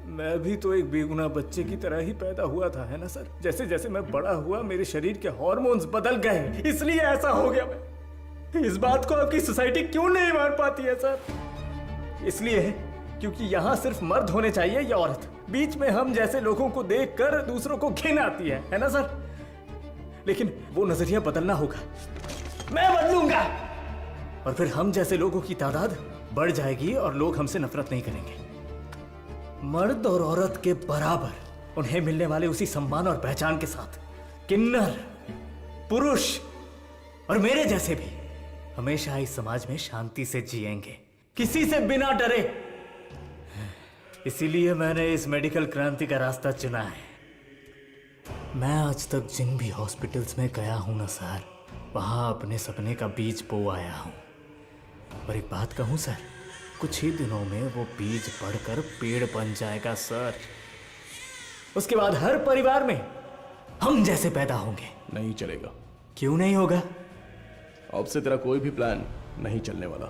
मैं भी तो एक बेगुनाह बच्चे की तरह ही पैदा हुआ था, है ना सर? जैसे जैसे मैं बड़ा हुआ मेरे शरीर के हार्मोन्स बदल गए, इसलिए ऐसा हो गया। मैं इस बात को आपकी सोसाइटी क्यों नहीं मान पाती है सर? इसलिए क्योंकि यहाँ सिर्फ मर्द होने चाहिए या औरत। बीच में हम जैसे लोगों को देखकर दूसरों को घिन आती है ना सर? लेकिन वो नजरिया बदलना होगा, मैं बदलूंगा, और फिर हम जैसे लोगों की तादाद बढ़ जाएगी और लोग हमसे नफरत नहीं करेंगे। मर्द और औरत के बराबर उन्हें मिलने वाले उसी सम्मान और पहचान के साथ किन्नर, पुरुष और मेरे जैसे भी हमेशा इस समाज में शांति से जिएंगे, किसी से बिना डरे। इसीलिए मैंने इस मेडिकल क्रांति का रास्ता चुना है। मैं आज तक जिन भी हॉस्पिटल्स में गया हूं ना सर, वहां अपने सपने का बीज बो आया हूं। और एक बात कहूं सर, कुछ ही दिनों में वो बीज बढ़कर पेड़ बन जाएगा सर। उसके बाद हर परिवार में हम जैसे पैदा होंगे। नहीं चलेगा। क्यों नहीं होगा? अब से तेरा कोई भी प्लान नहीं चलने वाला।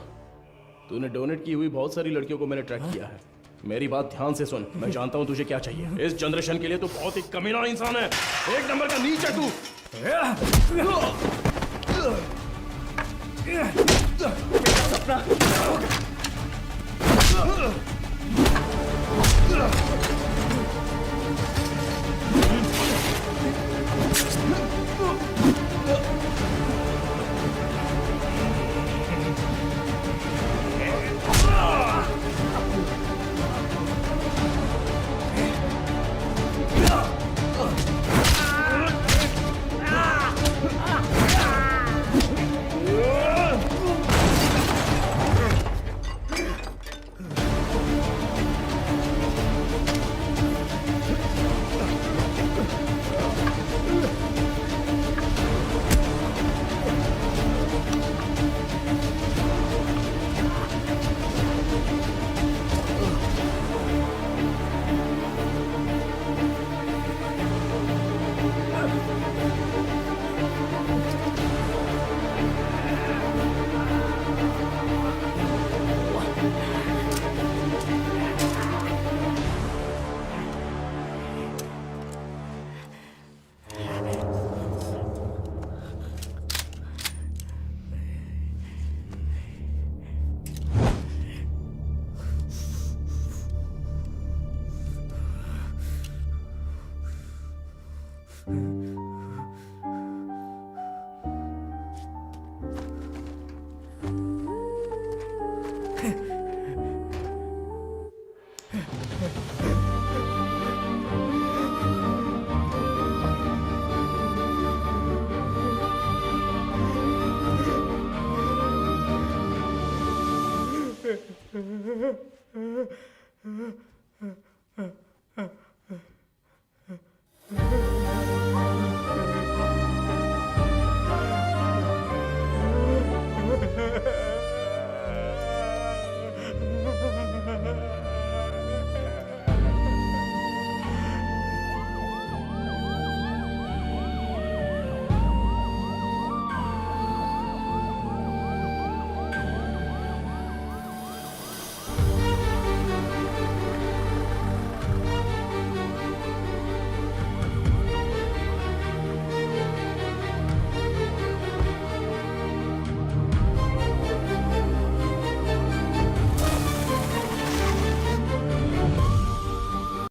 तूने डोनेट की हुई बहुत सारी लड़कियों को मैंने ट्रैक किया है। मेरी बात ध्यान से सुन, मैं जानता हूं तुझे क्या चाहिए। इस जनरेशन के लिए तू बहुत ही कमीना इंसान है, एक नंबर का नीच है तू। मेरा सपना सर